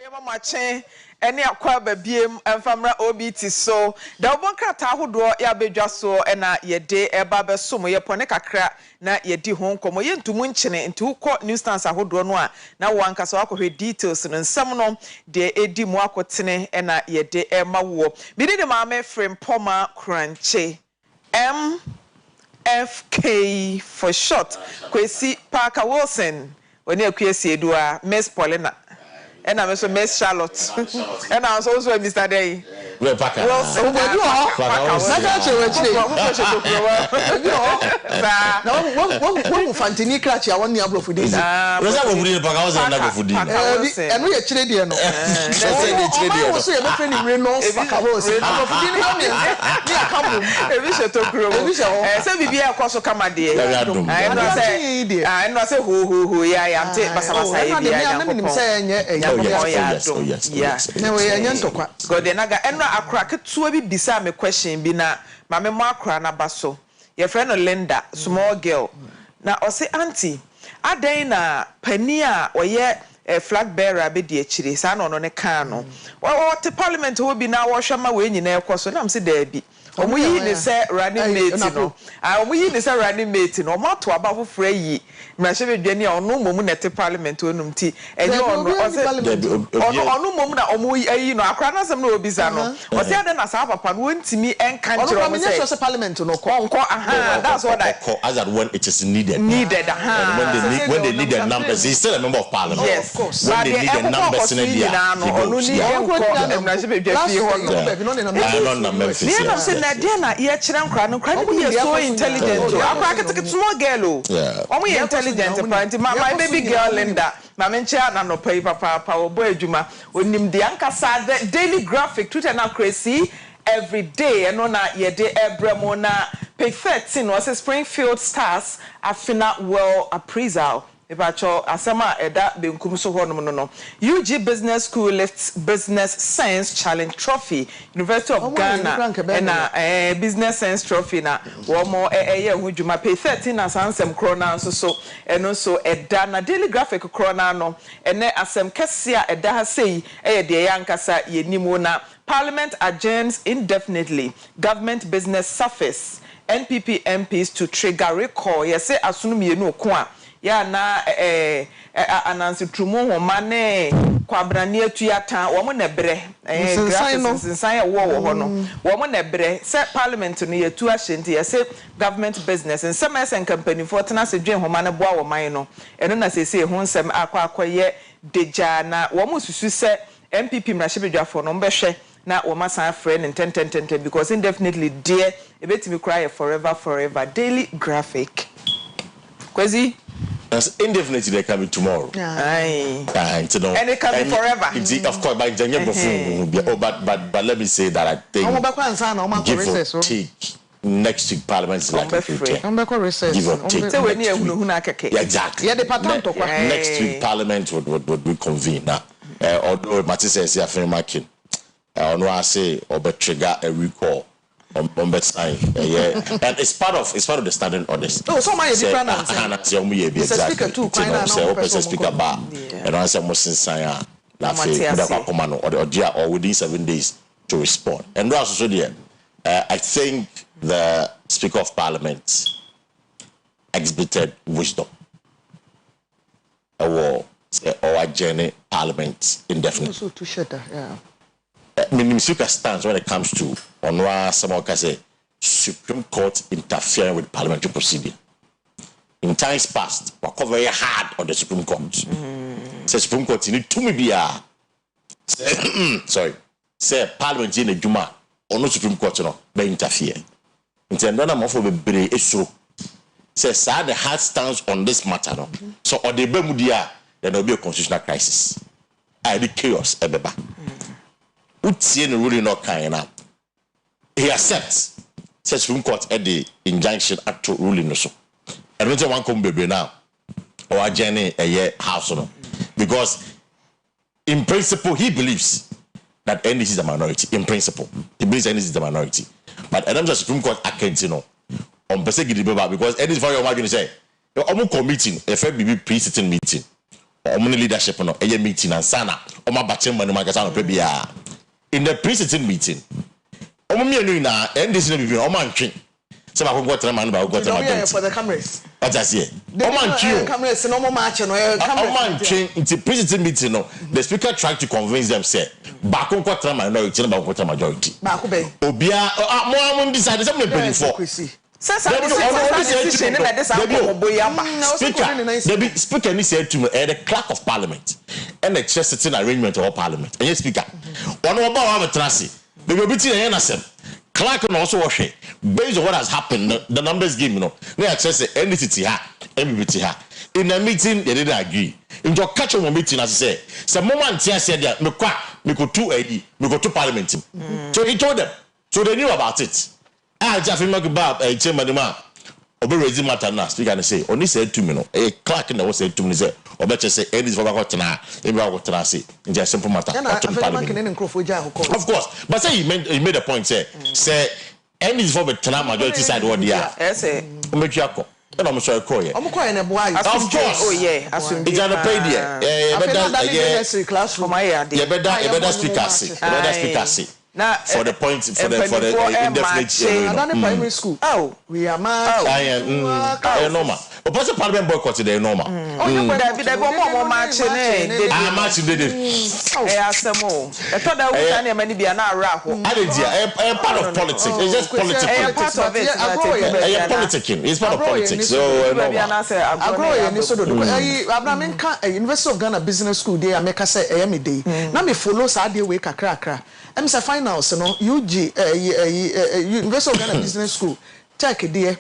Mama Chen, any Akua Asieduaa and Famra OBT so the Obonkrata ahodoɔ ya bedwa so na ye de eba besom ye pone kakra na ye di ho nkomo ye ntumu nkyene ntu kɔ newsstands ahodoɔ no a na wankasa wakɔhwɛ details no nsɛm no de edi mu akotene na ye de ema wo bi de maame frame poma crunche MFK for short Kwesi Parker Wilson oni Akua Asieduaa Miss Paulina and I'm also Miss Charlotte. And I'm also Mr. Day. We're back. Well, Fantini catch I want the above for this. And we are Chilean. That's a friend in Renault. Yes. God enaga enra akra ketua bi bisa me question bi na mame mo akra na baso your friend Linda small girl na o say auntie adan na pani a oye flag bearer be di akire sa na ono ne kan no wo te parliament wo bi na wo hwema we nyina ekoso na mse da bi omo yi ne se running mate no omo yi ne se running mate no omo to aba foforo yi mrahye bedwani a ono momu na te parliament onum ti enye ono ono momu na omo yi no akra na sem na obisa no o se ade na sa papa no ntimi enka nchiro mo say parliament no konko that's what I as that when it is needed when they need the numbers he's still a member of parliament. Yes, of course. When they need the numbers in the ono ni enko mrahye bedwani ho no na ye kire nkra no nkra ni be so intelligent akra keteke small girl o omo ye intelligent parent my baby girl Linda ma menche na no pay papa obo adwuma onim de ankasa the daily graphic Twitter na Kwesi every day eno na ye de ebremo na page 13 was Springfield Stars afina well appraisal Ebacho asema eda benkum so ho no UG Business School lifts Business Science Challenge Trophy University of Ghana na Business Science Trophy na wo mo eye ho dwuma pay 13 na sansem krona so eno so eda na daily graphic krona no ene asem kese a eda ha sei eye de yankasa yenimo na Parliament adjourns indefinitely government business surface NPP MPs to trigger recall yese asunu mienu okwa ya na anansi trumo ho mane kwabrane atuata wo mo nebre sinsan ya wo ho no wo mo nebre se parliament no yetu ahyenti ya se government business nsem esen company for tena se dwen ho mane boa wo man no eno na se ho nsem akwakoye deja na wo mo susu se MPP mrahye bedwafo no mbehwe na wo masan friend in 10 because indefinitely dear ebetimi cry forever daily graphic Kwesi as indefinitely they coming tomorrow. Aye. And it can be forever. Of course, but let me say that I think give or take next week Parliament is like recess. Give or take. Exactly. Next week Parliament would reconvene now. Although Mattis says he has marking. No, I say or trigger a recall. On sign, and it's part of the standing orders. Oh, so my different speaker bar, and answer most sign or within 7 days to respond. And also there, I think the Speaker of Parliament exhibited wisdom. Or journey Parliament indefinitely. So to shut that, yeah. Speaker stands when it comes to someone can say Supreme Court interfering with parliamentary proceeding. In times past, we are very hard on the Supreme Court. Say Supreme Court you need to be say Parliament in the Juma or no Supreme Court no they interfere. In the end, I'm for be issue. Say sad the hard stance on this matter no. So or the bemudia there will be a constitutional crisis. I the chaos ebeba. Utie no ruling not kind up. He accepts says Supreme Court at the injunction act ruling no so. I don't want come baby now or journey a year house no. Because in principle he believes that NDC is a minority. In principle, he believes NDC is a minority. But I don't just Supreme Court act on person because NDC for your margin say, you're almost committing a fair BB pre-sitting meeting. omni leadership no eye meeting and sana oma bache manu magasa no pebia in the pre-sitting meeting omo na ndc no bi oma ntwe se ba ko tra man ba ko tra ma for the cameras that's here oma ntwe cameras no mo match no oma ntwe in pre-sitting meeting no the speaker tried to convince them say ba ko tra man no ba ko tra majority ba ko be obia mo decide say mo be for Speaker ni said to me, the clerk of parliament and the chair sitting arrangement of parliament. And yes, speaker, one of our trasi, the ability and NSM. Clerk and also wash it based on what has happened. The numbers give no. They access the NDT ha, MBT ha. In a meeting, they didn't agree. In your catch on meeting, as I say, some moment here said that me go to AD, me go to parliament. So he told them, so they knew about it. I just remember about a chairman man. Obe raising matter now. Speaker and say, only said to me no. A clerk in the was said to me say, Obe say, any is for what na. Every what na say. In just simple matter. Of course, but say he made a point. Say any is for the majority side what they are. Say, make you call. And I'm sorry, call you. I'm calling a boy. Of course. Oh yeah. It's on the pay there. Yeah, classroom. You better speaker say. Better speaker say. Now, for the point for the indefinite primary school. Oh, we are mad. I am normal. But what's the parliament boycott today? Normal. Oh, you could have more matching. I'm matching the I thought that was many be an hour. I did part of politics. It's just politics. Part of it. Politicking. It's part of politics. So, I grow University of Ghana Business School. They are make us say a day. Now me follow Saturday week a crack. I'm say finals no UG University of Ghana Business School take there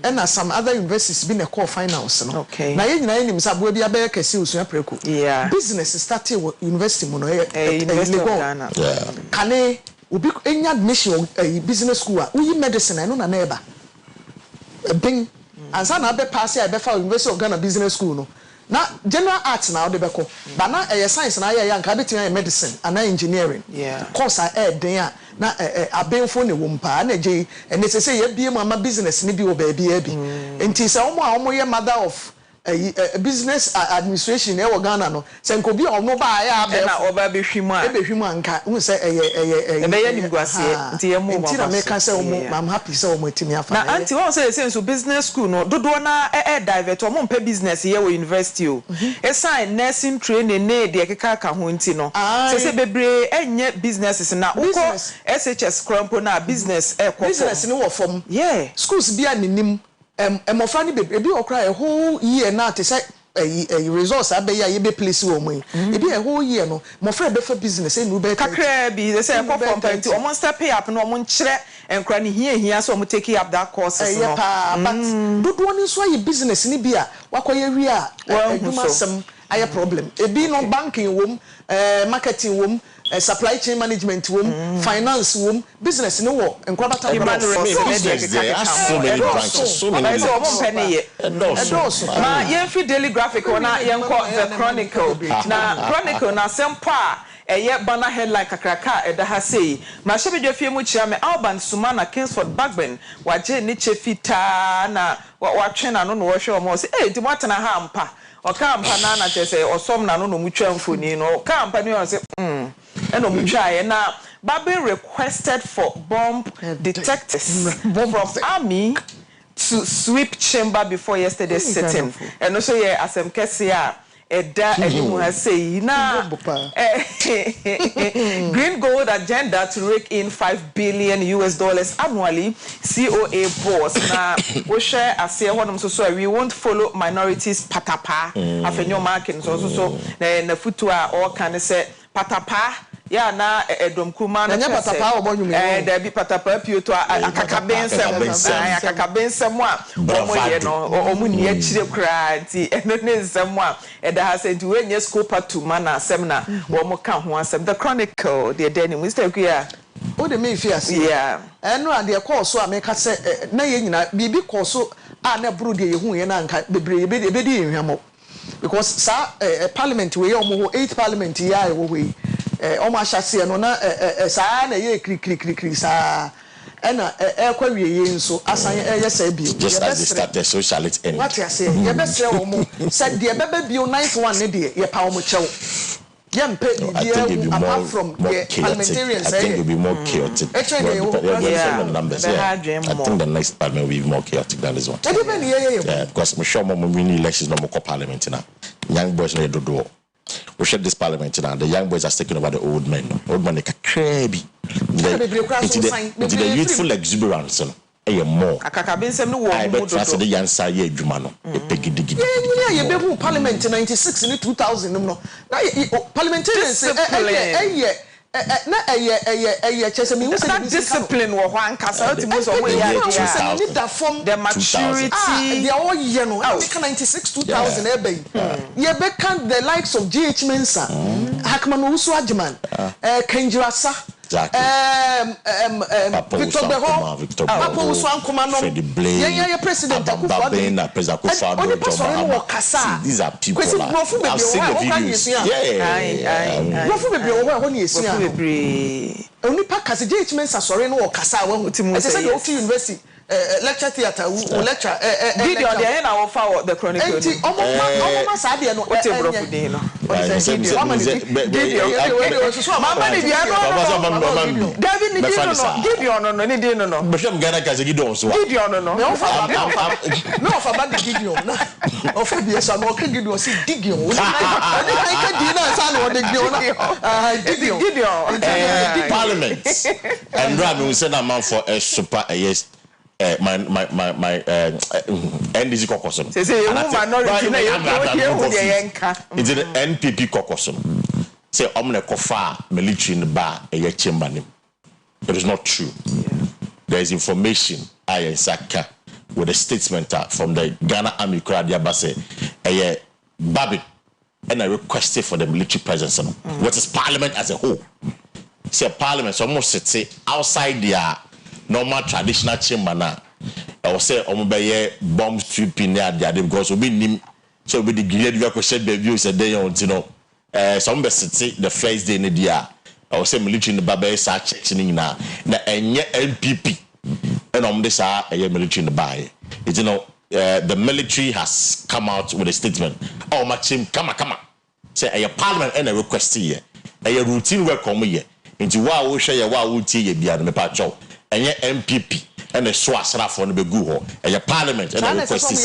and some other universities been a core finals no okay na ye nyina enim sabo bia be kese usua preko yeah business started university mo no University of Ghana kane obi enya admission business school a uyi medicine no na na eba ben ansa na be pass ya be fa University of Ghana Business School no na general arts na ode beko ba na science na ya nka betin medicine and engineering course den na abenfo ne wompa na je and they say ye bie mama business ni bi wo ba bia bi enti se omo ye mother of business administration e wo Ghana no se nko bi omo ba ya be na oba be hwimu a e be hwimu anka hu se e be ye nimguase enti ye mo enti na me ka se omo I'm happy se omo timi afa na anti won say so business school no dodo na divert omo mpa business ye wo university o e sign nursing training na de keka ka ho enti no se bebre enye businesses na uko SHS crampo na business business ni wo form yeah schools bia ninim emofra ni bebre okra a whole year na te say resource abeya ye be place wo mo e bi a whole year no mofra be for business e nu be kakra bi they say for plenty o mon step up no mo nkyere enkra ni hia so mo take up that courses no but dodo ni so ye business ni bi a wakoye wi a aduma sem aye problem e bi no banking wom marketing wom supply chain management wom finance wom business no wo enkwabata so many branches so many ma yen fi daily graphic ona yen ko the chronicle na chronicle na sempa eye banner headline kakraka edaha sei ma shebedwa fie mu chia me Alban Sumana Kingsford Bagben waje ni chefita na watwe na no no wo hwe o se ti mwatena ha ampa okampa na na chese osom na no no mutwa mfoni no okampa ni o se eno mutwa na Babin requested for bomb detectors from army to sweep chamber before yesterday's sitting and also yeah asem kese a eda animu ha say na green gold agenda to rake in $5 billion annually COA boss na we share ase honom so we won't follow minorities patapa afenyo marking so na futu a all can say patapa ya na edom kuma na patapa obonyu me da bi patapa pioto akakabensem a omo ye no omo ni akire kra nti eno ne nsem a eda ha senti we nye scope to mana asem na omo ka ho asem the chronicle the deni Mr. Kuya o de me fiase yeah eno ade course a me ka se na ye nyina bibi course a na buru de ye hu ye na nka bebre ebe di ehwamo because sa parliament we omo 8th parliament ya wo we omo ahase no na sa na ye kri sa ekwa wiye nso asan say bi just as they started so shall it end. What you say ye be sre wo mo said de bebe bio 91 ne de ye pa wo mo chew apart from the parliamentarians. I think it will be more chaotic. I think the next parliament will be more chaotic than this one. Yeah, because I'm sure we win elections no more parliament now. Young boys no do. We shut this parliament now. The young boys are taking over the old men. Old men like crazy. Into the youthful exuberance. More. I bet the young side Jumano. You parliament in 96 in 2000. No, parliamentarians discipline or one castle the maturity. They are all 96 2000 you become the likes of GH Mensa, Hakman Usu Ajman, Kenjirasa. Exactly. Victor Papa Uswankuma, yeah, President these are people. I've seen the videos. Only Pakas GH Mensa sorry no Kasa University. Lecture theater or lecture video there na offer the chronicle omo sabe no what e brofu dey no Gideon no ni dey no Bishop Ghana ka Gideon so Gideon no no offer bad Gideon na offer bi so no ka Gideon si Gideon I ka di na sa no Gideon Parliament and Rami we send a man for a super yes my NDC caucus. Say you minority na you it's the NPP caucus. Say omne kofa military in the bar a chamber name. It is not true. There is information I Saka with a statement from the Ghana Army Kradia Base a Babin and I requested for the military presence. What is Parliament as a whole? Say Parliament almost sit outside their normal traditional chamber na I will say omobeye bomb stripping there because we nim so we the grade we question the views and then you know some be sit the first day in the year I will say military in the baba sa church ni na enye NPP and this are military in the buy you know the military has come out with a statement oh my team come on say a parliament and a request here a routine work come here into wa wo hwe ye wa wo tie ye bia no me pa chow enye MPP and a swasra for no be gu ho a parliament and a request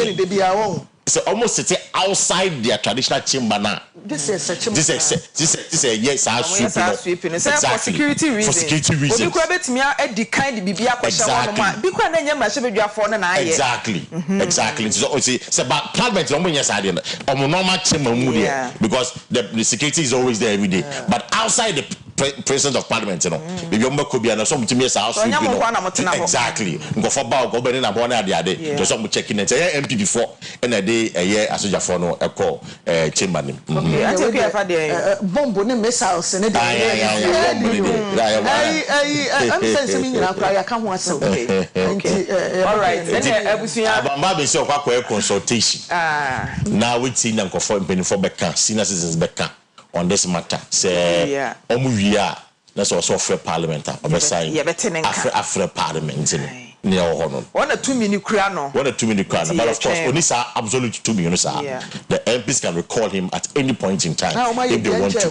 say almost sit outside their traditional chamber now this is a yes sweeping for security reasons obi ko betimi a decline the bibia kwasha one bi kwa na nya ma she bedwafo na na aye exactly so say about parliament no nya side no normal chamber mu there because the security is always there every day but outside the president of parliament you know if you mbako bia na so mutimi sa house exactly go for ba go be na bo na ade so some checking it MP before and a day a year asojafo no e call chamber nim okay I take you for the bomb ne missiles ne dey I'm saying me na kra ya ka ho asem okay all right then abusuya abamba be say okwa consultation now we see na nkofo mpenifo beka senior citizens beka on this matter say omuwia na so for parliament obesan after parliament ni ohono one 2 minute kura no but of course onisa absolute 2 minutes the MPs can recall him at any point in time if they want to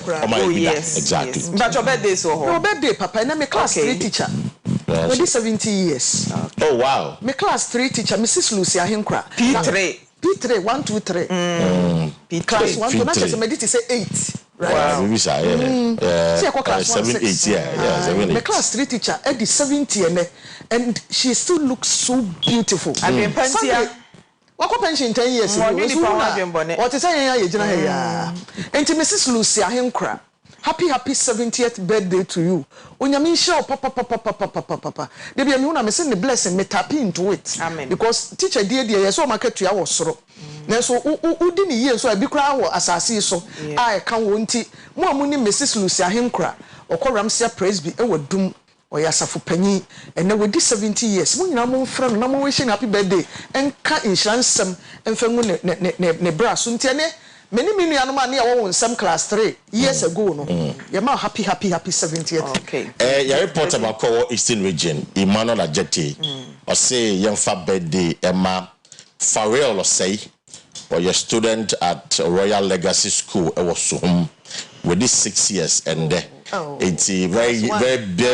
exactly but your birthday so your birthday papa na me class 3 teacher with 70 years oh wow me class 3 teacher Mrs. Lucy Ahinkra P3 1 2 3 P class 1 to not medicine say 8 right wow we say class 7 8 7 my class 3 teacher at the 70 and she still looks so beautiful I mean pension wako pension 10 years what is saying ya gina ya enti Mrs. Lucy Ahinkra happy 70th birthday to you onyame show papa dey be me una me send the blessing me tap into it amen because teacher dey yes o market ya wo soro na so udi ni ye so abi kra wo asase so ai ka wo nti mo amuni Mrs. Lucy Ahinkra okoramsia presby e wadum oyasafo panyi ene wodi 70 years mo nyina mo mfra na mo wish happy birthday enka insurance sem emfa ngu ne bra so nti ene many million man near one some class 3 years ago no. You're more happy 70th. Okay. Your report about Kowo Eastern Region, Emmanuel Ajeti, or say young fat birthday, Emma Farrell or say, or your student at Royal Legacy School, I was home with this 6 years and it's a very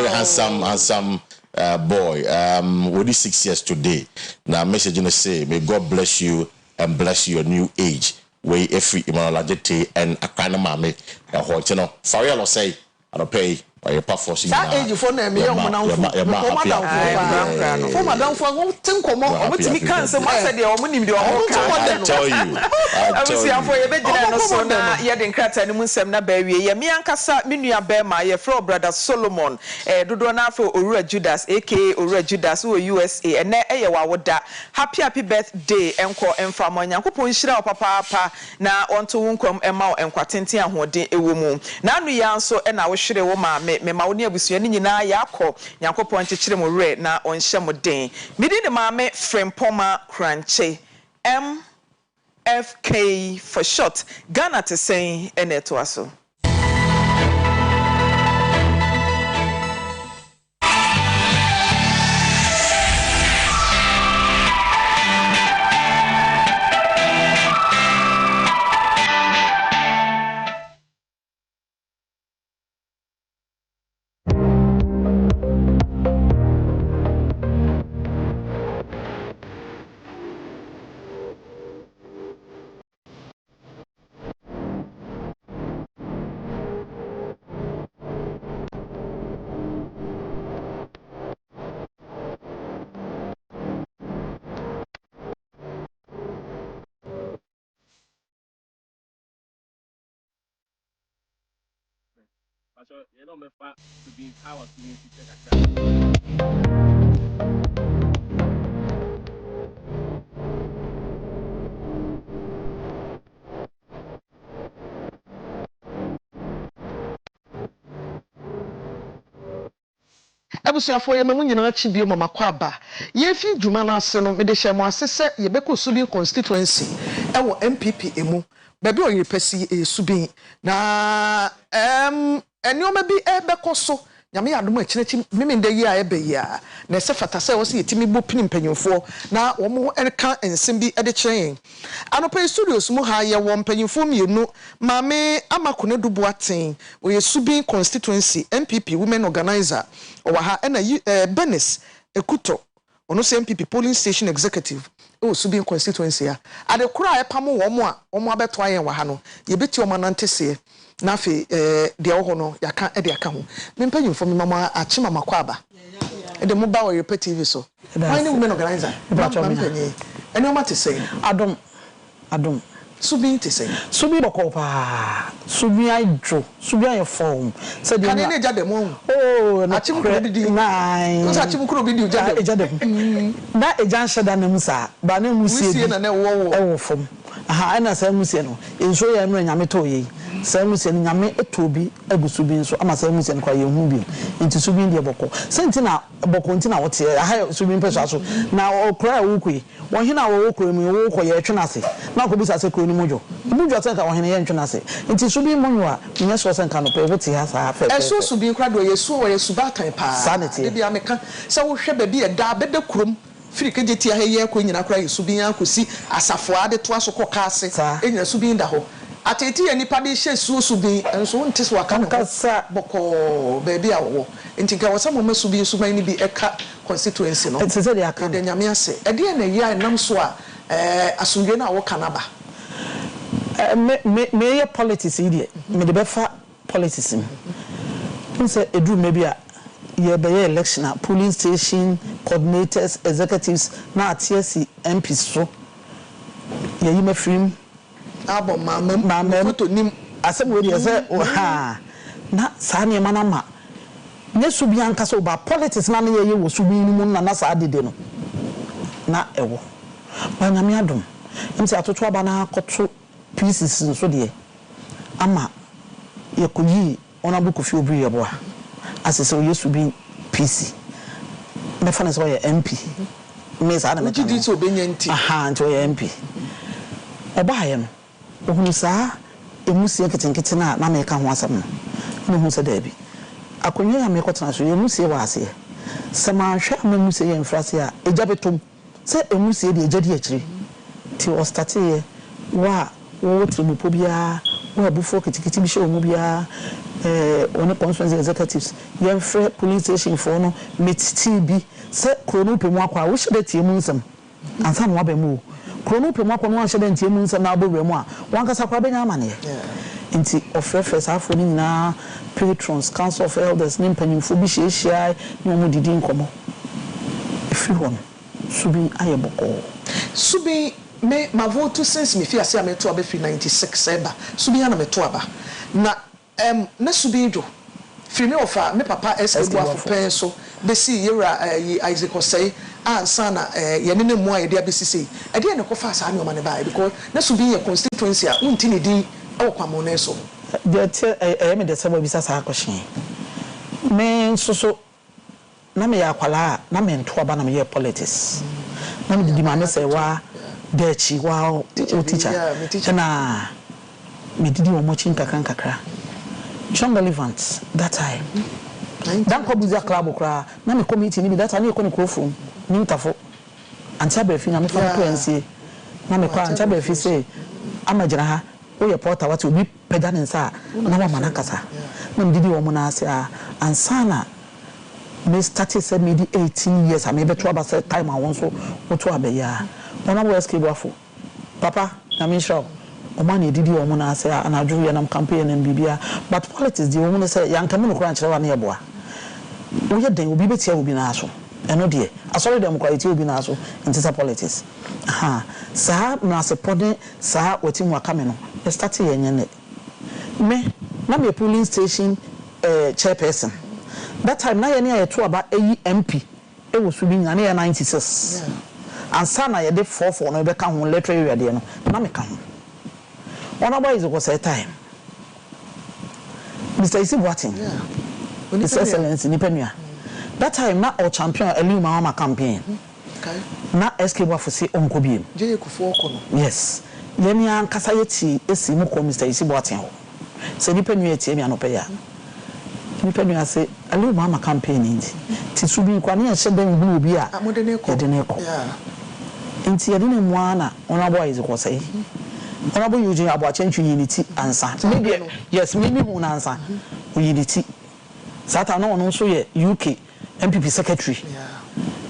handsome boy with this 6 years today. Now message in say, may God bless you and bless your new age. We every Emmanuel Ajeti and Akana Mame Hoiteno. Farrell or say, I don't pay. Oyerepa force that age for them young man for madam for think come on we can say what said the omunim the I tell you for you be no so na ye de nkrata ni munsem na ba wie ye me ankasa me nua ba ma ye fro brother Solomon dodo na afro Owura Judas aka Owura Judas wo USA ene eye wa woda happy birthday enko emfa mo nyankopon hira papa na onto wonkom ema enkwatenten ahode ewo mu na anu ya nso na wo hire wo ma me ma woni abusua ni nyina yakọ nyankopon kyekire mo re na onhye mo den midi ne maame Frempoma Kranche MFK for short Ghana to say eneto aso So you know me to be our community abusuafo ye memu nyina chi bio mama kwaba ye fi dwuma na ase no me de hye mo ase se ye beko Subin constituency e wo MPP emu baby Oyerepa si Subin na enioma bi beko so nyame adom akyinachi memende yi a ebe ya na se fata se wo se yetimi bo pini mpanyimfo na wo mo enka ensem bi de kyerɛn anopa studios mu ha ye wo mpanyimfo mienu maame amakone dubu aten wo ye Subin constituency MPP women organizer owa ha na Benes Ekuto ono se MPP polling station executive o Subin constituency ya ade kura epam wo mo abeto ayen wa ha no ye beti o manantese na fe de ho no yaka de aka ho mempanyimfo me mama achi mama kwaba de mo ba Oyerepa TV so why ni women organizer mempany ene o mate say adom Subin te say Subin boko pa Subin ajo Subin aye form say de na eja dem na achim kro bi di nine so achim kro bi di eja dem na eja nheda na musa ba na musie na wo form aha na say musie no enso ya no nyame to ye say musie no nyame etobi agu Subin so ama say musie no kwa ye hu bi nti Subin de boko senti na boko nti na wote aha Subin peso so na okra wukui wo hina wo okra mu wo koye twena se na ko bisa se ko ni mojo mojo atenka wo hina ye twena se nti Subin monwa nya so senka no pe wote ha sa fa eso Subin kwa do ye so wo ye subatan pa sanity bia meka se wo hwe ba bi e da beda kurom firi kejeti ha ye ko nyina kra ye Subin akosi asafo ade to aso ko ka ase enyina Subin da ho ateti ye nipa de hye so Subin enso nte so aka no boko baby awo nti ka wasa mo Subin ni bi eka constituency no etse de aka de nyame ase e de na ya nam so a asundwe na wo kanaba me ye politics idie me de befa politics nse edu maybe a ye be election polling station coordinators executives na TSC MPs so ye yi mafrim abo mama foto nim asem we dey say ha na sa ne mana ma ne Subin ankasa ba politics na ye wo Subin mu na sa adede no na ewo ba nyame adom nti atoto aba na akoto pieces so de ama ye koyi ona buku fi obi ye boa asese ye Subin PC me fa na so ye MP me sa na me ti di so benya nti aha nti ye MP oba ye no ohunu saa emusie ketenkete na meka ho asem no hu se da bi akonwa ya mekotena so emusie wa ase se ma hwe amusie ye mfrase a eja betom se emusie de eja di akiri ti o start ye wa wo tribupo bia wo abufo ketekete bi hye omu bia one conference executives ye free police station for no metiti bi se krono pemu akwa wo hye da tie mu nsem ansa no abemu krono pemu akwa no hye da tie mu nsem na abowre mu a wankasa kwa benya amane nti ofrefres afo ni na patrons council of elders ni mpanyimfo bi hye ni omu didi nkomo efi hon subi ayeboko subi me ma vote since me fi ase ameto aba fi 96 eba subi ya na meto aba na na subi do fi me ofa me papa Asieduaa afo pen so be si yera Isaac Osei ansa na ye ne mu aye dia be sisi e dia ne ko fa asa ne o ma ne ba because na subi ye constituency a unti ne din e kwamo na so de te me de sebo bi sasa akohyen me so na me ya kwala na me nto aba na me ye politics na me didi ma me se wa dechi wa teacher na me didi wo mo chin kakra John relevant that time dan ko buza club kra na me committee ni bi that time e ko ne krofom ni ntafo antia ba fi na me fa to NCA na me kwa antia ba fi say amagina ha o ye porta wati obi peda ne nsa na wa manakasa na me didi wo mo na ase a ansana me started said me 18 years I me beto aba say time I won so oto abeya ona bo escape afo papa na me show o man e didi o mo na ase anadwo ye nam campaign na bibia but politics di o mo say yanka me no kura nkyere wa na ye boa o ye den obi betia obi na aso eno de asori dem quality obi na aso into politics sa na support sa wetin waka me no e start ye nyene me na me polling station chairperson that time na ye ne ayeto aba MP e wo su bi nya na ye 96 ansa na ye de 44 no be ka ho letter area de no na me ka ho ona boy is go say time Mr. Isibuatin His Excellency Nipenua that time na all champion Elima ma campaign na SK Bafo say onko biem je Kufu Okono yes yemi an kasa yeti esi mu ko Mr. Isibuatin ho se Nipenua etie mi anope ya Nipenua say Elima ma campaign ndi ti subi kwa ne hye den hu obi a de ne ko nti yede ne mu ana ona boy is go say ona boy yuji abo achenchu unity ansa maybe yes maybe hu na ansa unity sata no ono so ye UK MPP secretary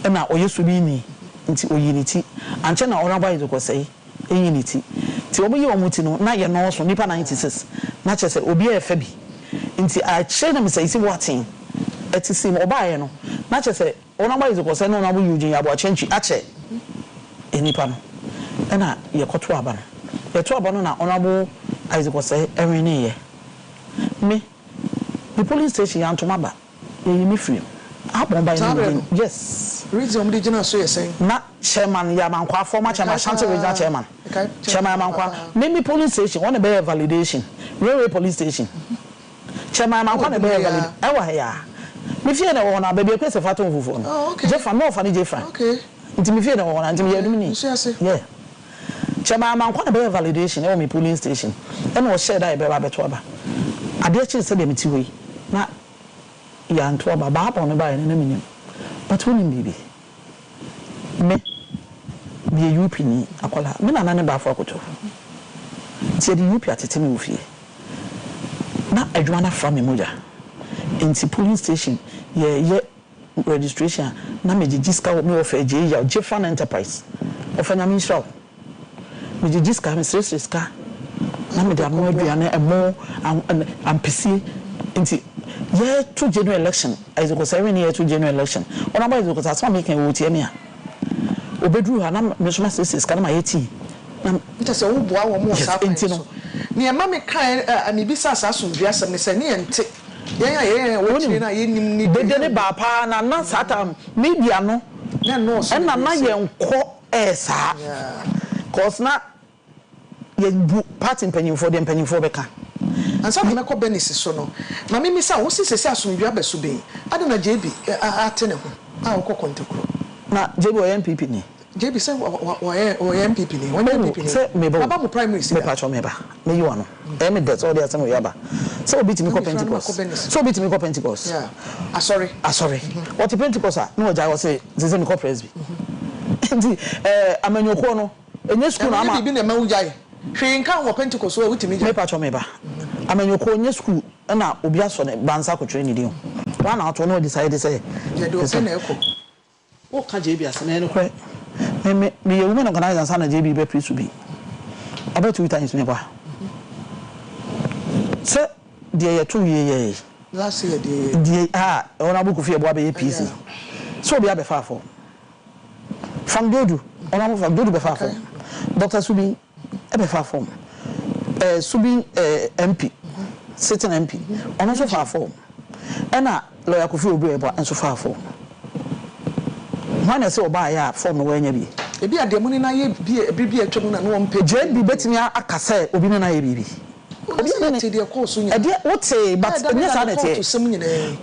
na oyesubi ni nti oyiniti anche na ona boy is go say unity ti omo yi omuti no na ye no so nipa 96 na chese obi e fa bi nti a che na Mr. Isibuatin etisim obaye no na chese ona boy is go say no na bo yuji abo achenchu ache enipa no na ye koto aba no ye to aba no na honorable Isaac say everything ye me the police station yantoma ba ye me free abon ba yes reason we did so you saying na chairman ya mankwa former chairman Shanti regional chairman chairman mankwa me police station one be validation railway police station chairman mankwa na be validation e wa ya me fie na wo na ba bi kwese fato fufu no jefa no fa ni jefa okay nti me fie na wo na nti me yadum ni yeah chairman mankwa na be validation e wo me polling station e na wo share da e be ba beto aba ade chi se de meti hoyi na ya nto aba ba ba no ba ne na minim but woni bibi me UP ni akola me na na ne ba afọ akoto ti de UP atete me ofie na adwuma na from me moja nti polling station ye registration na me jiska me ofa je ya je fan enterprise ofa na me show me jiska me stress na me da no aduane emo ampesi nti ye to general election as go say when ye to general election ona ba go say so make can vote me a obedru ha na me so ma stress ka na ma yeti na nta se wo boa wo mo sa fa so ne ma me kan ani bi sa asumdua asem ne se ne ente ye wo chire na ye nim ni de ne ba pa na sata media no na no so na ye nko esa cause na ye bu party mpanyimfo de mpanyimfo beka ansa me ko benisi so no ma me misa wo sisi asumdua beso be ade na JB ate ne ho a wo kontekro na JB o MPP ni JB say o MPP ni won MPP say meba aba mo primary me pacho meba me you ano me that all there say we aba so obi timi ko Pentecost so obi timi ko Pentecost yeah sorry what the Pentecost no oja was say ze me ko presby ndi amanyoko no enye school na ama bi na ma ujai hwe nka wo Pentecost wo timi me pacho meba amanyoko enye school na obi aso ne bansa ko twere ni din one out no decide say je do na eko o ka JB asene no kre me you women organize and JB be priest to be about 2 times me ba say dey 2 year last year dey ona buku fi ebo be PC so be fa for from dodu ona mo from dodu be fa for Dr. Subi be fa for Subi MP sitting MP ona so fa for na lawyer Kofi Obi ebo enso fa for Mana say oba ya form no wanya bi. Ebi ademu ni na ye bi atwam na no mpe. JB betimi akasa obi no na ye bibi. Obi na te de course nya. E de wote but nya sa na te.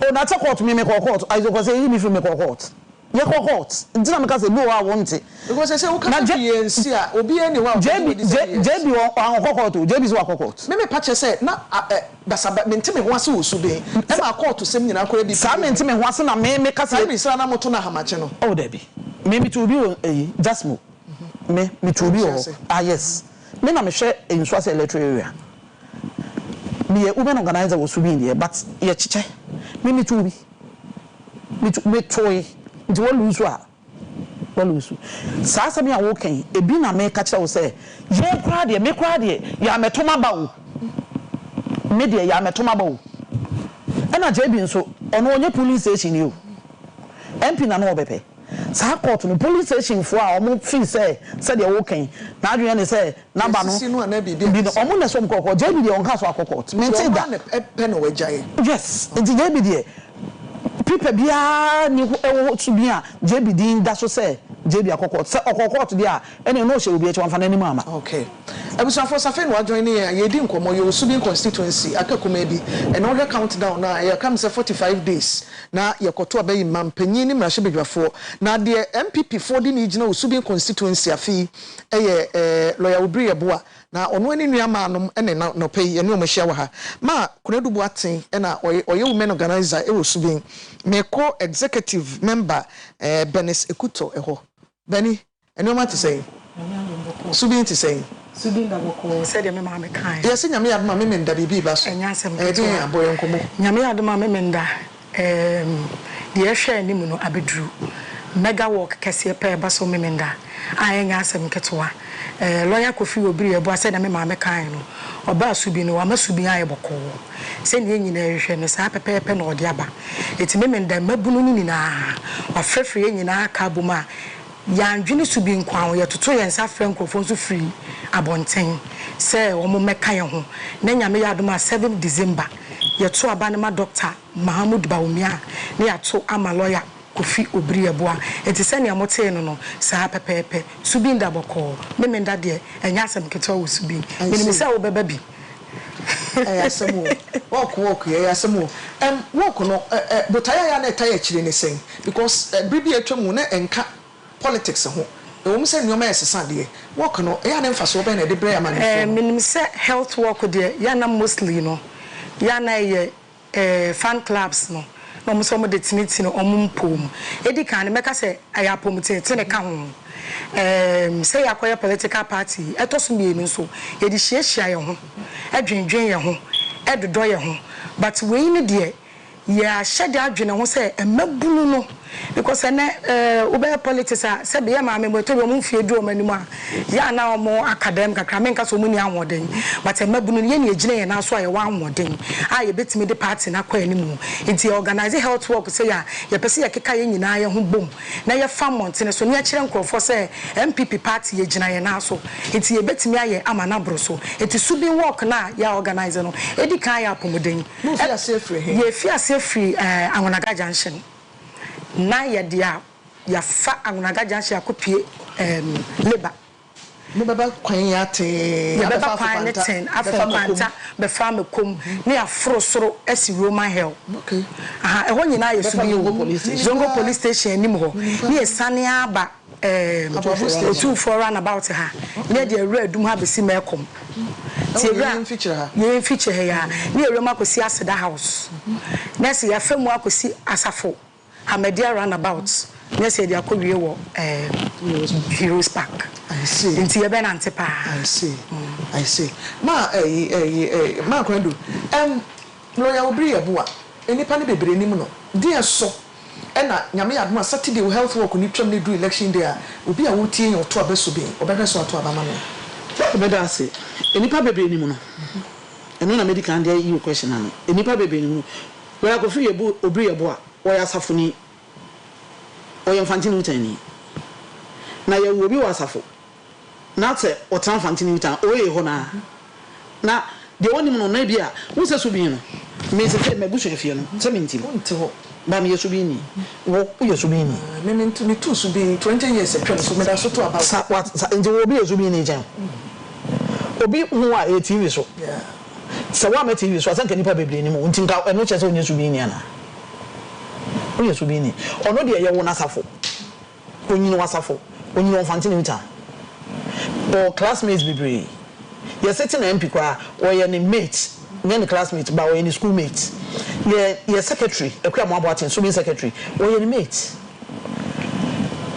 O na te court me court. I go say me from me court. Ye court. Ntina me ka say no wa wonte. Because say wo ka PNC a obi any wa. JB on court. JB so court. Me patche say na basaba me ntime ho ase wo su be. E ma court sem nyina akora bi. Sa me ntime ho ase na me ka say me sra na moto na hamache no. Oh debi. Me to be Jasmo. Me to be yes. Me na me hwe enso ase electoral area. Me women organizer wo su be there but ye chiche. Me to be. Me toy. Nti wo lusu a wo lusu saa asem a wo kan ebi na me ka kire wo say ye kura de me kura de ya metoma ba wo me de ya metoma ba wo na JB nso ono onye police station yo MP na no obepe saa court no police station fo a omo fi say de wo kan na adwen ne say number no bi no omo na so mkoko JB de on ka so akoko me ti da pe no wajaye yes nti JB de people bia ni ewo to bia JB din da so say JB akoko say okoko dia ene no she obi e chwanfa nani mama okay ebusafo safe no join ye di nkomo ye Osubi constituency akakoma bi and all countdown na ye come say 45 days na ye koto abayi mampanyin ni mrahye bedwafo na de MPP for di ni gina Osubi constituency afi lawyer Oyerepa na ono ani nuama anom ene no pay ye no mahia wa ha ma kunadubu aten na oye women organizer Osubi meko executive member Benis Ekuto eho Beni eno ma to say Subi to say Subi ndaboko said me ma me kan yes nyame adoma me menda bibi ba so enyasem aboye nkomo nyame adoma me menda de ehwe anim no abedru mega work kese pe ba so me menda enyasem ketwa lawyer Kofi Obi ebo said me ma me kan no oba Subi no wa masubi ayeboko se ne nyina ehwe no sa pepepe na ode aba eti me menda mabunu ni na wa frefre nyina aka boma ya ndwini Subi nkwan ye toto ye nsa frɛ nkrofo nso free abonten se omo meka ye ho na nyame ya adoma 7 December ye to abanema Dr. Mahamud Baumia na ya to ama lawyer Kofi Obi eboa eti se ne amote no sa pepepe Subi ndaboko memenda de enya asem keto wo Subi me se wo beba bi asemo walk asemo walk no botaya ya na etaya chire ne sen because bibi atwamu na enka politics ho we say nyoma esesa de work no ya na mfa so be na de bre ama ne minim say health work de ya na mostly no ya na ye fan clubs no no mo so mo de tiniti no omumpom edi kan meka say ayapom tiniti ne ka ho say akoya political party etoso me ni so ye di hia ye ho adwendwen ye ho edodo ye ho but we ni de ya hyede adwene ho say emabunu no because na obey politics say be ma me moto be mo fie du o mani ma ya na o academic kakra me nka so mu ni anwoden but emabunu ye ne egine ye na so aye wa anwoden a ye betimi de party na kwa ani mu nti organize health work say ya ye pese ye keka ye nyina ye ho bom na ye fa mountain so ne kire nkrofo say MPP party ye gina ye na so nti ye betimi aye ama na bro so nti Subi work na ya organize no edi kan ya pomoden no fi ase free ye fi ase free Anwonaga junction na ye dia ya fa Anwonaga junction akopie labor mo baba kwan ya te ya baba kwan ne ten afọ panta be fa me kom ne afro soro esi Roman Hill okay aha e ho nyina ye Subi Zongo police station nim ho ne esane aba two for run about her near the red dum have see me come you feature here near Roma ko see Asieduaa house next year fam wa ko see Asafo Hamedia runabout next year they are we wo Heroes Park. I see into your ben antepa. I see ma ma kwendo lawyer Obri Abua enipa ne bebre nim no dey so ena nyame adoma Saturday health work ni twam ne do election day a obi a wotie yen oto abeso be obeka so ato abama no obeda ase enipa bebre nim no eno na medical and you question na enipa bebre nim no lawyer ko free Ebu Obri Abua oya Asafo oya Fantini utani na ye obi wa Asafo na te otan Fantini utan oye ho na de wonim no na bia wo se so bi no me se te mebuso efie no se menti nti ho ba me yeso bi ni wo yeso bi ni me tu so bi 20 years atwa so me da so to about sa nti wo bi yeso bi ni jan obi hu a TV so sa wa me TV so asanka nipa bebre ni mo nti nka eno che se onye so bi ni ana wo yeso bi ni ono de ye wo na Asafo onyi no Asafo onyi no Fantini utan o classmates bebre you're sitting in MP kwa or you're a mate, you're a classmate, but you're a schoolmate. You're secretary, a crab about so secretary, or you're a mate.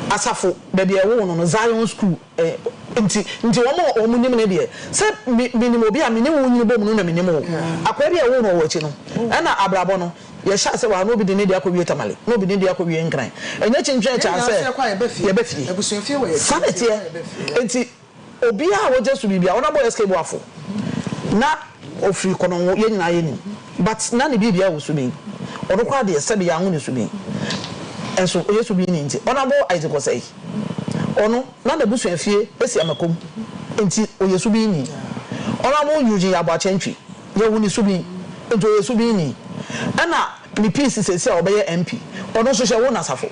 Asafo, baby, I won on a Zion school. Into one more or minimum idea. Say minimum be a minimum minimum. A query a woman watching. And Abrabono, your shots are nobody need the Akua Tamale, nobody need the Akua in crime. And yet in church, I said, Beffy, sanity. Obia wo just bibia ona boy escape wafo na ofri kono ye nyina ye ni but na ne bibia wo subi ono kwa de se be ya hu ne subi enso ye subi ni nti ona bo aite ko sei ono na da busu afie esi amakom enti oye subi ni ona mo yuji ya ba chentwi ye hu ne subi enti oye subi ni ana ni peace se obeye MP ono so hye wo na Asafo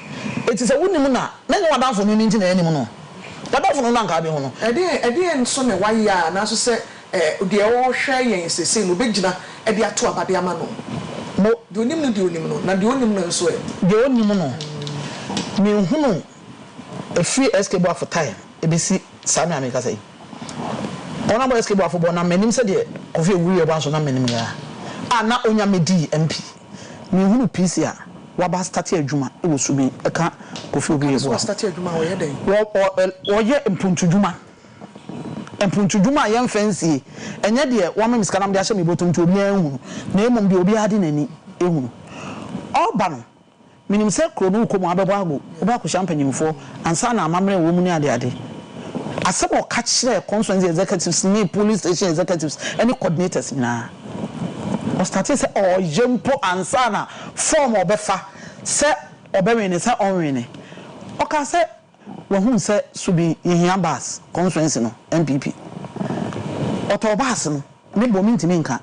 enti se wonim na nye wadanfo no ni nti na enim no Dada funu na nka bi hono ede nso ne waya na so se de wo hwe yen sese no begina ede ato abade ama no mo de onim no na de onim no nso de onim no me hunu a free escape for time e be si sami ameka say ona bo escape for na menim se de kofi ewuri e ba so na menim ya ana onya medi MP me hunu PC a waba start adwuma e wo subi e ka kofi obi e bo start adwuma wo ye den wo ye mpuntudwuma ye fancy enye de wo me miska nam de ahye me botom to obi anhu na emom de obi ade nani ehunu oba no minim se kro no komo abebo ago oba ko champanyimfo ansa na amamre wo mu ni ade asebo ka kire conference executives ni police station executives any coordinators na o started say o jempo ansana form obefa se obewene se onwene o ka se wo hu se subi yehia bas conference no MPP oto bas no ne bo mintimi nka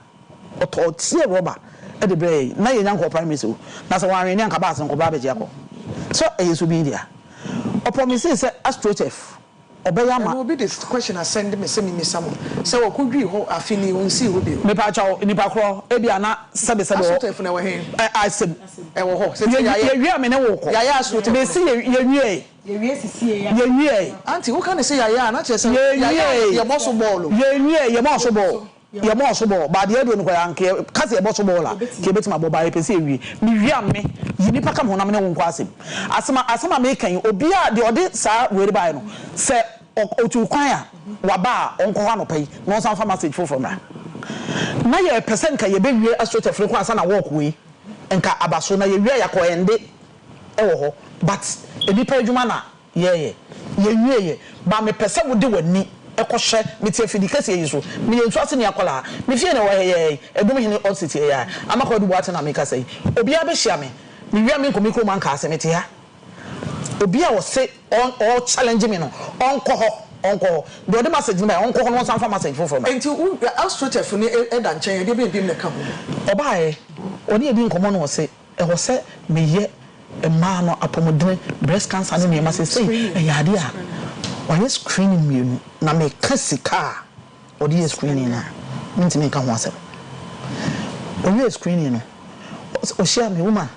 oto tie roba e de bre na ye nyanko prime minister na se wanwe ne nka bas nko ba beje akọ so e subi dia o promise se astrochef Obayama will be this question I send me some so we could be ho afini won see ho be me pa cha nipa kro e bia na sabe I said e wo ho se ya me ne wo ko ya aso te me see ya wie sisi ya auntie who can say ya na che say ya boso ball ya boso ball ya mo so ball ba de edo no ko ya nke kase ya boso ball la ke betima bo ba e pese ewie me wia me yini pa kam ho na me ne wo kwasem asema me kan obi a de ode sa weri ba no se otu kwan a waba onko ha no pai no san fa message for from na ye percent ka ye be wie astrote fre kwa sa na work we enka abaso na ye wie ya ko ende e wo ho but enipa adwuma na ye wie ba me pese wo de wani ekohye metie fidikase yiso me yentu ase ne akola me fie na wo ye edum hene odsity ya amako du boate na me ka sai obi abehia me wie me nkomiko man ka ase mete ha obi a wo se on challenge me no onko do the message me onko no san fa message for from enti astrote fu ne eda nchen de biem ne ka ho oba e oni edi nkomo no se e ho se me ye e ma no apomodene breast cancer ne me ma se sei e yade a why screening me na me kasika odi screening na minti me ka ho asem o screening no o share me woman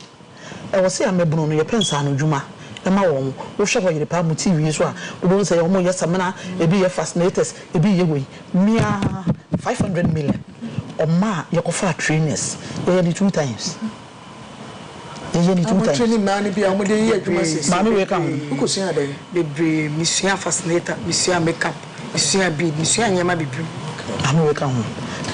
e wo se amebunu no ye pensa no dwuma ema wo wo hwe Oyerepa mu TV so a wo say omo yesamana ebi ye fascinators ebi ye we mia 500 million oma yekofa trainers ye 2 times ye 2 times training man bi a mo de ye adwuma sese mami we ka ko sua de bebre misua fascinator misua makeup misua bead misua nyama bibrim mami we ka ho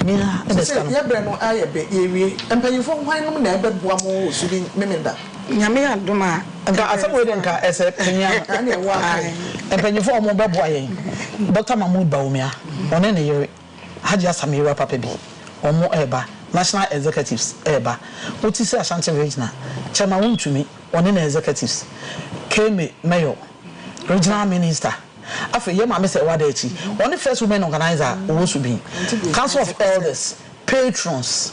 mia e deska no ye bre no aye be ye wie empanyifo hwan no na ebe boa mo osubi memenda nyame adoma nka asemo de nka ese penya na wa empanyifo omo beboa yen Dr. Mahmoud Baumia one ne yere Haji Asamiwa papa bi omo eba national executives eba otisi Ashanti regional chairman wontumi one na executives Keme mayor regional minister afa ye ma me se wada echi one first women organizer wo subi council of elders patrons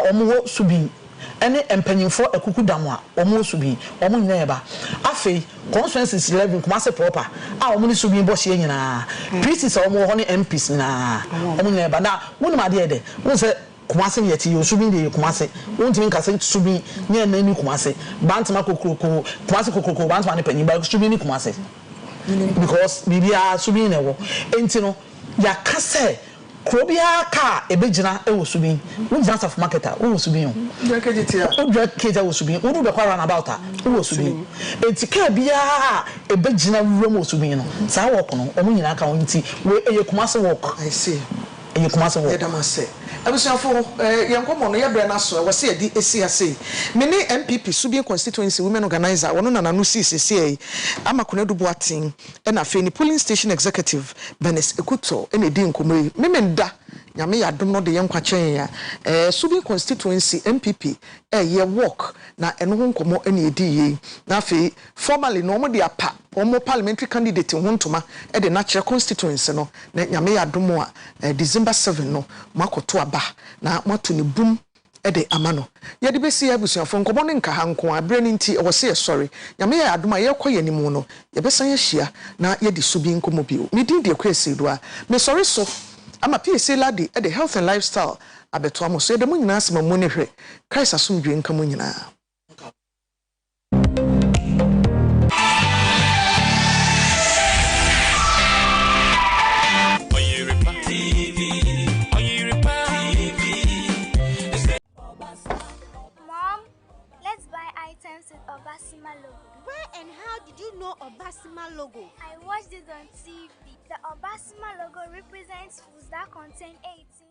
omo wo subi ene empanyimfo akuku damo a omo subi omo nyina eba afa conferences 11 Kumase proper omo ni subi bo hye nyina pieces omo ho ne MPs na omo nyina eba na wonu ma de won se Kumase yeti yo subi de Kumase wontimi nkase subi ne na ni Kumase bantama kokroko Kumase kokroko bantama ne panyi ba subi ni Kumase because bibia subi ne wo enti no ya kase krobia ka ebegina ewo subi wonja saf marketer wo subi yo wo subi wo do be kwa run about wo subi enti ka bia ebegina wo subi no sa work no omo nyina ka wonti we eye Kumase work I see eye Kumase work edamase abusuafo yankomo no yebre na so wose edi esi ase me ne MPP Subi constituency women organizer wono na nanu CCC amakona du boatin na afi ni polling station executive Benes Ekuto ena edi nkomo me menda nyame yadom no de yenkwa chen ya Subi constituency MPP ye work na eno ho nkomo ena edi ye na afi formally no mo de apa omo parliamentary candidate hontoma de na kire constituency no na nyame yadom a December 7 no makoto aba na mato ne bum de amano ye de besi abusuafo nkomo ne nka ha nko abre ne nti wo se ye sorry nyame ya adoma ye koye nimu no ye besan ye hia na ye di Subi nkomo bio me din de Akua Asieduaa me sorry so ama PSA lady the health and lifestyle abeto amo so ye de mu nyina asema mu ne hwe Christ asomdwe nka mu nyina Where and how did you know Obasima logo? I watched it on TV. The Obasima logo represents foods that contain 18.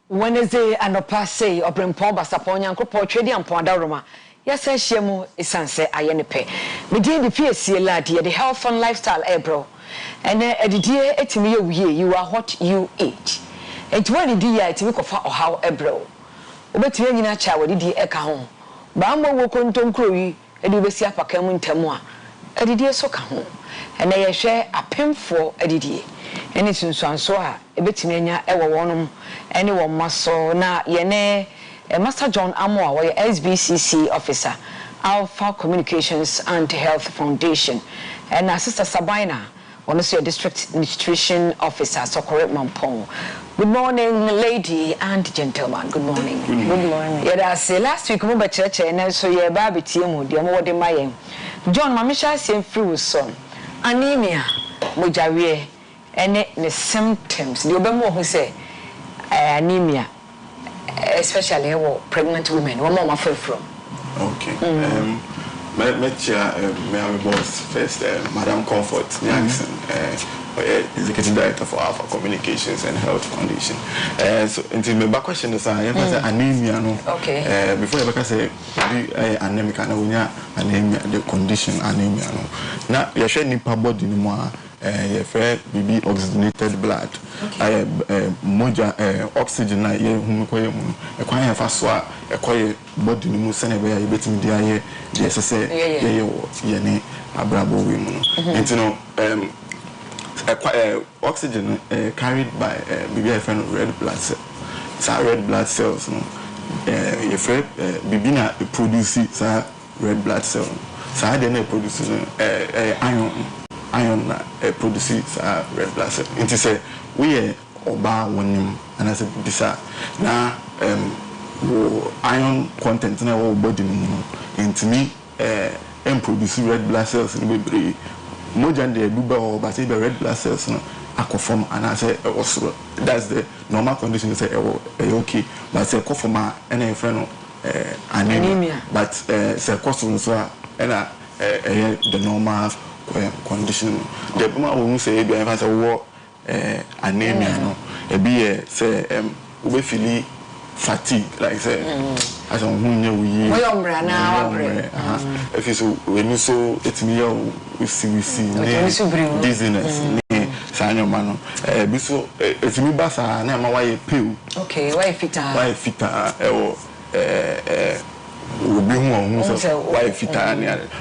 Wednesday and Opase Obrempon Basaponya Nkopo Trade and Pondaroma Yes, I share more essence. I am a pay. Me dear the PSC lad, the health and lifestyle, bro. And the dear at me, you are what you eat. And 20 dear to look of how bro. But you in a child, the dear Eka home. Bamba walk on Tom Croy, and you will see a Pakamun Tamoa. A dear soka home. And I share a pin for a dear. And it's in Swansoa, a bit mania, ever one, anyone must so now, yene. Master John Amwa, SBCC officer, Alpha Communications and Health Foundation, and Sister Sabina, your district nutrition officer, Socorret Mampong. Good morning, lady and gentlemen. Good morning. Good morning. Yeah, say last week, remember church, and so your baby team, dear more than my John Mamisha same free son, anemia, mujawie, and the symptoms. The Obama who say anemia. Especially pregnant women. One more from. Okay. My boss first, Madam Comfort Jackson, Executive Director for Alpha Communications and Health Foundation. So, until my back question is, I have anemia. Okay. Before I say anemic, anemia, the condition anemia. Now, you share nipa body anymore. Baby oxygenated blood. Okay. Moja oxygen na ye humikoye mu. Ekwan ya faswa ekoye body ni mu sene be ya betimi dia ye de sese ye ne abrabo we mu no. Enti no oxygen carried by baby friend red blood cells. So red blood cells no ye friend baby na produce sa red blood cell. So they na produce iron produces red blood cells. It is we oba wonim and as bisa na iron content na our body no intimi produce red blood cells in bebre moja de duba o ba say the red blood cells no akoform and I say osoro. That's the normal condition. Say okay, but say akoform and a friend anemia, but say akoform so and the normal condition. The woman will say if I say war anemia no e be say we feel fatigue like say as on who we if you so when you so it me we see dizziness sanyo mano bi so it me basa na ma why pill. Okay, why fita will be one why fita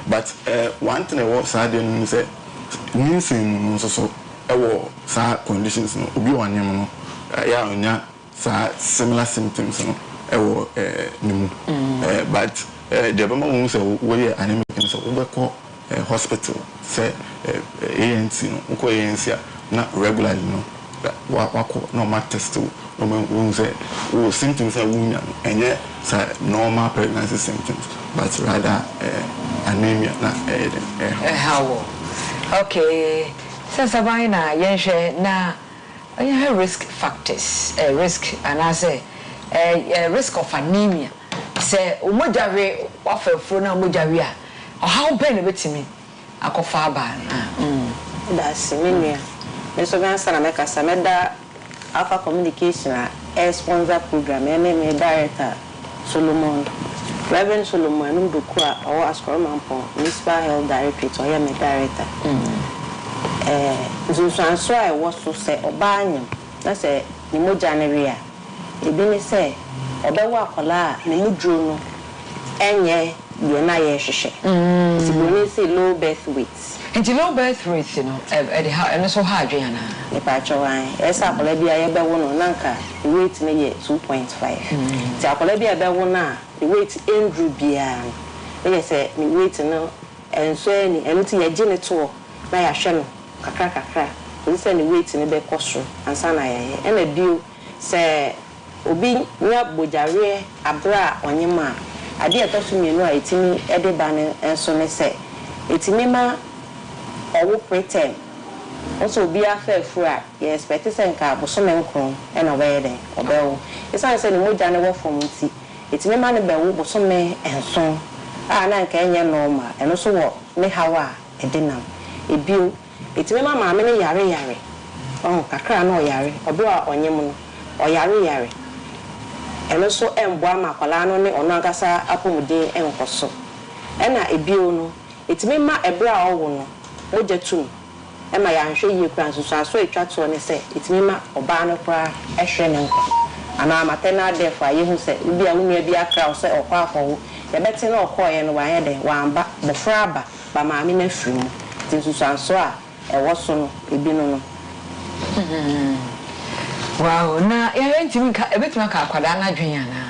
but one thing I was sad and say new so sa conditions no obi wanyem no ya onya sa similar symptoms no nimu but the bema won say we anemic so we go hospital say ANC no ko ANC na regularly no wako normal test no we say we symptoms are wonya enye sa normal pregnancy symptoms but rather anemia na how okay. Sabina, yenshe na risk factors, risk and I say risk of anemia. Say umojare wafe frona umojare or how bene betimi akofa ba that's me so gan sana meka sameda Alpha Communication a sponsor program me director Solomon Reverend Solomon Ndukwa or Askoromampo Municipal Health Director or me director so I was to say obanyam na say ni mo January ebi ni say obewa akola ni mudro no enye ye na ye hwehwe ti bo say low birth weight and low birth weight you know and so hard yana e pa chowan esa akola bia ye be wo no nanka weight na ye 2.5 ti akola bia be wo na the weight endru bia na say ni weight no enso ni enti ye gine to na ya hwe no kakra we say the weight ni be kosro ansa na ye e na bio say obi nya bojare abra onyema ade etosu mienu a etimi ede ba ne enso ne say etimi ma owo preterm also obi afafu a ye expect say nka abosome nkron e na obe den obewo isa say ni moja ne wo from nti etimi ma ne be wo bosome enso a na nka enye normal eno so wo ne hawa edenam ebio etime mama me ne yare kakra na oyare obo a onyem no oyare eno so emboa ma akwala no ne ono ankasa apomuden enkoso ena ebio no etimi ma ebra owo no mojetu ema ya nhwe yie kura nso aso etwa to ne se etimi ma oba no kura ehwe ne nko ana maternal death aye hu se bi a wonu bi akra o se okwa akwo ye beti na okoye no waye de wamba bofra aba ba maami na firim tinsusu anso a ewo so no ebi no wow na ya ntimi ka ebetuma ka akwada na dwen ana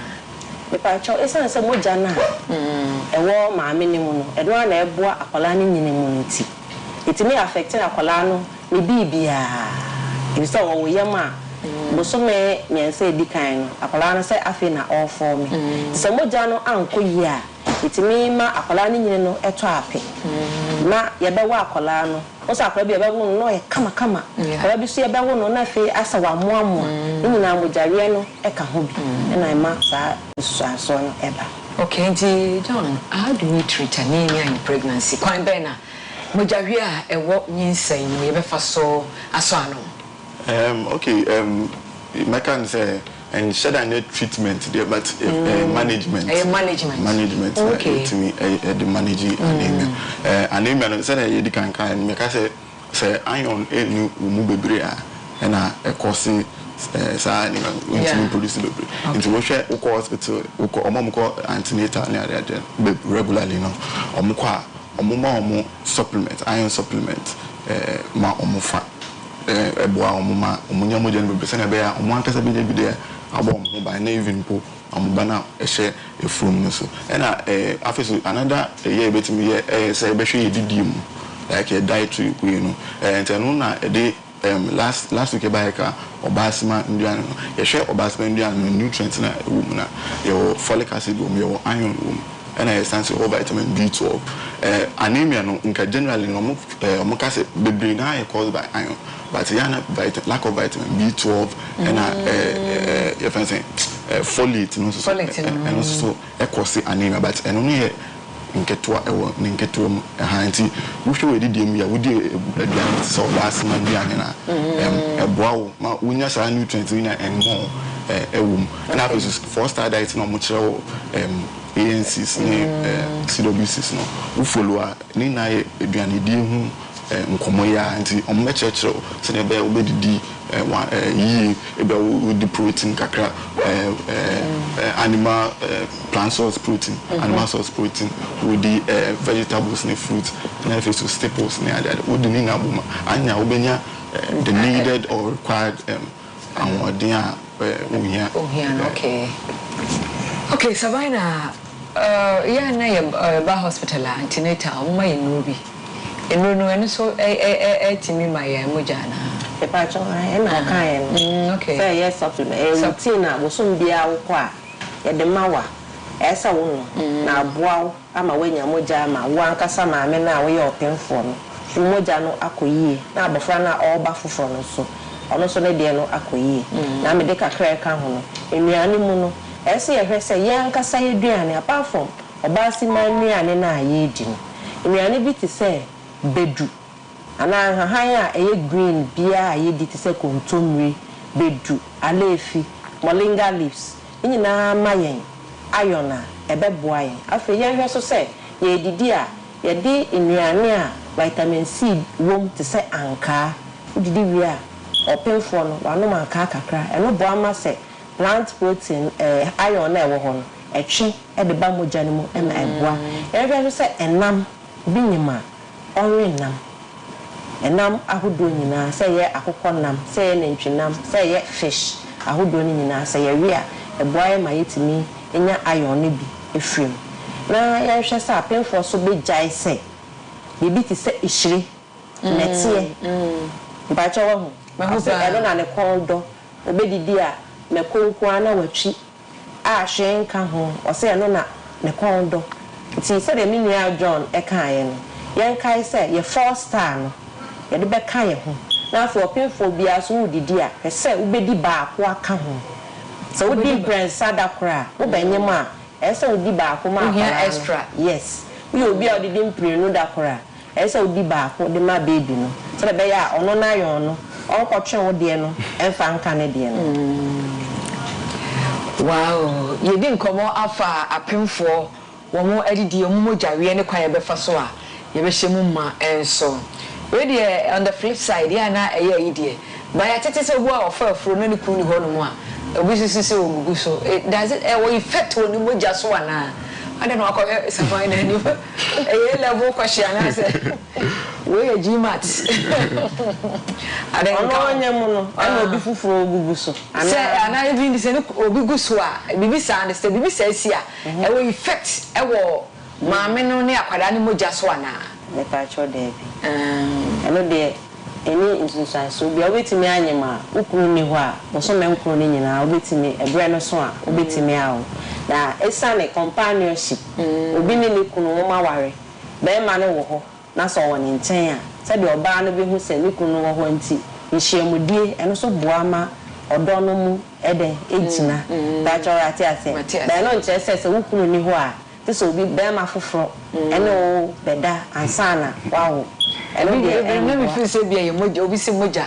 mepa cho esan se moja na ewo maami ni mu no edo na eboa akwala ni nyine mu nti etimi affect na akwala no ni bibia ebisa wo yema bosome nyense edikan no akwala no se afi na all for me se moja no anko yi a etimi ma akwala ni nyine no eto ape na ye be wa akwala no o sa akwala bi ye be wo no ye kama kama akwala bi so ye be wo no na fe asa wa moamoa ni nyina mojare no e ka ho bi na ma sa so no eba. Okay, nti John, how do we treat anemia in pregnancy? Kwan be na mojare a ewo nyinsai no ye be fa so aso ano. Okay, I can say and should I need treatment there, but management. Management. Okay. To me, the managing anemia. Anemia. Say you can make us say iron new umubebrea and a causing say anemia when produce baby. Into we share oko hospital, oko omomko antenatal regularly no. Omuma supplement, iron supplement. Ma omufa. Eboa omuma omunya moja no bese na be ya omu ankasa be there abom ho by na even po omuba na ehye efrum no so na afeso another year betimi ye say be hwe didim like a dietary you know no na dey last week by ka obasima nduan no ye hwe obasima nduan no nutrients na ewum na ye folic acid wum ye iron wum and I stand to vitamin B12 anemia no nka generally no mo ka say bebre na caused by iron but yana lack of vitamin B12 and if I say folate no so and also cause anemia but eno no ye nketua ewo nketua mu hanti wo hwe we di mu ya wo di aduane so last man aduane na eboa wo ma wonya sa nutrients na enmo ewum and after 4-star diet no mo kire ANCs ni CWCs no wo follow a ni na ye aduane di hu nkomo ya nti ommecheche se ne be obedidi yi ebe wo di protein kakra animal plant source protein animal source protein with the vegetables and fruits and if it's staples ne ada wo di ni na boma anya wo benya the needed or required awon a okay Sabina yeah na ba hospital antenatal mo may nubi no and so timi my mojana pepa chona e na kan okay say yes supplement routine na wo so bia wo kwa ye de mawa esa wo no na aboa ama wanya moja ma wo ankasa ma me na wo ye opemfo no moja no akoyie na abofra na oba foforo no so ono so ne de no akoyie na me de kakra ka ho no enuane mu no ese ye hwese ye ankasa ye duane apart from obasi manuane na ye di no enuane bi ti say bedu ana hahan a eye green bia ye di ti say kontomre bedu alefi moringa leaves nyina mayen ayona ebeboa yen afa ye hwe so say ye didi a ye di enuane a vitamin C wom ti say anka didi wi a opemfo no wano manka kakra eno boa ma say plant protein iron na ewo ho no etwe e de ba moja ne mu e na eboa ye hwe so say enam bi nyima orenam enam ahodo nyina say ye akokɔ nam say ye nantwinam say ye fish ahodo ni nyina say ye wi a eboa ye ma yetimi enya iron ne bi efrem na ye hwe say apemfo so be jai say bibi ti say ihire netie ba chawo ho ma ho say eno na ne kondo obedidi a me konko ana watwi a hwen ka ho o say eno na ne kondo ti say de mi nua John e kan ye no yen kai say ye 4-star no ye de be kan ye ho na afọ opemfo bia so udidi a say ubedi baako aka ho so udi brand sadakra wo benyem a say udi baako ma extra yes we obi a odidi mpire no dakra say udi baako de ma baby no so de be ya ono na yon no onkotwe wo de no emfa nka ne de no Wow, you didn't come afa apemfo womo edidi omo jawe ne kwa ye befa so a ye be hyemu ma enso. We dey on the flip side ya na eye idie. Ba ya tete se wo ofa afro no ne kunu ni ho no mu a obi sisi ogugu so. Does it what effect woni moja so ana? I don't know akọ safan na ni. Eye level question na say we e GMAT. I don't know onye mu no. Ana obi fufuro ogugu so. Say ana even say obi gu so a bibi sa understand bibi sa si a e wo effect e wo maame no ne akwada ne moja so ana. Me pa cho dey bi. Eno dey eni instance so bi obetimi anyema ukuru ni ho a bo so menkuru ni nyina obetimi ebre no so a obetimi a o na esane companionship obi ni ne kunu wo maware be ma ne wo ho na so woni nchen a se de oba no bi hu se ne kunu wo ho nti nhyiamudie eno so boama odo no mu ede ejina da chora ate be no nche se ukuru ni ho a this will be bema fufro eno beda ansana wow eno de me feel say bia ye moja obi si moja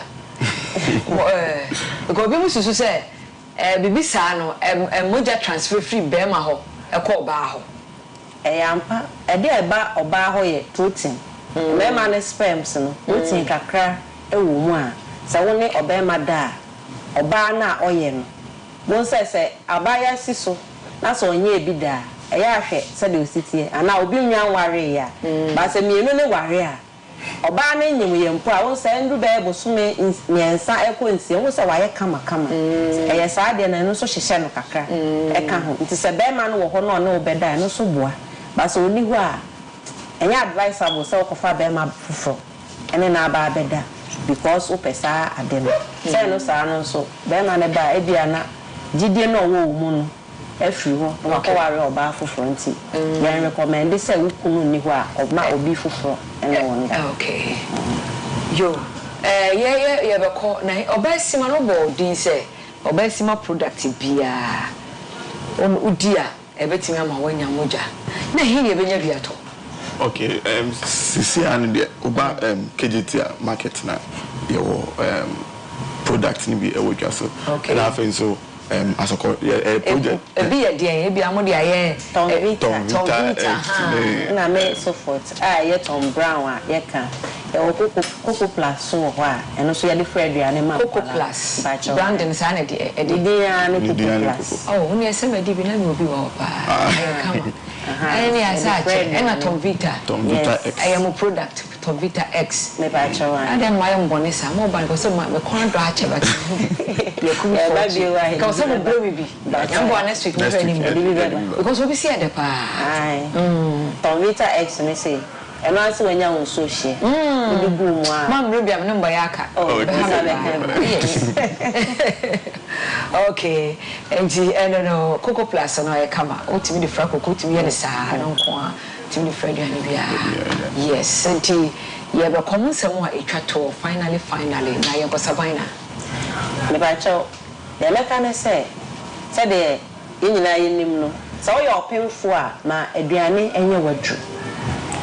ko bi mususu say bibi sa no moja transfer free bema ho e ko ba ho yampa e de ba oba ho ye protein bema ne sperms no protein kakra e wo mu a sa woni obema da oba na oye no won se abaya siso na so onye ebi da eya hwe se de ositie ana obi nwan ware ya ba se mienu ne ware a oba na nyim ye mpo a won se ndu be bosume nyensa ekonsie won se waye kama eya sa de na no so hyehye no kakra eka ho nti se be ma no wo ho no na obeda no so boa ba se oni ho a enya advisable se okofa be ma fufo ene na aba beda because o pesa ade no se no sa no so be ma ne ba ebia na gidie no wo mu no every ho na ko ware oba fufo nti ya recommend say ukunu ni ho a oba obi fufo ene won da okay yo ye be ko na oba sima no bo din say oba sima product bia on udia e betimi ama wanya moja na hi ye benya biato okay sisi an de oba KGT market na ye wo product ni bi e wo dwa so na afen so asoko project be ye dey be amode aye Tom Vita na me so forth ye Tom Brown a ye kan e wo Coco Plus so ho a eno so ye de Fred ya ne ma Coco Plus branding sa na de ya ne Coco Plus oh uni esema di bi na me obi wa pa come any asach ena Tom Vita X I am a product Tom Vita X me ba chawa and then why am bonisa mo ban ko so me kon do ache ba ye ku ko so mo blow me bi am bo next week mo any because we see the pa ai Tom Vita X me say eno ase wanya won so hye bi bu mu a mam no bia me no mba yaka yes okay and no Coco Plus no e kama otimi de fra Coco otimi ye ne saa no nko a otimi de fra duane bia yes enti ye be come sem a etwa to finally na ye bosaban na me ba cho ye meka ne se de ye nyina ye nim no so ye opemfo a ma aduane enye wadru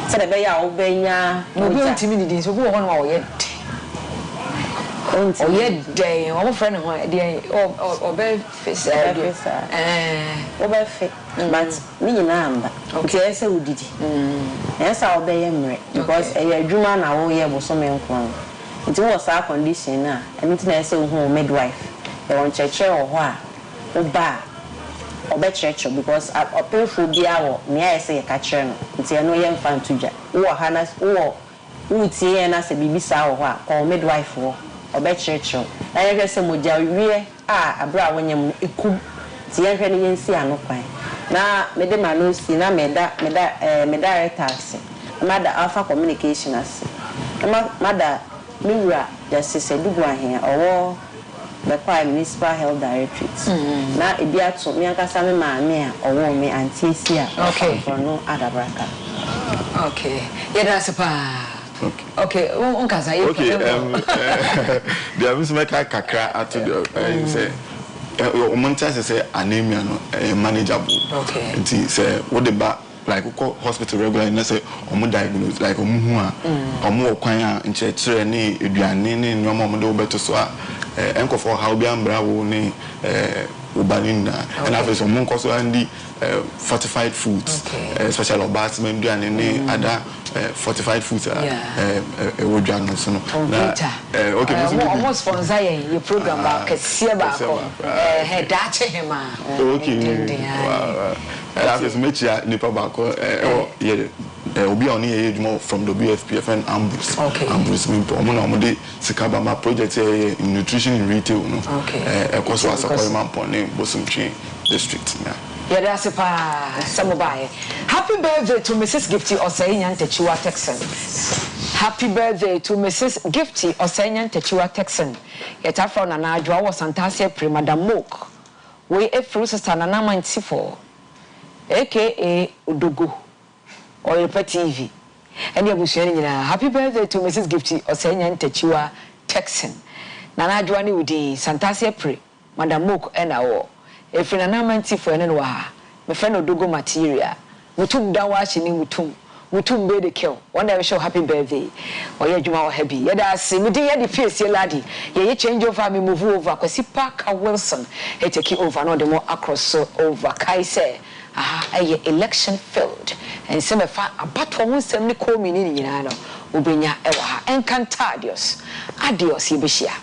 se de be ya obenya no bi otimi ni din so bi wo ho no ye oh yeah day our friend ho dey obe face obe fe but me nyina amba okay say udidi esa obe ye mre because e adwuma na wo ye boso me nkwan nti wo sa condition na anything na say wo midwife e won cheche ho a oba obe cheche because opefo bia wo me ya say ka kire no nti eno ye mfa ntudwa wo ha na wo utie na say bibisa wo a ko midwife wo obechrecho na ye hwese moja wie abra wonyam ekum ti ye hwe ne yensi anokwan na mede manosi na meda directors mada alpha communication as mada miwura justice edugu ahen owo the prime municipal health directorate na ebi ato mi ankasa me maame a owo me antiesia okay for no adabraka okay ye da sepa okay unkaza ye okay there is make kakra at the say omonta say anemia no manageable okay nti say what the ba like go hospital regular na say omo diagnose like omo hu a omo kwan a nchekire ne eduane ne nyomo omo de obeto so a enkofo how bi ambra wo ne ubanina and have some monk also and the fortified foods, especially basement and any other fortified foods. Okay, almost for your program back that is much nipa bako will be on here more from the BFPF and Ambrose. Ambrose Mimpo. Sikabama project in nutrition in retail. Because was a appointment on Bosom Chain District. Yeah, that's a Samubai. Happy birthday to Mrs. Gifty Osayan Techua Texan. Happy birthday to Mrs. Gifty Osayan Techua Texan. Yet after Nanajwa was Santasia Primada Mook. We a fruit Nana 94, aka Udugu. Oyerepa TV. And you will happy birthday to Mrs. Gifty Osayan Techua Texan. Nanajwa ni udi Santasia Pri, Madam Mook and our. If in a namanti for an wa, my friend Udugu material. Mutum dawashi ni mutum be the kill. One day we show happy birthday. Or ye juma happy. Yada simidi the face ye laddie. Ye change over me move over. Kwesi Parker Wilson. He take over no the more across so over. Kaise. A election failed. And some of a battle won't send me call me in Yano. Ubinya ewa. Encantadios. Adios, Yibishia.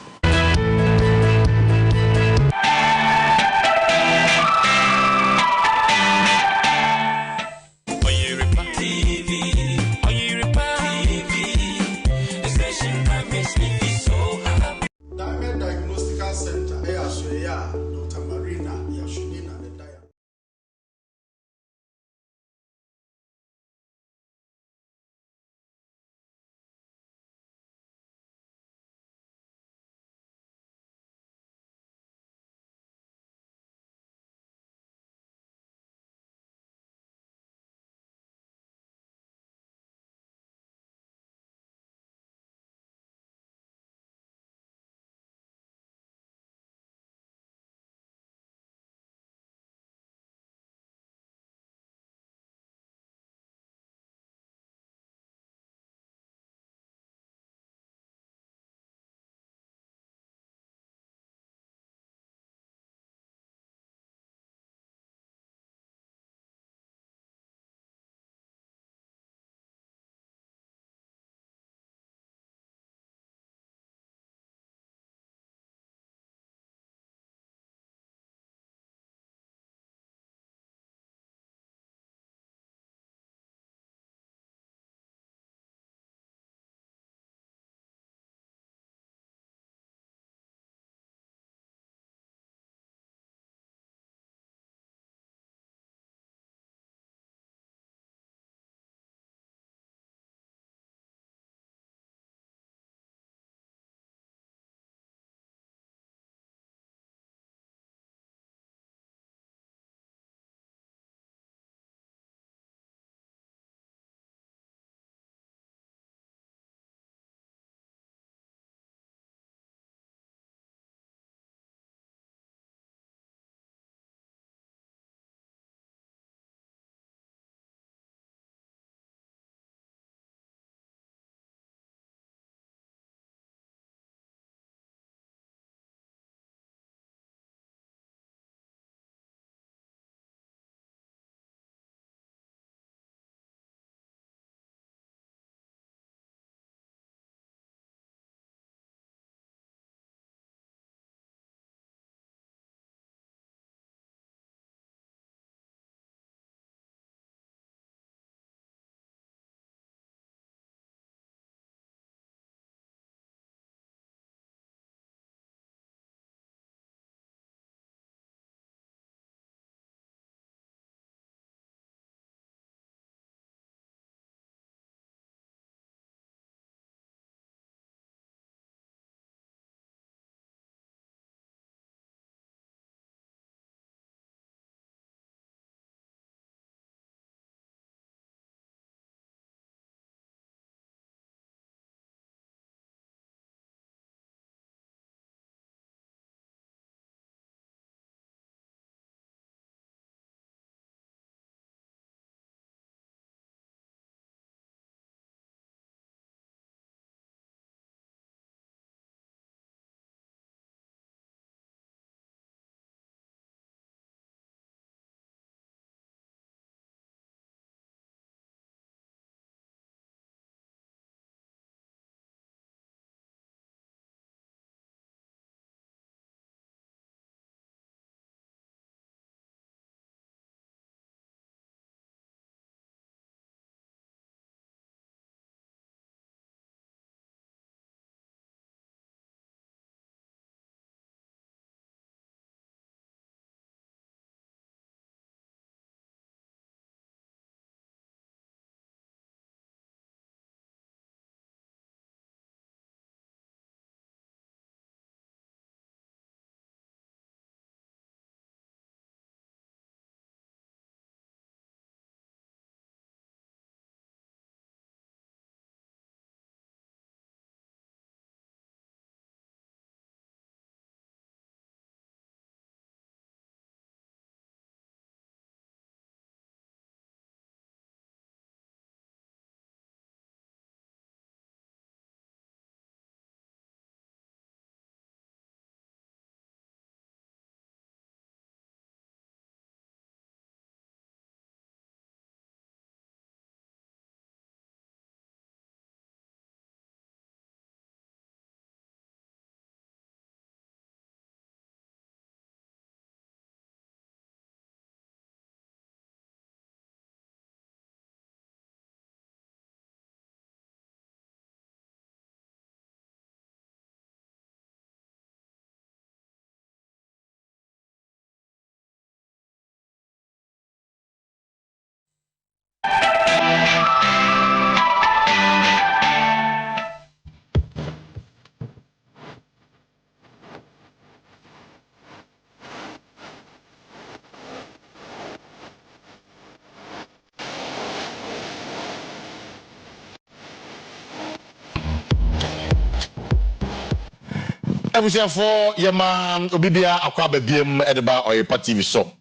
for Yama Obibia Akwa Bebiem Edeba Oyerepa TV so.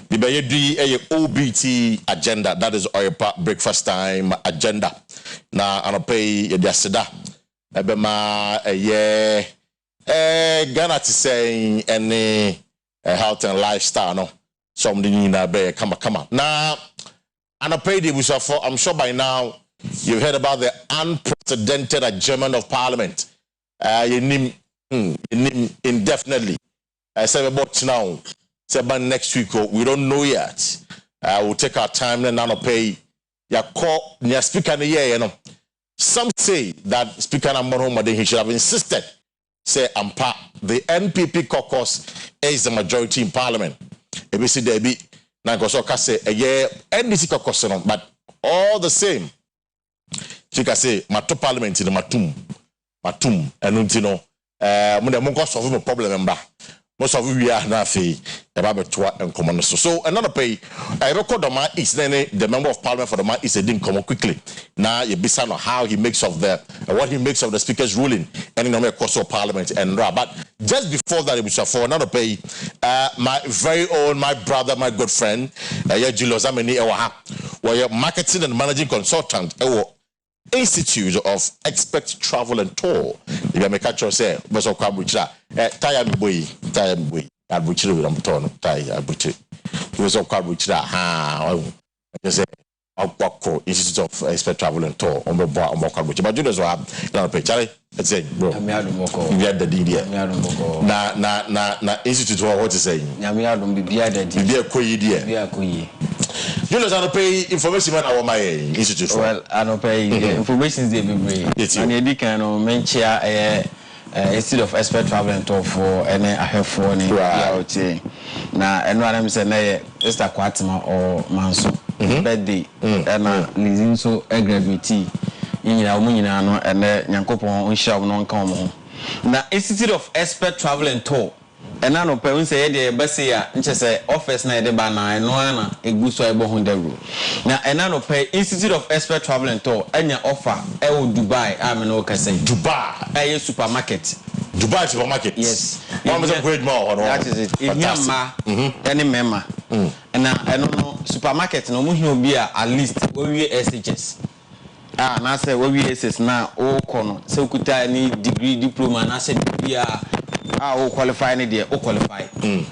The Bayedi OBT agenda, that is Oyerepa breakfast time agenda. Na anopay yasida. Ebema Ghana to say any health and lifestyle no. Something in a be come. Now anopay the for I'm sure by now you've heard about the unprecedented adjournment of Parliament. Indefinitely. I say about now. Say about next week. We don't know yet. We'll take our time and now pay. Ya call near speaker the year. You know. Some say that Speaker Namoro he should have insisted. Say ampa the NPP caucus is the majority in Parliament. ABC Debbie na gosoka say a year NDC caucus no, but all the same. She can say mato Parliament in the matum and you know. When the solve a problem, most of we are now fee about to and common. So another pay. I record the man is then the member of Parliament for the man is a didn't come quickly. Now you be on how he makes of the what he makes of the Speaker's ruling and in the course of Parliament and but just before that it was for another pay. My very own my brother, my good friend, Julius Ameni were marketing and managing consultant. Institute of Expert Travel and Tour. If I make a choice, but so Kabucha, Taya Boy, Abuchi with Amton, Taya Abuchi. It was of Kabucha, I say, Akua Institute of Expert Travel and Tour on the bar on Mokabuchi. But you know, now pay Charlie, let's say, bro, we had the DD. Na Institute of what is saying? Yamiadum be a quay dear. You know, I pay information on my institute. Well, I don't pay information they be bring. And you can mention Institute of Expert Travel and Tour for any I have for any now. And what I'm saying, it's a Kwatima or Manso birthday, and Lizin so a gravity in our Munino and Yankopon on Shaw non come. Now, Institute of Expert Travel and Tour. And I know parents say the best year, just say office na the banner, no ana a good so able on the road. Now, and I know pay Institute of Expert Travel and Tour, and your offer, Dubai, I'm no can say Dubai, a supermarket. Dubai supermarket, yes. One a great mall, that is it. In Myanmar, any member. And I don't know, supermarket, no more be at least we SHS. And I say, we SS now, all corner, so could I need degree, diploma, and I said, we are. All qualify any day, all qualify.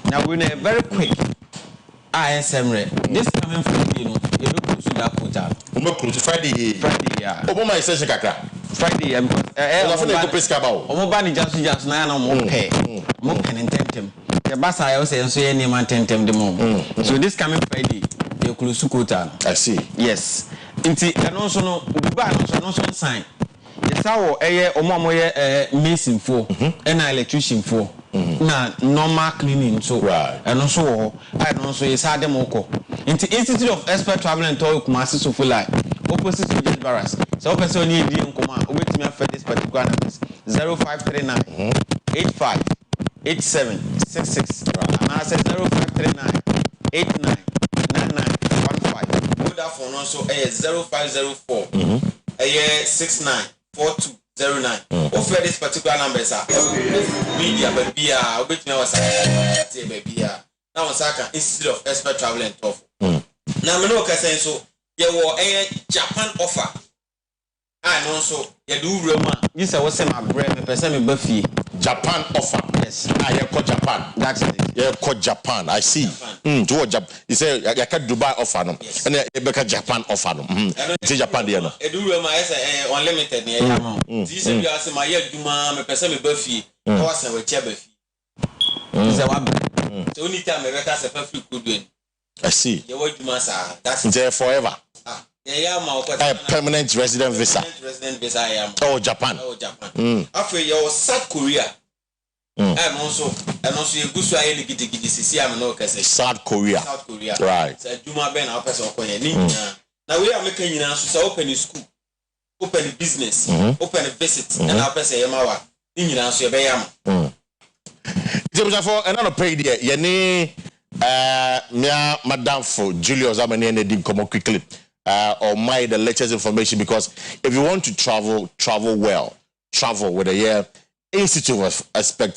Now we're very quick. This coming from you know, you look to that put out. Friday, yeah. Obama is such a cracker. Friday, I'm just now, more pay, more can intend him. The bus I also say any man tentem the more. So this coming Friday, you could sukuta. I see. Yes. And also no, Dubai also sign. Yes, our mason for and electrician for na normal cleaning so and also I don't so yes had them oko into Institute of Expert Travel and Tour Kumasi so full like opposite to Jet Barras. So person need the Nkoma wait me for this particular numbers 0539 85 87 66 and I said 0539 89 99 15. Good phone also 0504 69 4209. Offer this particular numbers are media baby which was baby. Now on Saka Institute of Expert Travel and Tour. Now me no say so there were a Japan offer. And also you do Roma. You say what say my brand me person me buffy. Japan offer. Yes. You call Japan. That's it. You call Japan. I see. To Japan. You say you can Dubai offer no. And you be Japan offer no. Say Japan there no. You do Roma is unlimited near. This is you say my year Duma me person me buffy. How say we chair buffy. Say what? So only time me better say free could win. I see. You want Duma sir. That's there forever. A permanent resident visa. Oh, Japan. After your South Korea. And also you go to a giddy South Korea. South Korea. Right. Juma Ben our person. Now we are making you open a school, open a business, open a visit, and our person Yamawa. For another pay there, Yeni Madame for Julius Amani and did come quickly. Or the latest information because if you want to travel well, travel with a year Institute of Expert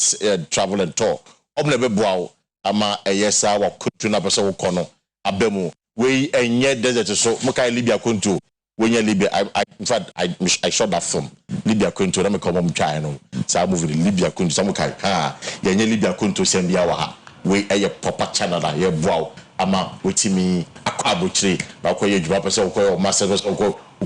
Travel and Tour. Omnebe boao ama yesa wa kutu na pesa ukono abemu we enye desert so muka Libya kuntu when Libya in fact I shot that film Libya kuntu na me come mtwa no sa movie Libya kuntu samuka yenye Libya kuntu sembia wa ha we eye proper channel da ye boao ama wetimi akwa abochire ba ko ye djuma pesa ko master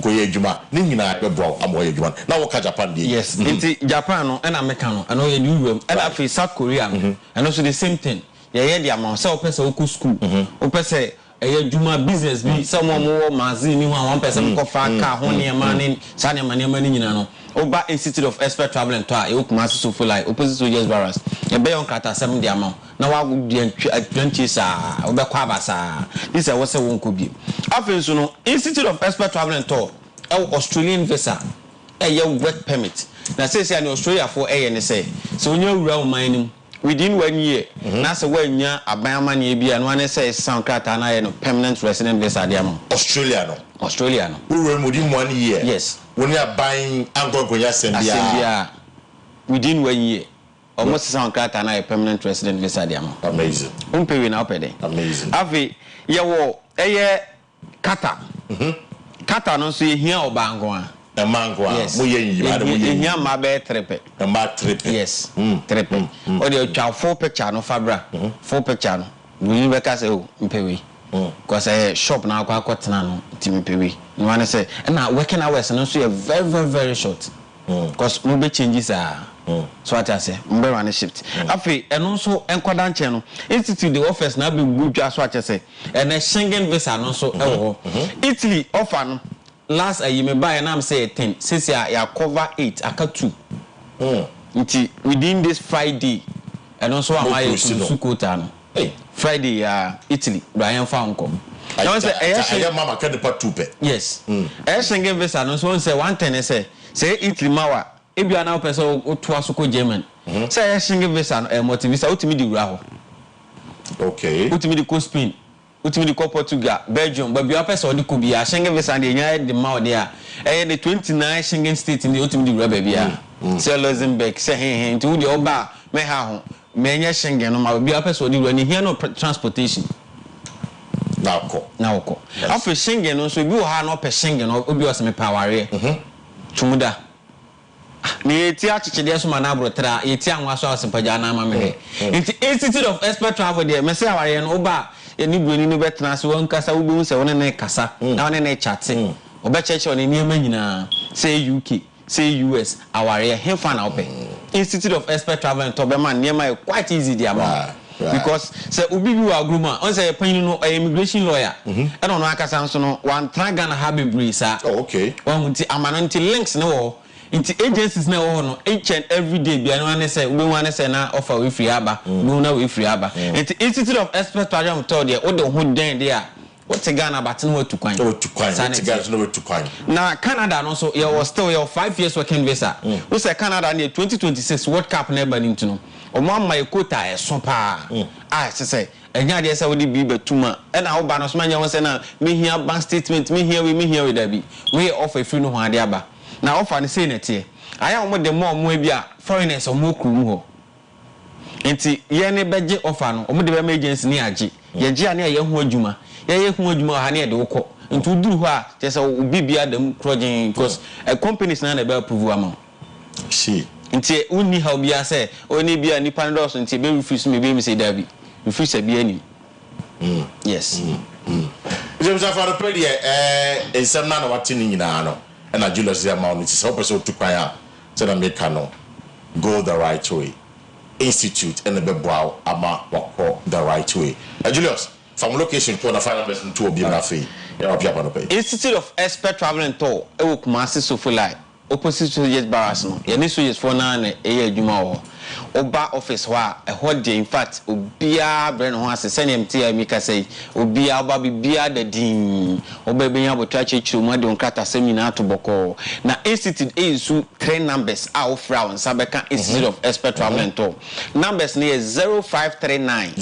ko ye djuma ni nyina be boao ama ye djuma na wo ka Japan dey yes nti Japan no na America no and ye new room and after South Korea and also the same thing ye the amount say opese oku school opese eye djuma business bi someone more mazini ho one person ko fa ka ho ne ma ne sa ne ma ni nyina no Oba Institute of Expert Travel and Tour, you come so full like opposite to Yes Barras. You be on Kata 7 the amount. Now I would be 20 sa Oba Kwabasa. This is what one could be. After so no Institute of Expert Travel and Tour, Australian visa, a work permit. Now says in Australia for ANSA. So when you realm mining within 1 year, that's a 1 year a bioman be and one say sound Kata and permanent resident visa the amount. Australian. Who were within 1 year? Yes. When you are buying Angogoya Sembia within 1 year, almost sound card and a permanent resident visa. Amazing. Pay now pay. Amazing. Avi, yawo, Kata. Kata no see here or Bangoa. A mango, yes. Here, my bed trepe. A mad trip. Yes, trepe. Or the child 4 picture no fabra, 4 picture. We will cast a pay. Because I shop now quite no Timmy Pewi. No one say, and now working hours and also very, very, very short. Because maybe changes are so what I say, Mberani shift. Afi, and also Enquadan channel. Institute the office now be good just what I say. And a Schengen visa and also Italy often last you may buy and I'm say 10. Since you cover 8, I cut 2. Within this Friday, and also am I to Sukotano. Friday, Italy, Brian Founco. I say, Mamma can the part 2 pay. Yes. Schengen visa, no one say 110 say Italy Mawa. If you are now person or Twasuko German. Say Schengen visa and motivisa, ultimately Raho. Okay. Ultimately co Spain. Ultimately co Portugal, Belgium, but your person could be a Schengen visa and the Mao there. And the 29 Schengen states in the ultimate Rebbe. Say Luxembourg, say hey, to the Oba, Meha. Many Schengen no ma be a person when you hear no transportation. Now after Schengen no so you ha no per Schengen no obi was me power tumuda ni eti achiche dey so manabro tra eti anwa so asepaja na ma me Institute of Expert Travel there me say aware no oba eni broni no betena so won kasa wo be se won ne kasa na won ne chat oba cheche on eni nyina say UK say US aware hefa na ope Institute of Expert Travel and Tour man near quite easy the amount because say obi bi wa agruma on say pan no immigration lawyer and on akasa so no one try Ghana have brisa okay one unti amananti links no into agencies na wo no each and every day bi anu say we wan say na offer we free aba no na we free aba into Institute of Expert Travel and Tour there o de ho den there what Ghana but no to kwan now Canada also you was still your 5 years working visa we say Canada near 2026 World Cup never into no o ma my quota e so pa say enya dey say we be betuma e na wo ba no so manya won say na me here bank statement me here with that be we offer free no ho ade aba na offer ne say na tie aya wo de mo bi a foreigners o mo kru mu ho enti ye ne beje offer no o mo de be emergency ni age ye je ane ye ho adwuma ye hu adwuma ha ne de wokọ ntu duru ho a je say obi bia dem project because companies na be approve am see nti unni ha bia say oni bia ni pandos nti be refuse me be me say da bi refuse bia ni yes James afaro pedi ensem na wati ni nyina no na Julius ya ma no ti so person to kwan a say na make no go the right way Institute and the Bebow ama wako the right way Julius from location to the final person to be nafi Institute of Expert Travel and Tour e wo Kumasi Sofulai opposite to Yes Barras no ye ni so yes for na na e adwuma wo oba office ho a e ho de in fact obia bre no ho asese ne mtia mi ka say obia oba bibia da din oba benya botra chechiru mo de onkrata seminar to boko na Institute ezu 3 numbers a ofra on sabeka Institute of Expert Travel and Tour numbers ne 0539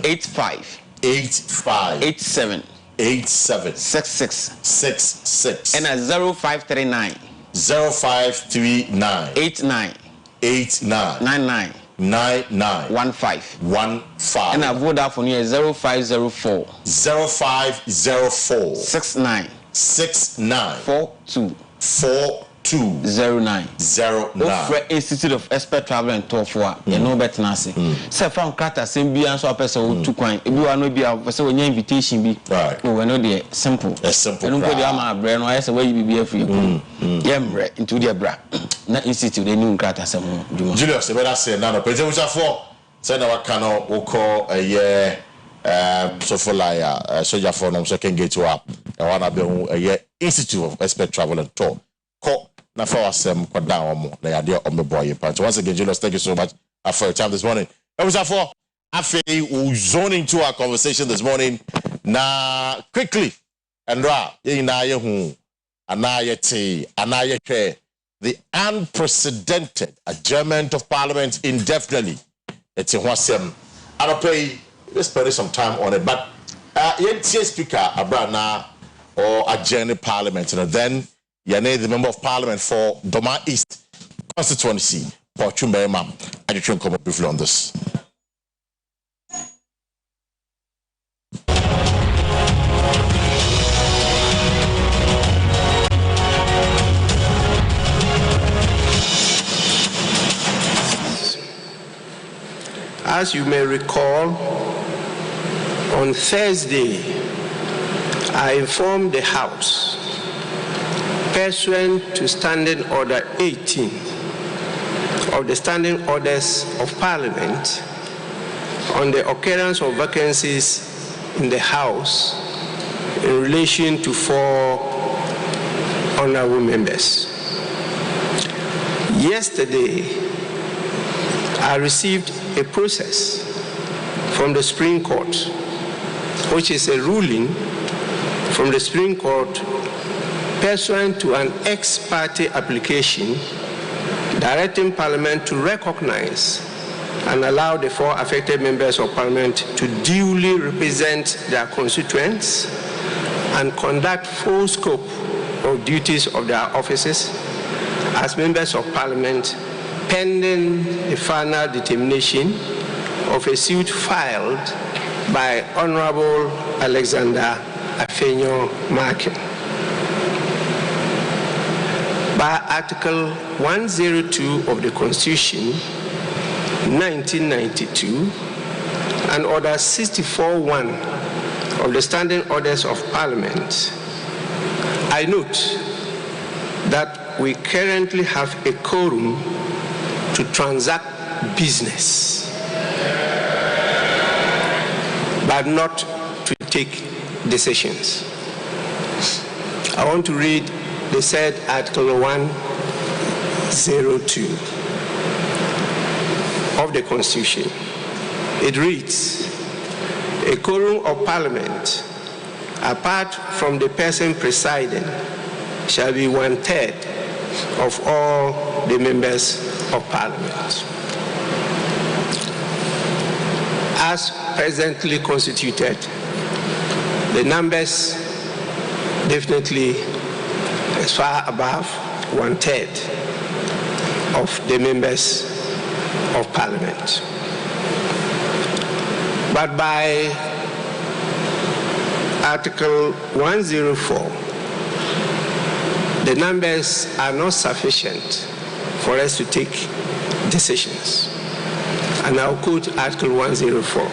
85 87 66 and 0539 0539 89 99 15 and a Vodafone here 0504 69 4209 Ofre Institute of Expert Travel and Tour for you know better na say say from krata sem bia so person o tu kwan ebi wa no bia person onya invitation bi we no dey simple no go dey ama abre no say we bi afri yemre into the bra na institute dey new krata sem djuma Julius better say na no president for say na waka no wo call so for like soldier for no so can get to up e wana be Institute of Expert Travel and Tour call na for asem kwa down omo na yade omeboy part. Once again, Julius, thank you so much for your time this morning. It was for we zoning to our conversation this morning. Na quickly and the unprecedented adjournment of Parliament indefinitely. It's in Wasem. I don't pay. Let's spend some time on it. But Speaker Abrana or adjourn Parliament, and then the Member of Parliament for Doma East constituency, Porchumbe Mam. I just want to come up briefly on this. As you may recall, on Thursday, I informed the House, pursuant to Standing Order 18 of the Standing Orders of Parliament, on the occurrence of vacancies in the House in relation to 4 honorable members. Yesterday, I received a process from the Supreme Court, which is a ruling from the Supreme Court pursuant to an ex parte application directing Parliament to recognize and allow the 4 affected members of Parliament to duly represent their constituents and conduct full scope of duties of their offices as members of Parliament pending the final determination of a suit filed by Honorable Alexander Afenyo Markin. By Article 102 of the Constitution, 1992, and Order 64.1 of the Standing Orders of Parliament, I note that we currently have a quorum to transact business, but not to take decisions. I want to read the said Article 102 of the Constitution. It reads, a quorum of Parliament, apart from the person presiding, shall be 1/3 of all the members of Parliament. As presently constituted, the numbers definitely is far above 1/3 of the members of Parliament. But by Article 104, the numbers are not sufficient for us to take decisions. And I'll quote Article 104.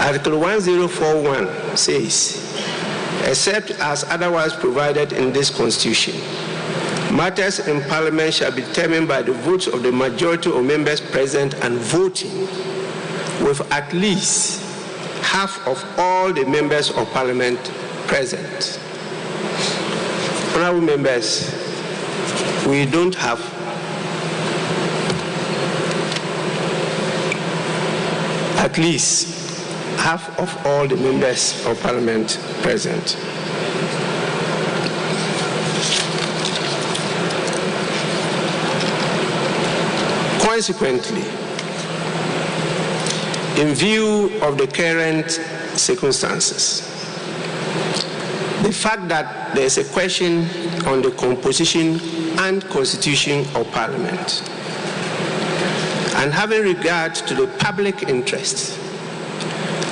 Article 104.1 says, except as otherwise provided in this Constitution, matters in Parliament shall be determined by the votes of the majority of members present and voting, with at least half of all the members of Parliament present. Honorable members, we don't have at least half of all the members of Parliament present. Consequently, in view of the current circumstances, the fact that there is a question on the composition and constitution of Parliament, and having regard to the public interest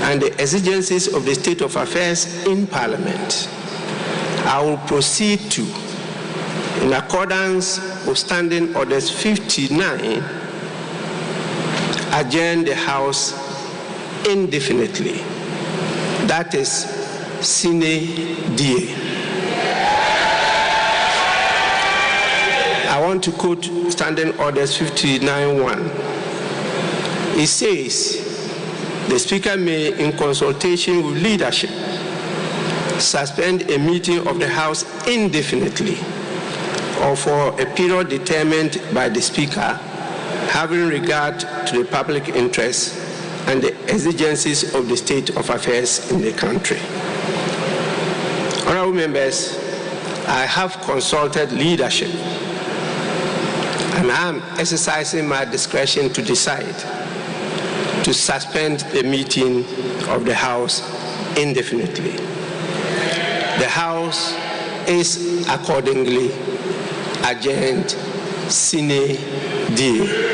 and the exigencies of the state of affairs in Parliament, I will proceed to, in accordance with Standing Orders 59, adjourn the House indefinitely. That is sine die. I want to quote Standing Orders 59:1. It says, the Speaker may, in consultation with leadership, suspend a meeting of the House indefinitely or for a period determined by the Speaker, having regard to the public interest and the exigencies of the state of affairs in the country. Honorable members, I have consulted leadership and I am exercising my discretion to decide to suspend the meeting of the House indefinitely. The House is accordingly adjourned sine die.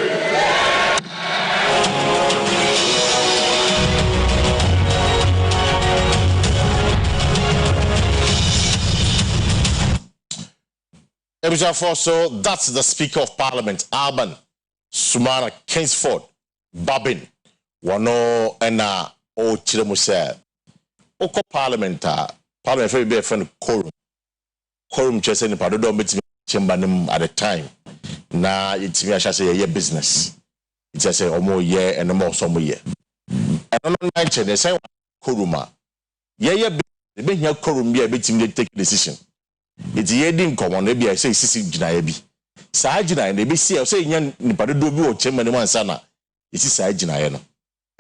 So that's the Speaker of Parliament, Alban Sumana Kingsford Babin. Wano ena o chiremuse. Oko Parliament very be friend quorum. Quorum chese ni padodo meeting chamber at the time. Na it's me asha say business. It's just say omo ye and more some ye. And on mention they say quoruma. Ye be here quorum be meeting take decision. It's ye din common maybe I say sisi jina bi. Sa jina na be see say nya nipadodo bi o chamber ni mansa na. Isi sa jina ye no.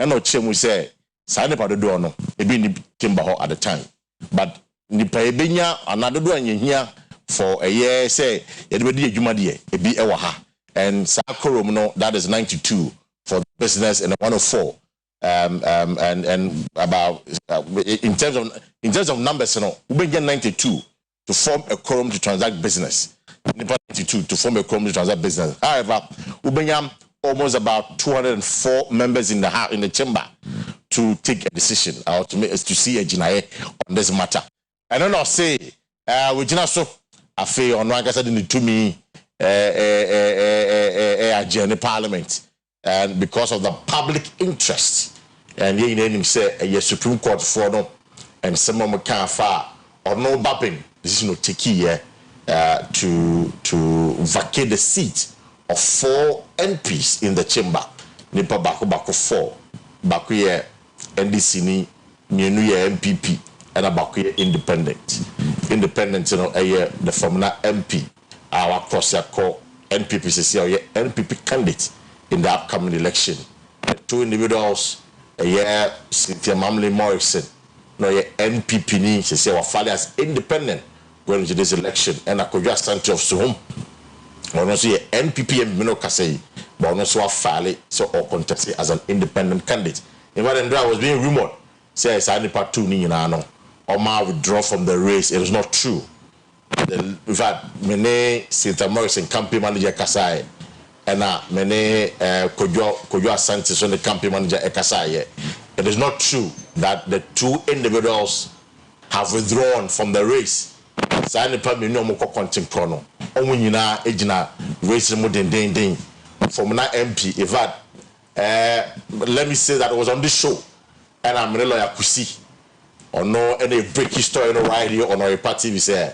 And no chemu say sa nipa dodo no ebi ni chamber ho at the time. But nipa ebenya anado do anyehia for a year say ye de be adwuma de ebi e wa ha. And sa korom no that is 92 for business and 104 and about in terms of numbers no we get 92 to form a quorum to transact business. 92 to form a quorum to transact business. However, we almost about 204 members in the chamber to take a decision or to see a jinae on this matter. And then I'll say, we just so I feel on one case to me a Parliament, and because of the public interest, and ye name say a Supreme Court for no, and some of can far or no bapping. This is no take here to vacate the seat of 4 MPs in the chamber. Nipa bako 4. Bako ye NDC ni mienu ye MPP and bako ye independent. Independent you know the former MP our cross ya call NPP say ye NPP candidate in the upcoming election. 2 individuals ye Cynthia Mamley Morrison no ye NPP ni say wa file as independent going into this election and Akua Asieduaa of Suhum. One also NPP and Mino Kasei, but also file so or contest as an independent candidate. In what I was being rumored, says I part 2 Ninano, or ma withdraw from the race. It is not true. In fact, many St. Morrison campaign manager Kasai, and many Kojo Asieduaa on the campaign manager Kasai. It is not true that the 2 individuals have withdrawn from the race. Sani pa me no mo kontin prono omo nyina ejina race mo den from na MP Evad let me say that it was on this show and I'm a lawyer Kwesi or no any breaking story no right here on our party we say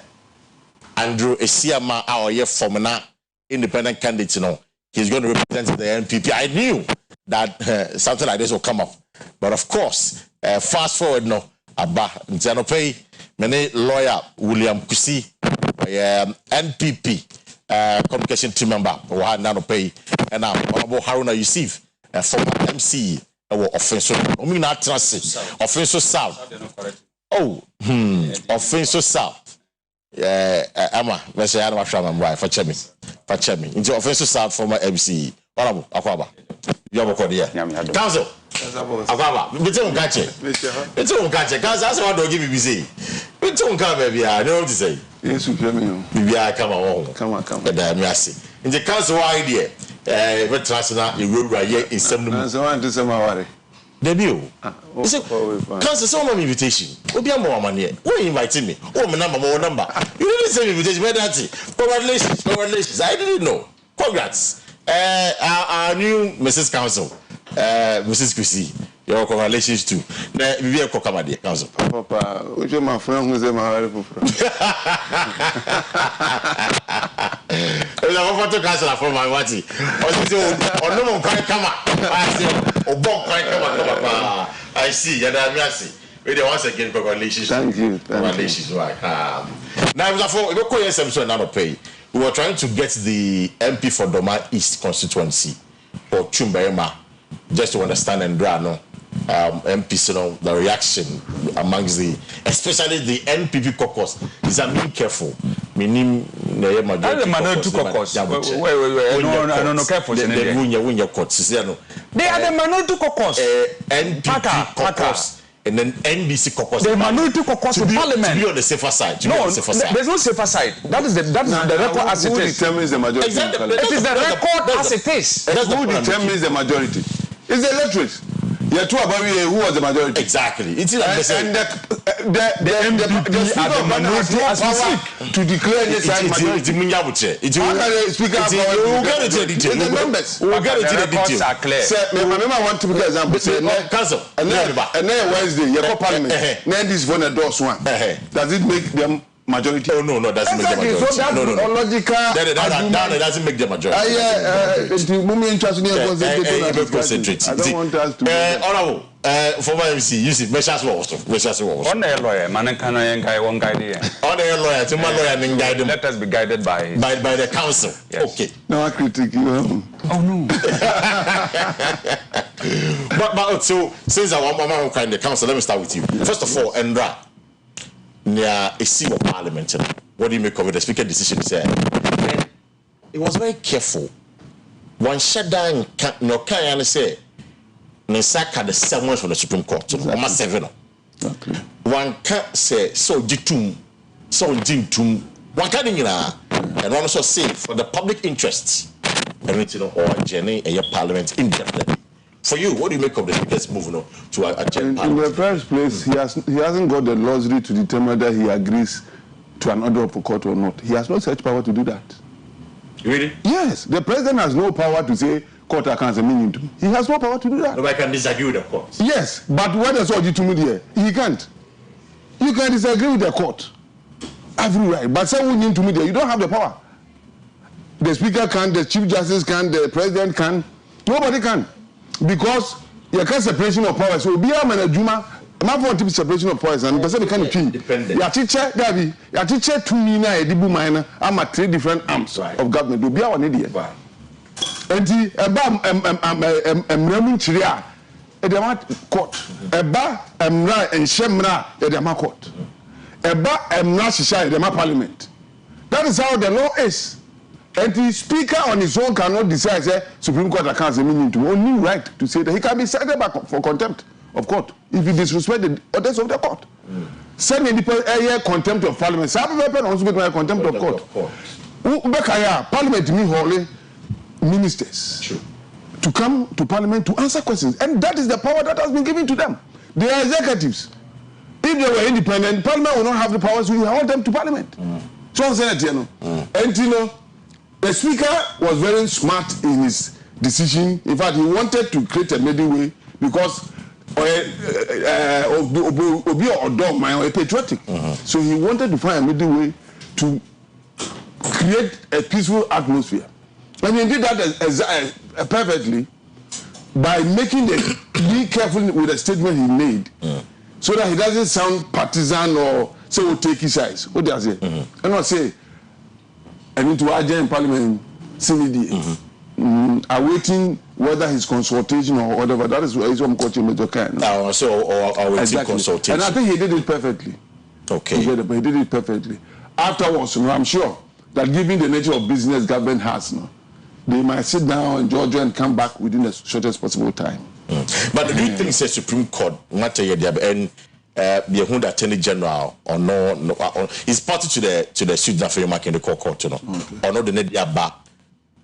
Andrew Esiama our year from na independent candidate you know he's going to represent the NPP. I knew that something like this will come up, but of course fast forward no aba ntano pay many lawyer William Kwesi NPP communication team member we had now pay and Honorable Haruna Yusuf former MC offensive offensive South offensive South Emma let's say I'm a for chemi into offensive South former MC Honorable Akwaba you have a code here council Akaba, it's on catch. It's on catch. Cause that's what don't give me busy. We don't come, baby. I know what to say. Yes, you me. Maybe I come on. Come. In the council idea, but transna you will write in some. So I want to say my worry. Debut. Council, so many invitation. Obia more money. Who invited me? Oh, my number. You didn't say invitation, but that's it. Congratulations. I didn't know. Congrats. Our new Mrs. Council, Mrs. Kwesi. Your congratulations too. Now, we are coming council. Papa, which is my friend who's my very good friend. I'm going to cancel from my party. No one can come up. I say, oh, Bob can come up. I see, and I'm Yassi. Once again, congratulations. Thank you. Congratulations. Now, before we go, some now pay. We were trying to get the MP for Doma East constituency for Chumbaema, just to understand and draw no. MPs, you know, the reaction amongst especially the NPP caucus. Is I mean careful. Meaning, the minority caucus. No careful. They are the minority caucus. NPP caucus. And then NBC caucus. The minority caucus in parliament. To be on the safer side. No, there's no safer side. That is the record as it is. Who determines the majority? Exactly. It is the record as it is. Who determines the majority? It's the electorate. Yeah, two about who was the majority? Exactly. It's like and the minority has power to declare this majority. It's the members. We'll get it to the details. Are clear. Remember, I want to give example. Say, council. And then Wednesday, you go parliament. Then this one endorse one. Does it make them majority? Oh no, doesn't make the majority. So that's logical. That doesn't make the majority. I don't want us to. Honorable, former MC, you see, measures was. On a lawyer, man, can I guy one guide here? On a lawyer, to my lawyer and guide them. Let us be guided by the council. Yes. Okay. No, I critique you. Oh no. But so since I want my kind the council, let me start with you. First of all, Endra. Near a seat of parliament. What do you make of it? The speaker decision said it was very careful. One shut down no can say Nesaka the summons from the Supreme Court. Almost 7. One can't say so jitum, so jintum. One can't and one also say for the public interest. And or journey a parliament indefinitely. For you, what do you make of the speaker's move to a in the first place, he hasn't got the luxury to determine whether he agrees to an order of the court or not. He has no such power to do that. Really? Yes. The president has no power to say court accounts are meaning to. He has no power to do that. Nobody can disagree with the court. Yes, but what is all you to me there? He can't. You can disagree with the court. Every right. But say we need to me there. You don't have the power. The speaker can, the chief justice can, the president can. Nobody can. Because you can't separation of powers. So be a man Juma, my for type separation of powers and person can change. Your teacher, Gabi, your teacher to me now, Edibu minor, I'm at 3 different arms of government. Do be our idiot. And the Ramin Chiria, Edamat court, Eba, Emra, and Shemra, Edama court, Eba, Emra Shisha, Edama parliament. That is how the law is. And the speaker on his own cannot decide, say, Supreme Court accounts a meaning to only right to say that he can be cited back for contempt of court if he disrespect the orders of the court. Send a contempt of parliament. Some people also get contempt of court. Parliament me holy ministers to come to parliament to answer questions. And that is the power that has been given to them. They are executives. If they were independent, parliament will not have the powers to hold them to parliament. So I'm saying it, you know. And you know, the speaker was very smart in his decision. In fact, he wanted to create a middle way because Obi or dog man patriotic. So he wanted to find a middle way to create a peaceful atmosphere. And he did that perfectly by making be careful with the statement he made, so that he doesn't sound partisan or say we'll take his sides. What does he say? And not say. I need to urge in Parliament, CVD, awaiting whether his consultation or whatever. That is what he's coaching Major Khan. Awaiting consultation. And I think he did it perfectly. Okay. He did it perfectly. Afterwards, I'm sure that given the nature of business government has, they might sit down in Georgia and come back within the shortest possible time. But do you think the Supreme Court, and be who the Attorney General or no is party to the suit that Afenyo Mark in the court, you know, or no the media back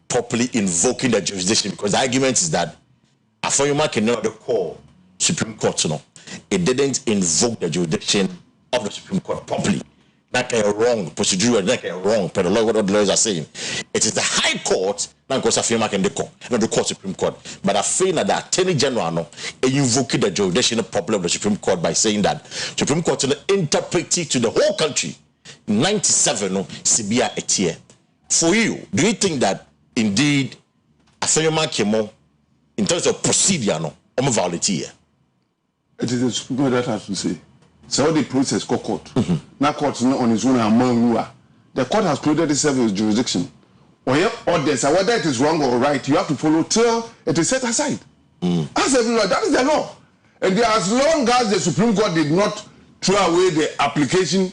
properly invoking the jurisdiction, because the argument is that Afenyo Mark in the core Supreme Court, you know, it didn't invoke the jurisdiction of the Supreme Court properly. That's a wrong procedure, that's a wrong, but what the lawyers are saying. It is the High Court, not because Afenyo Mark in the court, not the court Supreme Court, but I feel that the Attorney General no, invoking the jurisdiction properly of the Supreme Court by saying that Supreme Court interpret it to the whole country. 97 no, Sibia etie. For you, do you think that indeed Afenyo Mark in terms of procedure no, violate here? It is the Supreme Court that has to say. So the process court. Now court on its own among the court has created itself with jurisdiction. Or orders, whether it is wrong or right, you have to follow till it is set aside. As everyone, that is the law. And as long as the Supreme Court did not throw away the application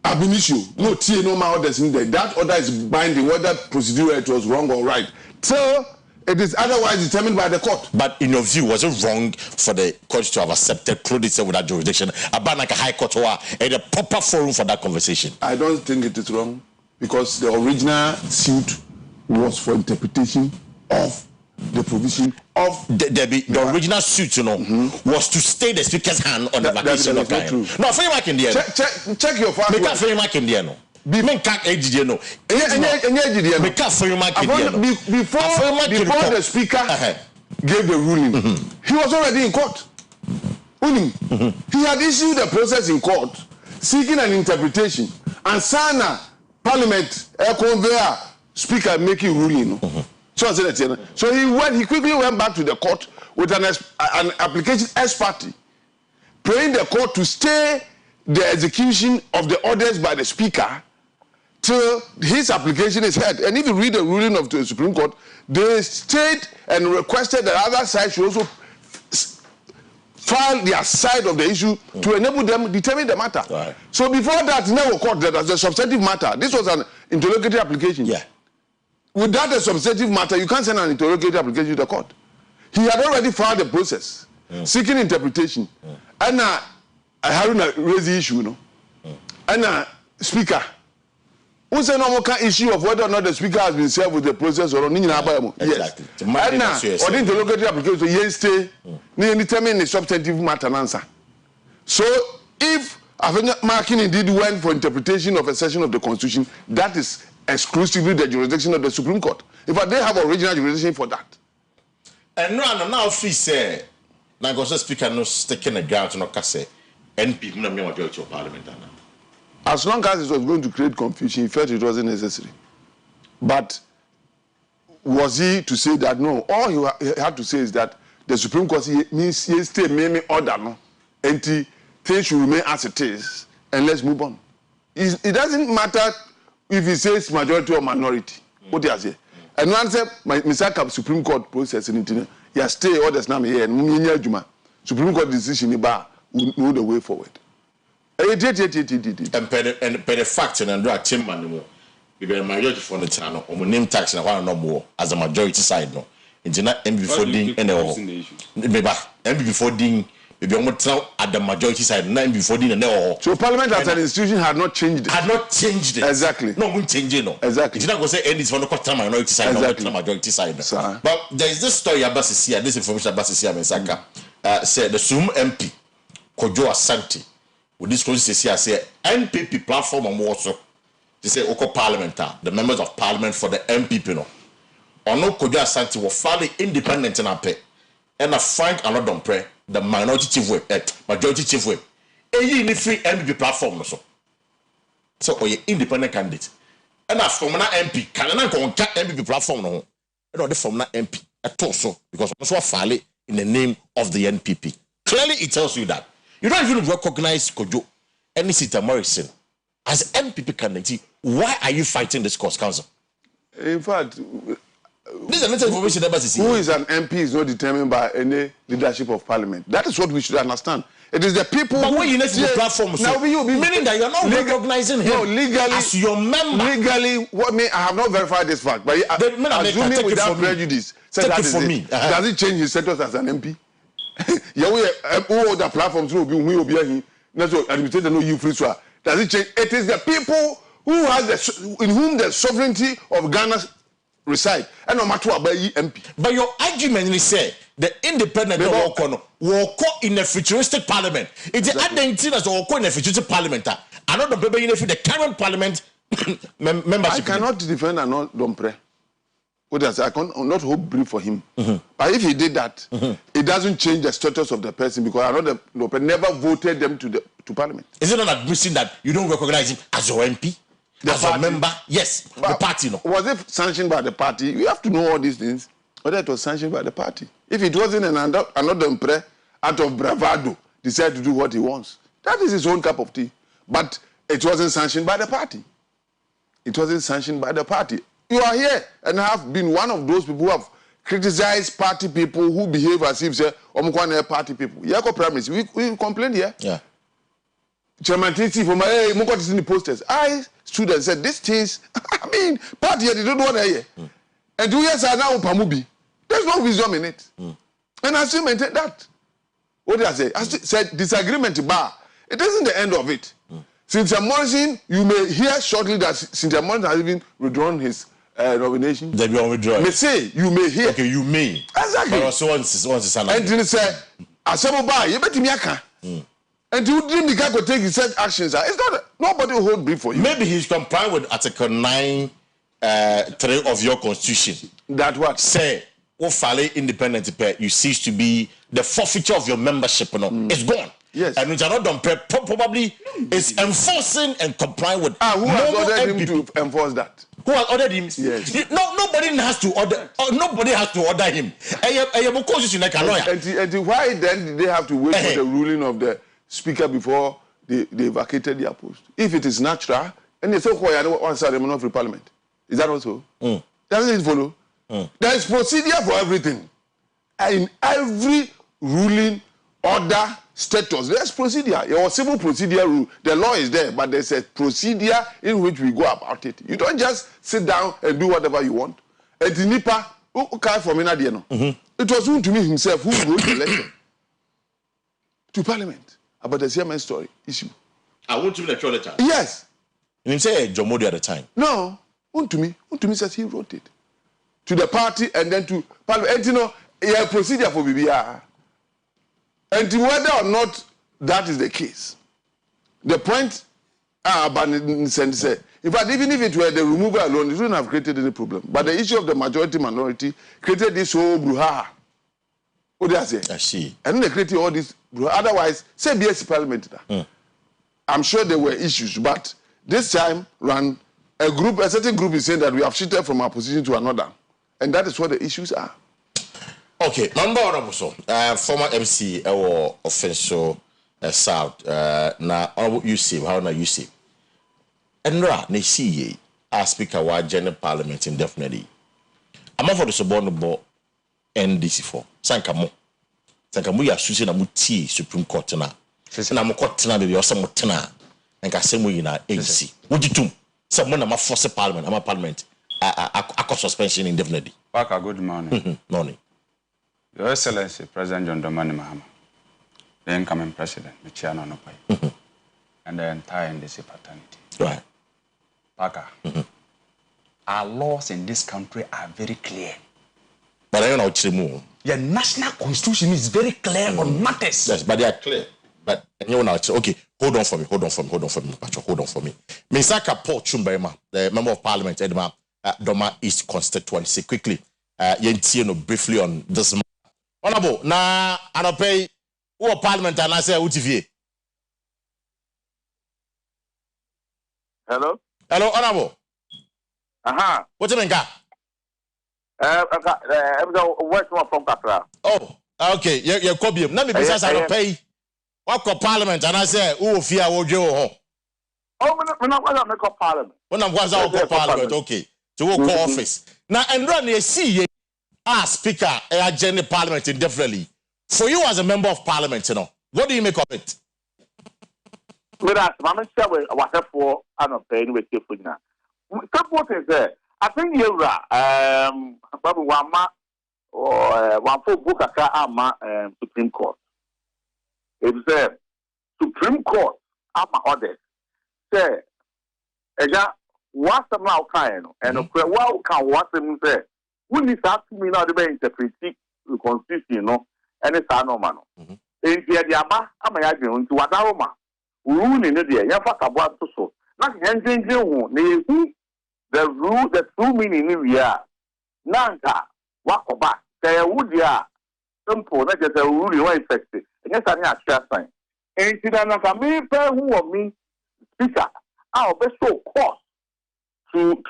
ab initio, no TA, no more orders in there, that order is binding, whether procedure it was wrong or right, till it is otherwise determined by the court. But in your view, was it wrong for the court to have accepted Claude with that jurisdiction? About like a high court or a proper forum for that conversation? I don't think it is wrong, because the original suit was for interpretation of the provision of the original suit, you know, was to stay the speaker's hand on the vacation of time. No, Afenyo Mark in the end. Check your file. Make Afenyo Mark in the end. Before the speaker gave the ruling, he was already in court. He had issued a process in court seeking an interpretation, and Sana Parliament conveyor speaker making ruling. So he quickly went back to the court with an application ex parte, praying the court to stay the execution of the orders by the speaker till his application is heard. And if you read the ruling of the Supreme Court, they stayed and requested that other side should also file their side of the issue to enable them determine the matter. Right. So before that, no court, that was a substantive matter. This was an interlocutory application. Yeah. Without a substantive matter, you can't send an interlocutory application to the court. He had already filed the process, seeking interpretation. And Haruna raised the issue, no? And speaker, who said no more issue of whether or not the speaker has been served with the process or not? Yes. And or the interlocutory application, yes, stay, determine the substantive matter and answer. So if Afenyo Mark indeed went for interpretation of a section of the Constitution, that is exclusively the jurisdiction of the Supreme Court. In fact, they have original jurisdiction for that. And now if he say, now go speaker no sticking the ground to not say NP no majority of parliament. As long as it was going to create confusion, he felt it wasn't necessary. But was he to say that no? All he had to say is that the Supreme Court means he stay mainly order no, and things should remain as it is, and let's move on. It doesn't matter if he says majority or minority. What do you say? And one said, Mr. Supreme Court process in it, you stay orders now here and Supreme Court decision about know the way forward. And the fact and do team man be a majority for the channel or name tax and one no more as a majority side no. It's not before ding and the before ding. Maybe almost at the majority side, nine before dinner. No. So Parliament as an institution had not changed it. Had not changed it. Exactly. No, we change it. No. Exactly. It's not going to say any for the minority side, exactly. No majority side. But there is this story about here. This information about here, Mensaka. Say the Sum MP, Akua Asieduaa, with this close here, say NPP platform on also. They say Oko Parliament, the members of Parliament for the MPP no. Or no Akua Asieduaa were fairly independent in a pay, and a Frank Alodon pray. The minority chief way, majority chief way. You need free MPP platform so or you independent candidate. And as from an MP, can I go on MPP platform no? And the from an MP at all so because also file in the name of the NPP. Clearly, it tells you that you don't even recognize Kojo any Sita Morrison as MPP candidate. Why are you fighting this cause, council? In fact, this is little information about who is an MP is not determined by any leadership of Parliament. That is what we should understand. It is the people. But when you need the platform, so meaning that you are not recognizing him legally as your member. Legally, I have not verified this fact, but assuming without prejudice, take it for me. Does it change his status as an MP? all the platforms will be here. That's what administrator no you free so. Does it change? It is the people who has in whom the sovereignty of Ghana reside. And no matter what by MP. But your argument is say the independent walk in a futuristic parliament. It's the identity as walk in a futuristic parliament. I know the people in the current parliament membership. I cannot defend and not don't pray. I cannot hope brief for him. But if he did that, it doesn't change the status of the person because I know the never voted them to parliament. Is it not admitting that you don't recognize him as your MP? As a member? Yes. But the party, no. Was it sanctioned by the party? You have to know all these things. Whether it was sanctioned by the party. If it wasn't another emperor out of bravado decide to do what he wants, that is his own cup of tea. But it wasn't sanctioned by the party. It wasn't sanctioned by the party. You are here and have been one of those people who have criticized party people who behave as if say party people. Yeah, premise. We complained here. Yeah. Chairman TC from in the posters. I stood and said these things. I mean, party they don't want to hear. And 2 years are now Pamubi. There's no wisdom in it. And I still maintain that. What did I say? I said disagreement bar. It isn't the end of it. Cynthia Morrison, you may hear shortly that Cynthia Morrison has even withdrawn his nomination. They will withdraw. May say you may hear. Okay, you may. Exactly. But also once and then say, "Asemo ba, you bet me aka." And you didn't go take such actions. It's not nobody will hold brief for you. Maybe he's complying with Article 9, 3 of your constitution. That what say? Fale independent you cease to be the forfeiture of your membership. No, it's gone. Yes. And which are not done probably is enforcing and complying with. Who has ordered him to enforce that? Who has ordered him? Yes. No, nobody has to order. Nobody has to order him. And why then did they have to wait for the ruling of the speaker before they vacated their post? If it is natural, and they say, one side of free parliament. Is that also? Doesn't it follow? There is procedure for everything. In every ruling, order, status, there's procedure. Your civil procedure rule, the law is there, but there's a procedure in which we go about it. You don't just sit down and do whatever you want. And the Nipa, it was to me himself who wrote the letter to Parliament about the CMN story issue. I want to read the letter. Yes. And he said Jomodi at the time. No, to me says he wrote it to the party and then to Parliament. And you know, a procedure for BBR. And whether or not that is the case, the point said, in fact, even if it were the removal alone, it wouldn't have created any problem. But the issue of the majority-minority created this whole brouhaha. What do I say? I see. And then they created all this brouhaha. Otherwise, say BS Parliament. I'm sure there were issues, but this time ran a certain group is saying that we have shifted from our position to another. And that is what the issues are. Okay, number one, former MC or official South. Now, you see, how now you see. And they see a speaker wa general parliament indefinitely. I'm not for the subornable NDC4. Sankamu ya susi na muti Supreme Court na. Na mo court na baby osa mutena. Nka semu yina ANC. Wujitum. Someone na ma force parliament, ama parliament. A suspension indefinitely. Waka, good morning. Morning. Your Excellency, President John Dramani Mahama, the incoming president, Michiano Nopai, and the entire NDC fraternity. Right. Parker, our laws in this country are very clear. But I don't know what you mean. Your national constitution is very clear on matters. Yes, but they are clear. But you know, okay, hold on for me. Misaka Paul Chumberma, the member of parliament, Edma, Doma East constituency, quickly, Yentino briefly on this. Honorable, na anopay who parliament and I say UTV. Hello? Hello, honorable. Aha. What do you mean, from Kakra. Oh, okay. You copy him. Let me be anopay. What parliament and I say who fear will go. Oh, when I was at parliament. When I was out parliament, okay. To work office. Now, and run a see speaker, a general parliament indefinitely. For you as a member of parliament, you know, what do you make of it? I'm sure what for I'm paying with you for now. Support is there. I think you're Babu Wama one for book ama Supreme Court. It said Supreme Court ama orders. Say, what's the now kind and wow can what them say? When this has to me now the interpret the constitution, no, and it's a no man. In the Aba, I'm a to what Aroma. Rule in the day, Yafaka to so. Not engine the rule, the true meaning we are. Nanta, Wakoba, there would ya simple, not just a rule you effect. Yes, I have a sign. And to the me who of me, speaker, I'll be so close to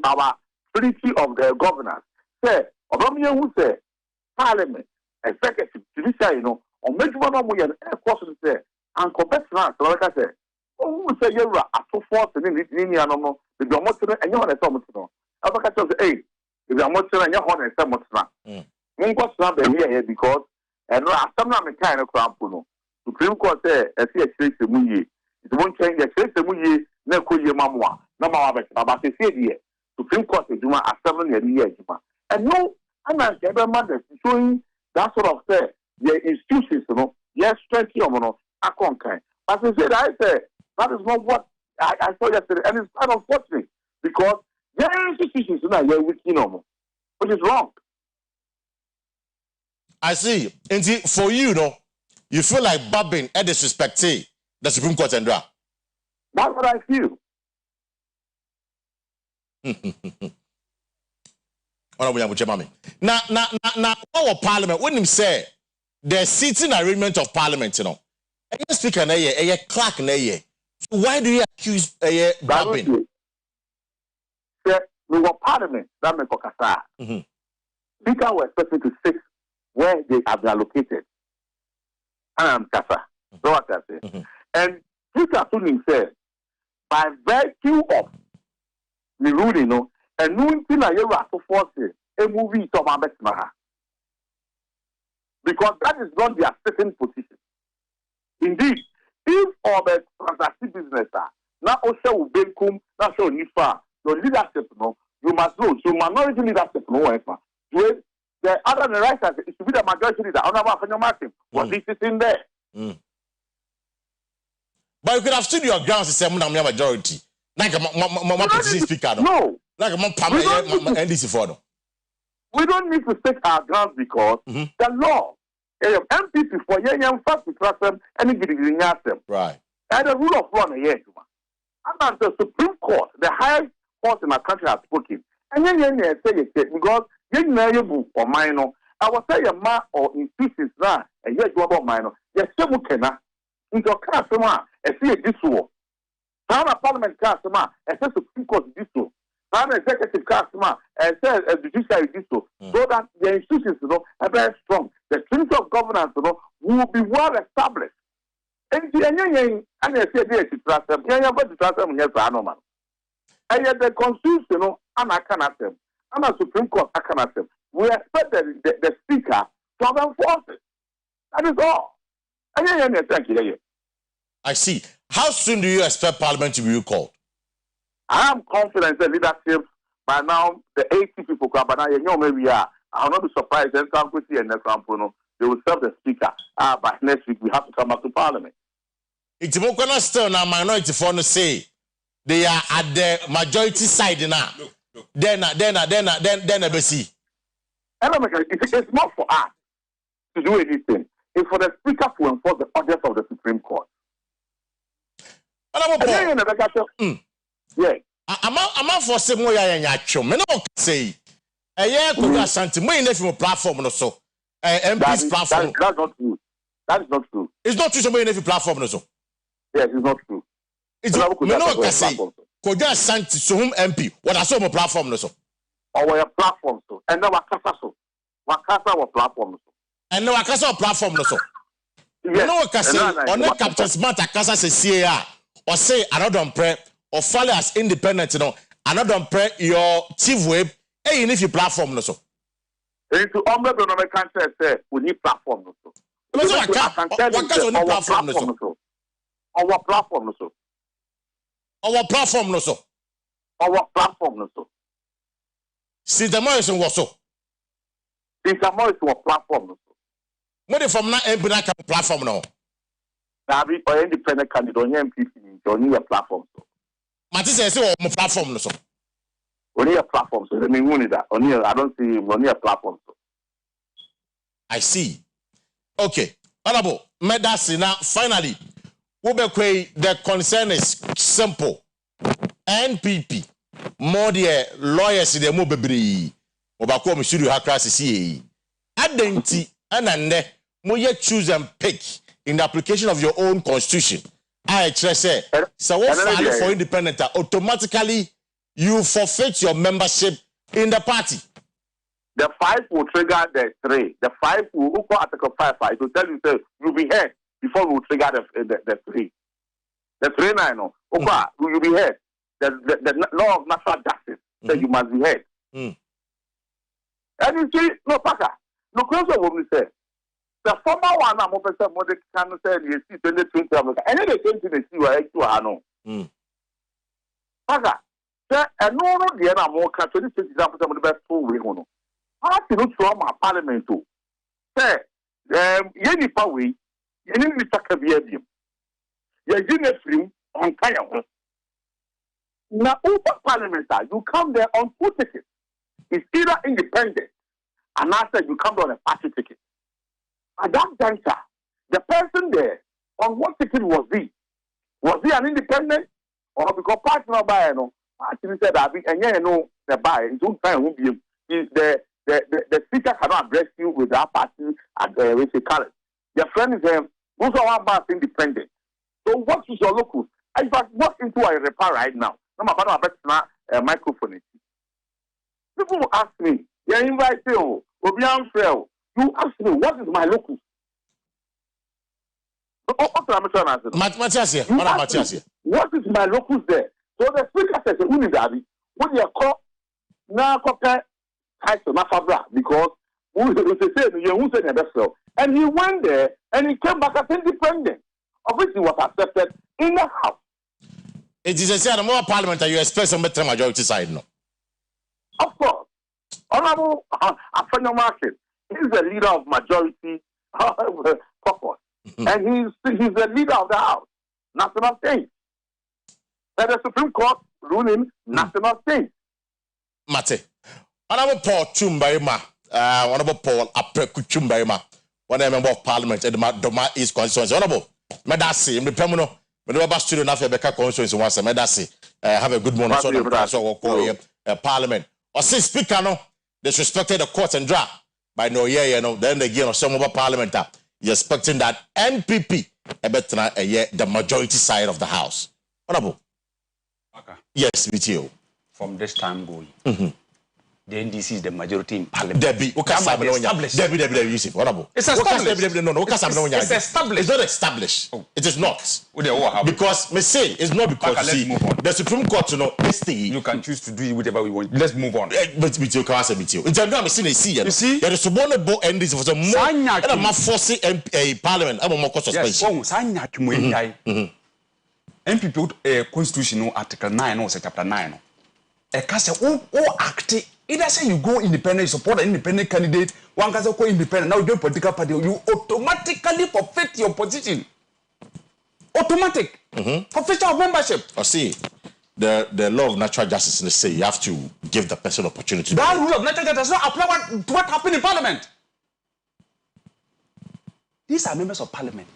our ability of the governors. Say, Obama who say, Parliament, executive, judiciary, or make one of them a question say, and compare France, like I say, who say you're a to force in the animal, the Domotin and your Tomatin. I'll say, if you're much and your honor, so much now. Mungo's not here because, and some of the kind of crampuno. Supreme Court say, as he says to me, it won't change the case to me, no could your mamma, no matter about the city. Supreme Court is doing a 7 year. And no, I'm not ever mother showing that sort of say, the institutions, yes, 20 or I conquer. As I said, that is not what I saw yesterday, and it's quite unfortunate because there are institutions now you're with which is wrong. I see. And for you, you feel like Babin and disrespect the Supreme Court and That's what I feel. Now, our Parliament, when him say the sitting arrangement of Parliament, a speaker, a clerk, so why do you accuse Babin? We were Parliament, that meant Kokasa. Speaker was expected to sit where they have been allocated. Kasa. So what I say. And Peter Tuning said, by virtue of the ruling, and no thing I ever to force a movie to Mabesmaha. Because that is not their certain position. Indeed, if all the transaction business are now also Benkum, now show Nifa, your leadership, you must know. So minority leadership, the other than right side, it should be the majority leader. Honorable Martin, what this is in there. But you could have stood your grounds to say majority. Like my position speaker. No. Like my NDC for we don't need to take our grounds because the law, MPP for young first to trust them and giving them. Right. And the rule of law, and the Supreme Court, the highest court in our country, has spoken. And then say it because you know you book or minor. I will say a man or institutions now, and yet you about minor. Yes, you cannot. Into a customer, and see this war. Town Parliament customer, and says Supreme Court this war. Town executive customer, and says a judiciary this war. So that the institutions, are very strong. The principle of governance, will be well established. And the and I say this to trust them. Yeah, but to trust them, yes, I know, man. And yet the constitution, and I cannot them. And the Supreme Court, I cannot them. We expect the speaker to have enforced it. That is all. I see. How soon do you expect Parliament to be recalled? I am confident that leadership by now, the 80 people, but now maybe we are. I will not be surprised. And Kwesi and they will serve the speaker. By next week, we have to come back to Parliament. It's still now minority for to say they are at the majority side now. Then we see. It's not for us to do anything. It's for the speaker to enforce the orders of the Supreme Court. Yeah. I'm for some more yacho. Me no say. Akua Asieduaa. Me in the platform no so. MP's platform. That's not true. That is not true. It's not true. So me in the platform no so. Yes, it's not true. It's not. Me no say. Akua Asieduaa so whom MP. What I saw my platform no so. Or your platform so. And now Wakasa so. Wakasa our platform so. And now Wakasa our platform no so. You know what I say? On the Captain Smart Akasa say CAR or say another prayer or follow as independent, another prayer your chief whip, hey, if you platform no so. Into Ombre no can't say we need platform no so. What platform no so? Our platform no so. Our platform no so. Our platform no so. See the Morrison was so. It's a more platform. What from now MP platform now? Nabi or independent candidate on MPP on your platform. Matisse says on platform so. Only a platform, so I mean that. Only I don't see only a platform. I see. Okay. Honorable, Medasi now finally. The concern is simple. NPP, more the lawyers in the mobile. Obako Misuru Hakras is Adenti and Moye choose and pick in the application of your own constitution. I say, so what file for independent automatically you forfeit your membership in the party. The 5 will trigger the 3. The 5 will go Article 5. It will tell you that you'll be heard before we will trigger the 3. The 3 9 no. You'll be heard. The law of natural justice says you must be heard. And you see, no Paka. No question what we say. The former one I'm open some more can say you see 2020 America. And then they came to the see where I know. Paka. And no the other more 2020 example some of the best 2 weeks. Party no trauma parliament to say any power any Mr. Kabiadim free on fire. Now over parliament you come there on 2 tickets. It's either independent and after you come on a party ticket. At that juncture, the person there on what ticket was he? Was he an independent or because party not buy no? Party said that and no the buy it don't find won't be the speaker cannot address you with that party at with a color. Your friend is who's one part independent. So what is your locus? I just walk into Oyerepa right now. No matter what about a microphone. People will ask me, you invite you, Obian Frel. You ask me, what is my locus? What is my locus there? So the speaker says, who is that? When you call now compare because and he went there and he came back as independent, of which he was accepted in the house. It is a say the more parliament you expect some better majority side, no? Of course. Honorable Afenyo Market is the leader of majority caucus. And he's the leader of the house, national state. And the Supreme Court ruling national state. Mate. Honorable Paul Chumbaima, Honorable Paul Apreku Chumbaima, one member of parliament at the Doma East constituency. Honorable Medasi, in the Pemuno, Medaba student after Becca constituency once a Medasi, have a good morning. So parliament. Or say speaker no, disrespected the court and draft by no year, you know, then again or some over parliament. You're expecting that NPP the majority side of the house. Honorable. Okay. Yes, with you. From this time going. The NDC is the majority in parliament. Debbie, Debbie, Yusuf, honorable. It's established. It's established. It's not established. Oh. It is not. Because me say it's not because the Supreme Court, you know, you can choose to do whatever we want. Let's move on. But with you, can I say with you? It's a drama. You see, there is one about NDC for some more. And I'm forcing a parliament. I'm more suspension. NPP constitution article 9 or chapter 9. A case act. Either say you go independent, you support an independent candidate, one can go independent, now you do political party, you automatically forfeit your position. Automatic. Forfeiture of membership. I see. The law of natural justice in the say you have to give the person opportunity. That rule of natural justice does not apply to what happened in parliament. These are members of parliament.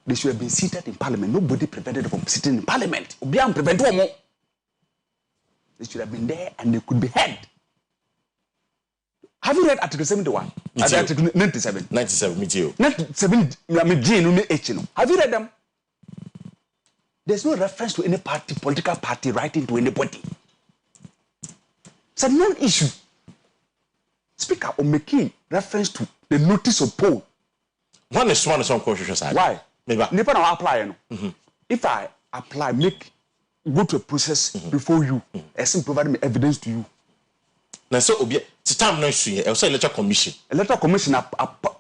They should have been seated in parliament. Nobody prevented them from sitting in parliament. They should have been there and they could be heard. Have you read Article 71? Article 97? 97, me too. 97, have you read them? There's no reference to any party, political party writing to anybody. It's a non-issue. Speaker or making reference to the notice of poll. One is on constitutional side. Why? Maybe I apply. If I apply, go to a process before you, and provide me evidence to you. Now, so it's time no issue. Also, electoral commission. Electoral commission.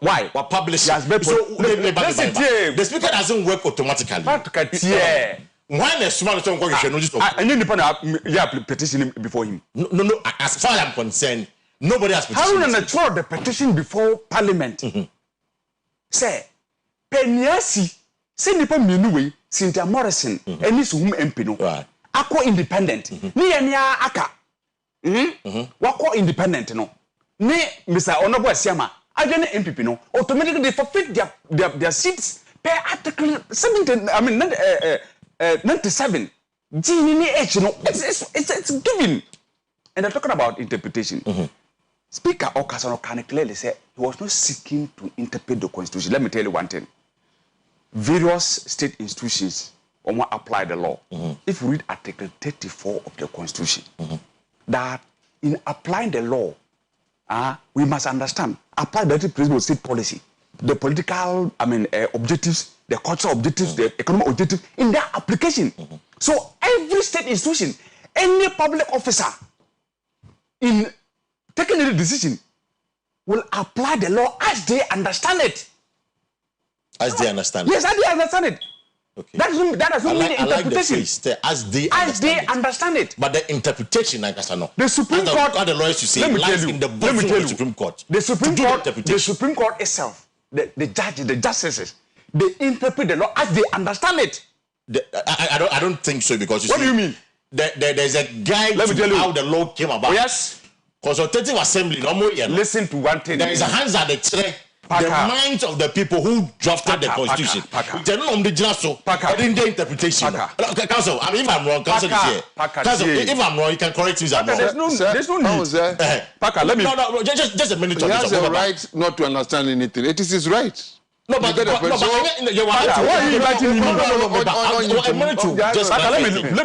Why? What publish? Yes, the speaker doesn't work automatically. Yeah. Why the small constitution? I need to petition before him. No. As far as I'm concerned, Nobody has petitioned. How did they the petition before Parliament? Say, Penyasi, say nipa mienu Cynthia Morrison, and this whom MP no. Akwa independent. Ni enya aka. Wako independent no. Ni Mr. Honorable Asiama, agene MPP no. Automatically they forfeit their seats per article 17. I mean 97. G no. It's given. And they're talking about interpretation. Speaker Okasano can clearly say he was not seeking to interpret the constitution. Let me tell you one thing. Various state institutions apply the law. If you read Article 34 of the Constitution, that in applying the law, we must understand, apply the principle of state policy, the political, objectives, the cultural objectives, the economic objectives in their application. So every state institution, any public officer, in taking any decision, will apply the law as they understand it. As they understand it? Yes, as they understand it. Okay. That doesn't mean interpretation. Like as they understand it. But the interpretation, like I said, no. The Supreme Court, the lawyers to say, lies in the bottom of the Supreme Court. The Supreme Court itself, the judges, the justices, they interpret the law as they understand it. I don't think so, because what do you mean? There's a guide to how the law came about. Yes. Consultative Assembly. Listen to one thing. There is a hands at the tray. The minds of the people who drafted the constitution. They don't the interpretation. Council, I mean, if I'm wrong, Council is here. Council, if I'm wrong, you can correct me. There's no need. Paka, let me. No, just a minute. He has a right not to understand anything. It is his right. No, but let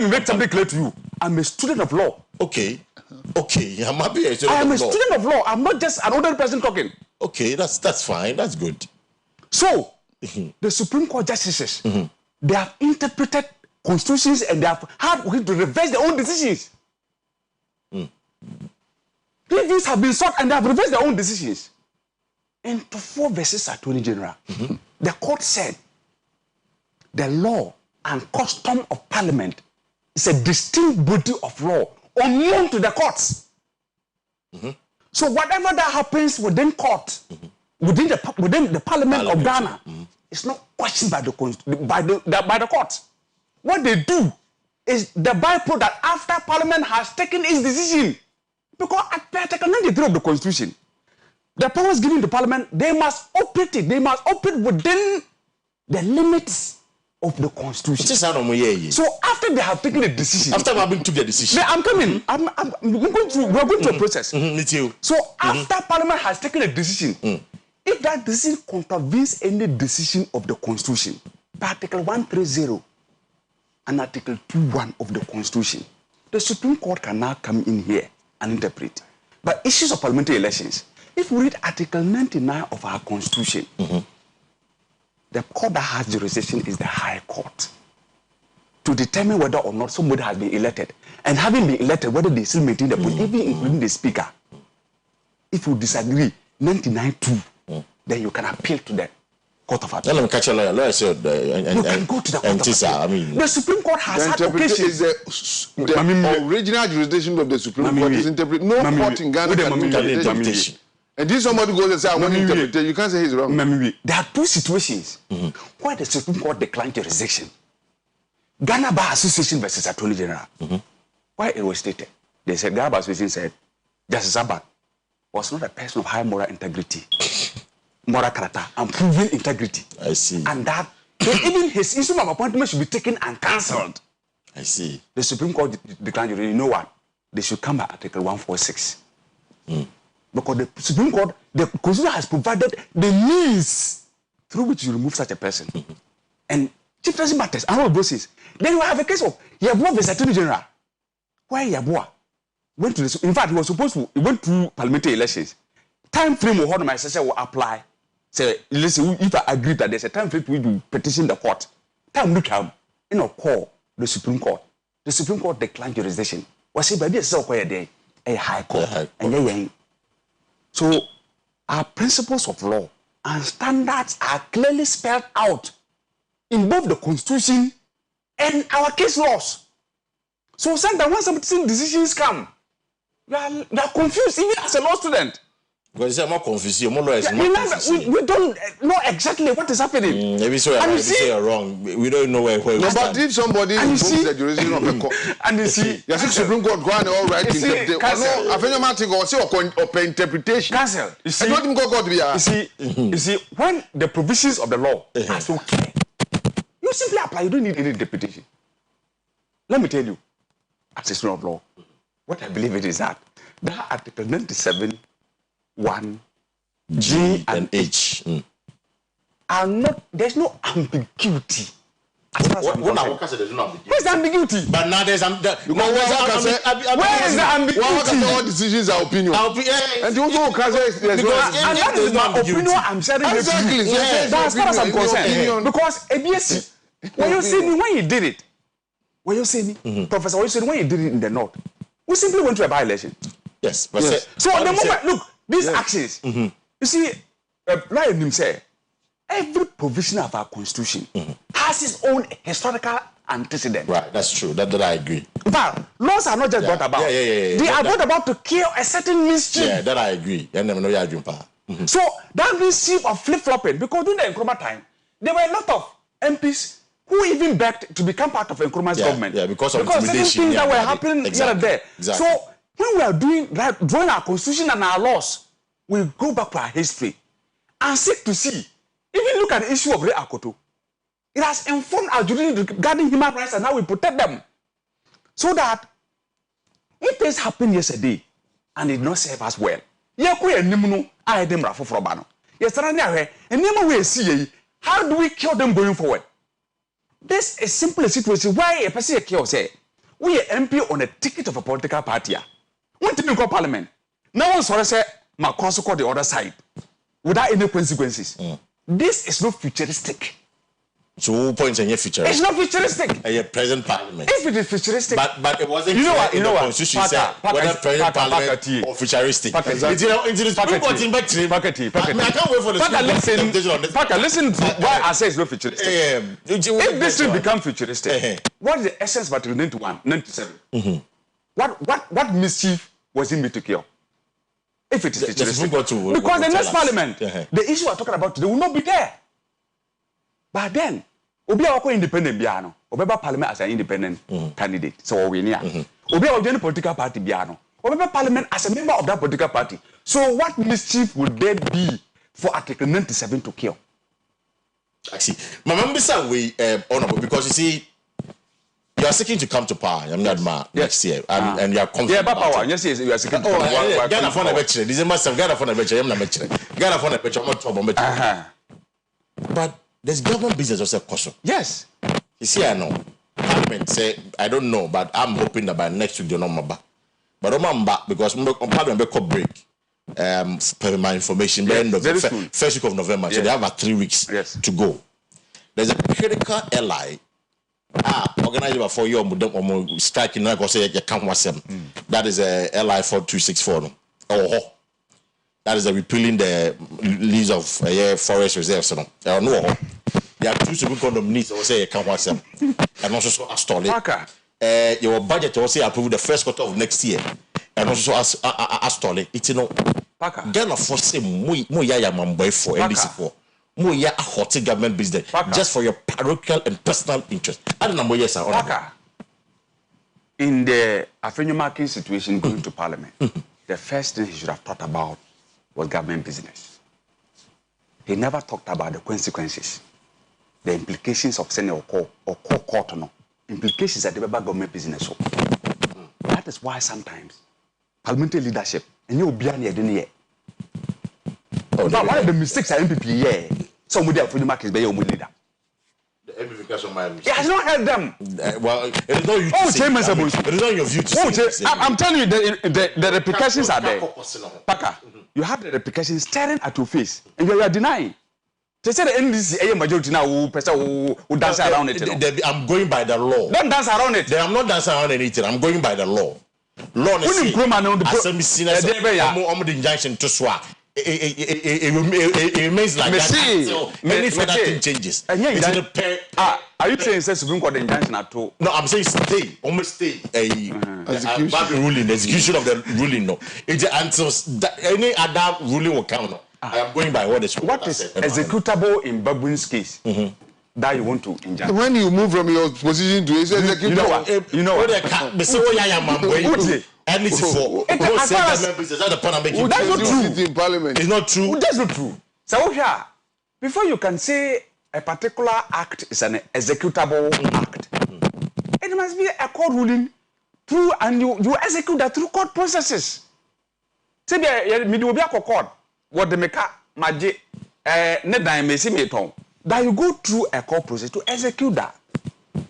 me make something clear to you. I'm a student of law. Okay, I'm happy. I am a student of law. I'm not just an ordinary person talking. Okay, that's fine. That's good. So, the Supreme Court justices, they have interpreted constitutions and they have had to reverse their own decisions. Reviews have been sought and they have reversed their own decisions. In 4 verses Attorney General, the court said the law and custom of Parliament is a distinct body of law unknown to the courts. So whatever that happens within court, within the Parliament of Ghana, it's not questioned by the court. What they do is the byproduct that after Parliament has taken its decision, because at Article 93 of the Constitution, the powers given to Parliament, they must operate it. They must operate within the limits of the Constitution. So after they have taken the decision, after having took the decision, I'm coming. We're going through a process. Me too. So after Parliament has taken a decision, if that decision contravenes any decision of the Constitution, by Article 130 and Article 21 of the Constitution, the Supreme Court can now come in here and interpret. But issues of parliamentary elections, if we read Article 99 of our Constitution, the court that has jurisdiction is the High Court to determine whether or not somebody has been elected. And having been elected, whether they still maintain the post, even including the Speaker. If you disagree, 99-2, then you can appeal to the Court of Appeal. You can go to the Court of Appeal. The Supreme Court has had occasions. The original jurisdiction of the Supreme Court is interpreted. No court in Ghana can do interpretation. And this somebody goes and says, I want to interpret it. You can't say he's wrong. There are 2 situations where the Supreme Court declined jurisdiction. Ghana Bar Association versus Attorney General. Why it was stated? They said, Ghana Bar Association said, Justice Abad was not a person of high moral integrity, moral character, and proven integrity. I see. And that even his instrument of appointment should be taken and cancelled. I see. The Supreme Court declined jurisdiction. You know what? They should come by Article 146. Because the Supreme Court, the Constitution has provided the means through which you remove such a person. And Chief Justice matters, and all of those things. Then you have a case of Yeboah versus Attorney General, where Yeboah went to the, in fact, he went through parliamentary elections. Time frame of how my session will apply. Say, listen, if I agree that there's a time frame to petition the court, time will come, call the Supreme Court. The Supreme Court declined jurisdiction. Was it by this so quiet a High Court? So, our principles of law and standards are clearly spelled out in both the Constitution and our case laws. So, sometimes when some decisions come, You are confused even as a law student. Because I'm not confused. You're more lawyers. We don't know exactly what is happening. Maybe so you're wrong. We don't know where we stand. But if somebody invokes the jurisdiction of the court, and you see, the Supreme Court go on all right. I think or interpretation. Cancel. You see, you see, when the provisions of the law are so clear, you simply apply. You don't need any interpretation. Let me tell you, as a student of law, what I believe it is that Article 97. 1, G and H are not. There's no ambiguity. Where's the ambiguity? But now there's ambiguity. Where is the ambiguity? All decisions are opinion. And you also and that is my opinion. I'm sharing exactly. That's as far as I'm concerned. Because ABS, when you see me when you did it, Professor, when you see when you did it in the north, we simply went to a by-election. Yes. So at the moment, look. These actions, you see, like him say, every provision of our constitution has its own historical antecedent. Right, that's true. That I agree. But laws are not just brought about. They are brought about to kill a certain mischief. Yeah, that I agree. So that mischief of flip-flopping, because during the Nkrumah time, there were a lot of MPs who even begged to become part of Nkrumah's government. Yeah, because of certain things that were happening here and there. Exactly. So when we are drawing our constitution and our laws, we go back to our history and seek to see. Even look at the issue of Ray Akoto. It has informed our judiciary regarding human rights and how we protect them. So that if things happened yesterday and it did not serve us well, how do we cure them going forward? This is simply a situation where a person can say, we are MP on a ticket of a political party. One thing in parliament. No one saw say my cross the other side without any consequences. This is not futuristic. So who points in your future? It's not futuristic. A present parliament. If it is futuristic, but it wasn't. You know what? You know what? Constitution said whether present parliament or futuristic. I can't wait for the. Packer, listen to why I say it's not futuristic. If this thing becomes futuristic, what is the essence of Article 97? What mischief was in me to cure? If it is futuristic, because the next parliament, the issue we're talking about today will not be there. But then, Obi Awako independent biano, Obeba parliament as an independent candidate, so we near. Obi Awako political party biano, Obeba parliament as a member of that political party. So what mischief would there be for Article 97 to kill? I see. My member say we honorable because you see, you are seeking to come to power. I'm not mad next year, and you are confident. Yeah, power. Yes, you are seeking to come to power. Ghana for the betray. December 7. Ghana for the betray. I'm not betray. Ghana for the betray. I'm not trouble betray. But there's government business also caution. Yes. You see, I know. Parliament say I don't know, but I'm hoping that by next week they're not back. But I'm back because Parliament will break. Per my information, by end of first week of November, so they have about 3 weeks to go. There's a critical ally. Organized for you striking now because you can't watch them. That is a LI 4264. Oh, that is a repealing the lease of forest reserves. No, there are two Supreme Court nominees. I say you can't watch them, and also a story. Your budget also approved the first quarter of next year, and also a story. It's Ghana for say mo ya mamboy for NDC for. More a hot government business just for your parochial and personal interest. I don't know yes or in the Afenyomakin situation going to parliament, the first thing he should have thought about was government business. He never talked about the consequences, the implications of sending or court no implications that the government business. That is why sometimes parliamentary leadership and you be an idea. But one of the mistakes are MPP, somebody else for the market is by your leader. The MPP of my he has not heard them. Well, it is not you to say. It is not your view to say. I'm telling you, the repercussions are there. Paka, you have the repercussions staring at your face, and you are denying. They say the NDC majority now will dance around it. I'm going by the law. Don't dance around it. I'm not dancing around anything. I'm going by the law. Law is the injunction to swap. it remains like that until any further thing changes. Are you saying the Supreme Court injunction at all? No, I'm saying stay, almost stay. The execution of the ruling, no. It's until any other ruling will count. I am going by what the Supreme Court is executable in Babuin's case that you want to injunct? When you move from your position to executable, you know what? You know what? That's not true. In Parliament. It's not true. That's not true. So before you can say a particular act is an executable act, it must be a court ruling through, and you execute that through court processes. Say me will be a court. What the meka maje nedan mesi meton that you go through a court process to execute that. And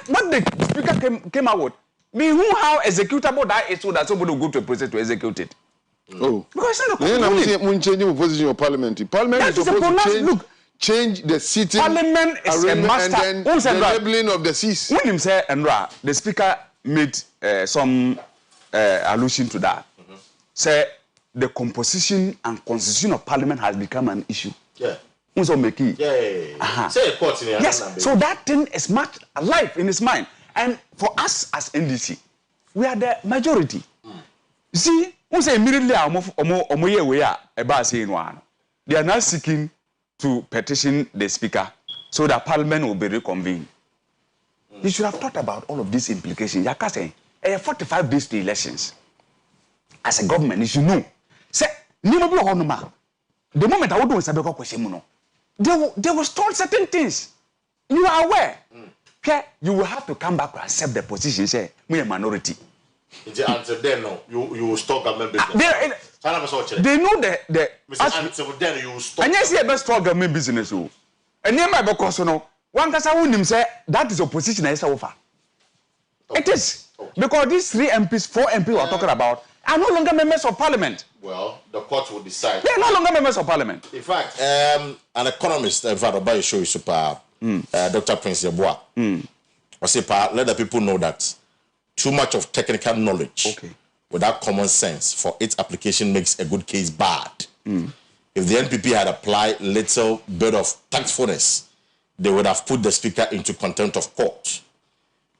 what the speaker came out with, me who how executable that is so that somebody will go to a process to execute it. Oh, because it's not changing position of Parliament. Parliament is supposed to change the sitting. Parliament is a master. And then the labeling of the seats. When him say Enra, the speaker made some allusion to that. Say the composition and constitution of Parliament has become an issue. Yeah. Also make it. Yeah. Say a court in yes. So that thing is much alive in his mind. And for us as NDC, we are the majority. You see, we say immediately they are now seeking to petition the speaker so that Parliament will be reconvened. You should have thought about all of these implications. You can say 45 days to elections. As a government, you should know. Say, the moment I would do is a question, they will start certain things. You are aware. Okay, you will have to come back to accept the position. Say, we are minority. Until then, no, you will stop government business. They know the until then you will stop. And yes, you best stop government business. And near my because no one can say that is opposition is over. It is because these 3 MPs, 4 MPs we are talking about are no longer members of Parliament. Well, the court will decide. They are no longer members of Parliament. In fact, an economist, in fact, about your show is super. Dr. Prince Yeboah. I say, let the people know that too much of technical knowledge without common sense for its application makes a good case bad. If the NPP had applied little bit of tactfulness, they would have put the speaker into contempt of court.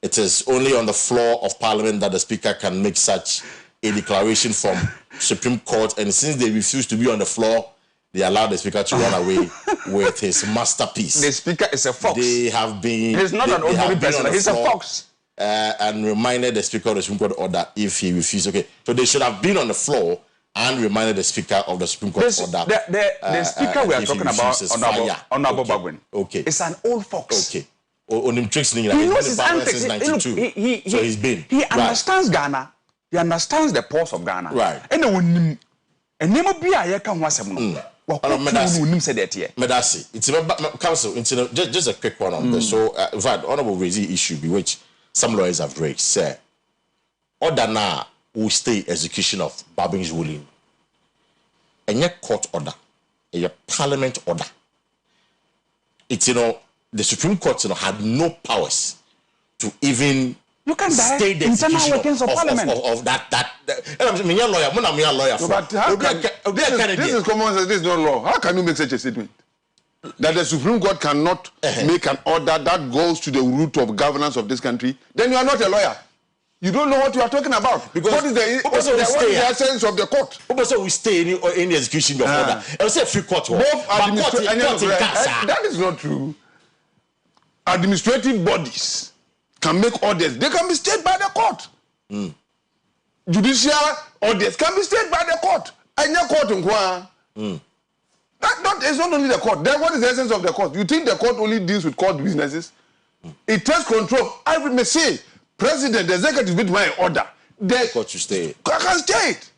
It is only on the floor of Parliament that the speaker can make such a declaration from Supreme Court, and since they refuse to be on the floor, they allowed the speaker to run away with his masterpiece. The speaker is a fox. They have been. He's not an ordinary person. He's a fox. And reminded the speaker of the Supreme Court order if he refused. Okay, so they should have been on the floor and reminded the speaker of the Supreme Court order. The speaker we are talking about, Honorable Bagwin. Okay, it's an old fox. Okay. On him tricks, he knows his antics. Since 92. So he's been. He understands Ghana. He understands the pulse of Ghana. Right. And when never be a year can was a Medasi. It's about council. Just a quick one on this. So, in fact, honorable raising issue which some lawyers have raised. Say, order now will stay execution of Babin's ruling. And your court order, and your parliament order. It's the Supreme Court had no powers to even. You can stay the execution of that. I'm a lawyer. I'm a lawyer. This is common sense. This is not law. How can you make such a statement? That the Supreme Court cannot make an order that goes to the root of governance of this country? Then you are not a lawyer. You don't know what you are talking about. Because what is the essence of the court? Also, we stay in the execution of order. I will say free court. That is not true. Administrative bodies can make orders. They can be stayed by the court. Judicial orders can be stayed by the court. And your court that is not only the court. Then what is the essence of the court? You think the court only deals with court businesses? It takes control. I may say, President, the executive with my order. The court to stay. Can stay it.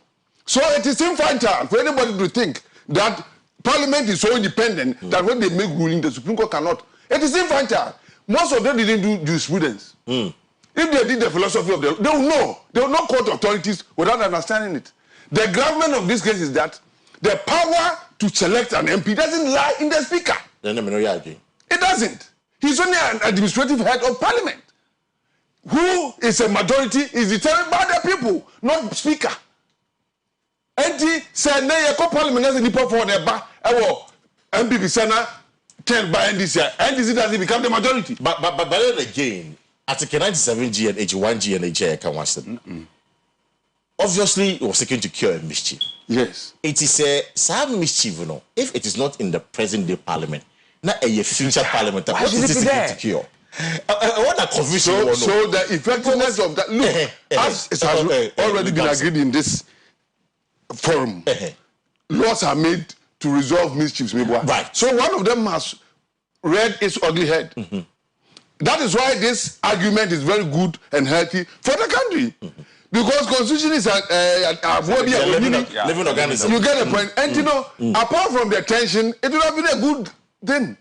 So it is infantile for anybody to think that Parliament is so independent that when they make ruling, the Supreme Court cannot. It is infantile. Most of them didn't do jurisprudence. If they did the philosophy of they will know. They will not court authorities without understanding it. The government of this case is that the power to select an MP doesn't lie in the speaker. It doesn't. He's only an administrative head of Parliament. Who is a majority is determined by the people, not speaker. Enti say na ye ko parliament as nipa for the ba ewo MPP Senate 10 by NDC. NDC doesn't become the majority. But then again, Article 97G and 81G and HA can watch them. Obviously, it was seeking to cure a mischief. Yes. It is a sad mischief, you know, if it is not in the present day parliament, not a future parliament. What is it seeking to cure? What a confusion. So the effectiveness of that, look, as it has already been agreed in this forum, laws are made to resolve mischiefs. Right. So one of them has read its ugly head. That is why this argument is very good and healthy for the country. Because constitution is a living organism. You get the point. And you know, apart from the tension, it would have been a good thing.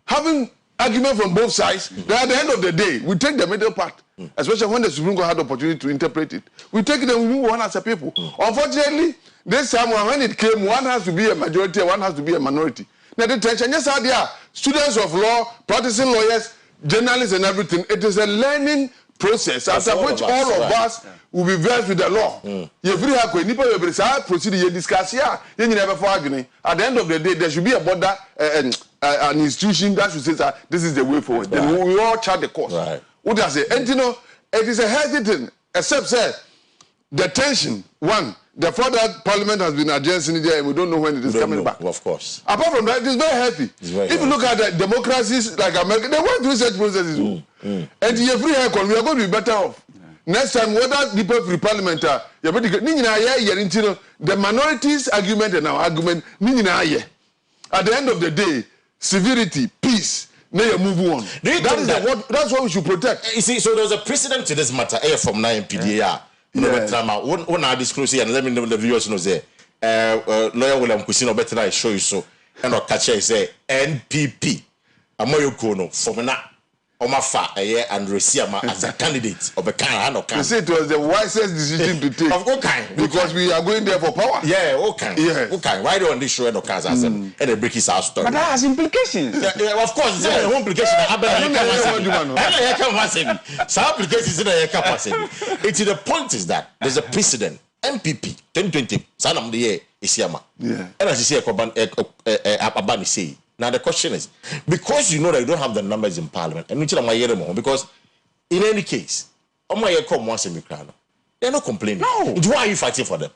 Having argument from both sides, that at the end of the day, we take the middle part. Especially when the Supreme Court had the opportunity to interpret it. We take it and we move on as a people. Unfortunately, this time when it came, one has to be a majority and one has to be a minority. Now the tension, yes, there are students of law, practicing lawyers, journalists and everything. It is a learning process after which all of us will be versed with the law. You free proceed discuss here. At the end of the day, there should be a border, an institution that should say that this is the way forward. Then we all chart the course. What does it? And you know, it is a healthy thing, except say the tension. One, the fact that Parliament has been adjourned in there and we don't know when it is coming back. Of course. Apart from that, it is very healthy. If you look at the democracies like America, they went through such processes. And you free haircut, we are going to be better off. Next time, whether people free Parliament are, the minorities' argument and our argument, at the end of the day, civility, peace. Now you move on. That's what we should protect. You see, so there's a precedent to this matter from 9 PDA. When I disclose here, and let me know the viewers know say, lawyer William Kwesi no better I show you so, and I'll catch you say NPP. Amoyo Kono from na Omafa and Resiama as a candidate of a kind of kind. You see, it was the wisest decision to take. Of all kind. Because we are going there for power. Yeah, all kind. Yes. Okay. Right on this show and they break his house story. But that has implications. Yeah, of course, it's an implication. It's the point is that there's a precedent. MPP 2020. Sanam the year Isiama. Yeah. And as you say, Abani say. Now the question is, because you know that you don't have the numbers in Parliament, and because in any case, they're not complaining. No. Why are you fighting for them?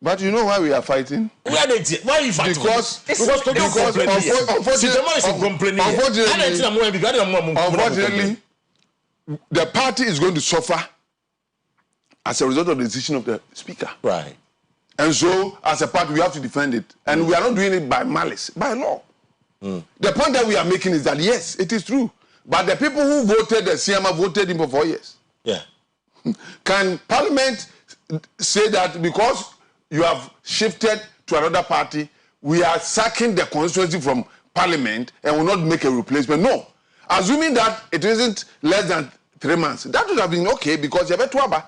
But you know why we are fighting? Why are you fighting? Because unfortunately, the party is going to suffer as a result of the decision of the speaker. Right. And so, as a party, we have to defend it. And we are not doing it by malice, by law. The point that we are making is that, yes, it is true. But the people who voted the CMA voted him for 4 years. Yeah. Can Parliament say that because you have shifted to another party, we are sacking the constituency from Parliament and will not make a replacement? No. Assuming that it isn't less than 3 months, that would have been okay because you have a Tuaba.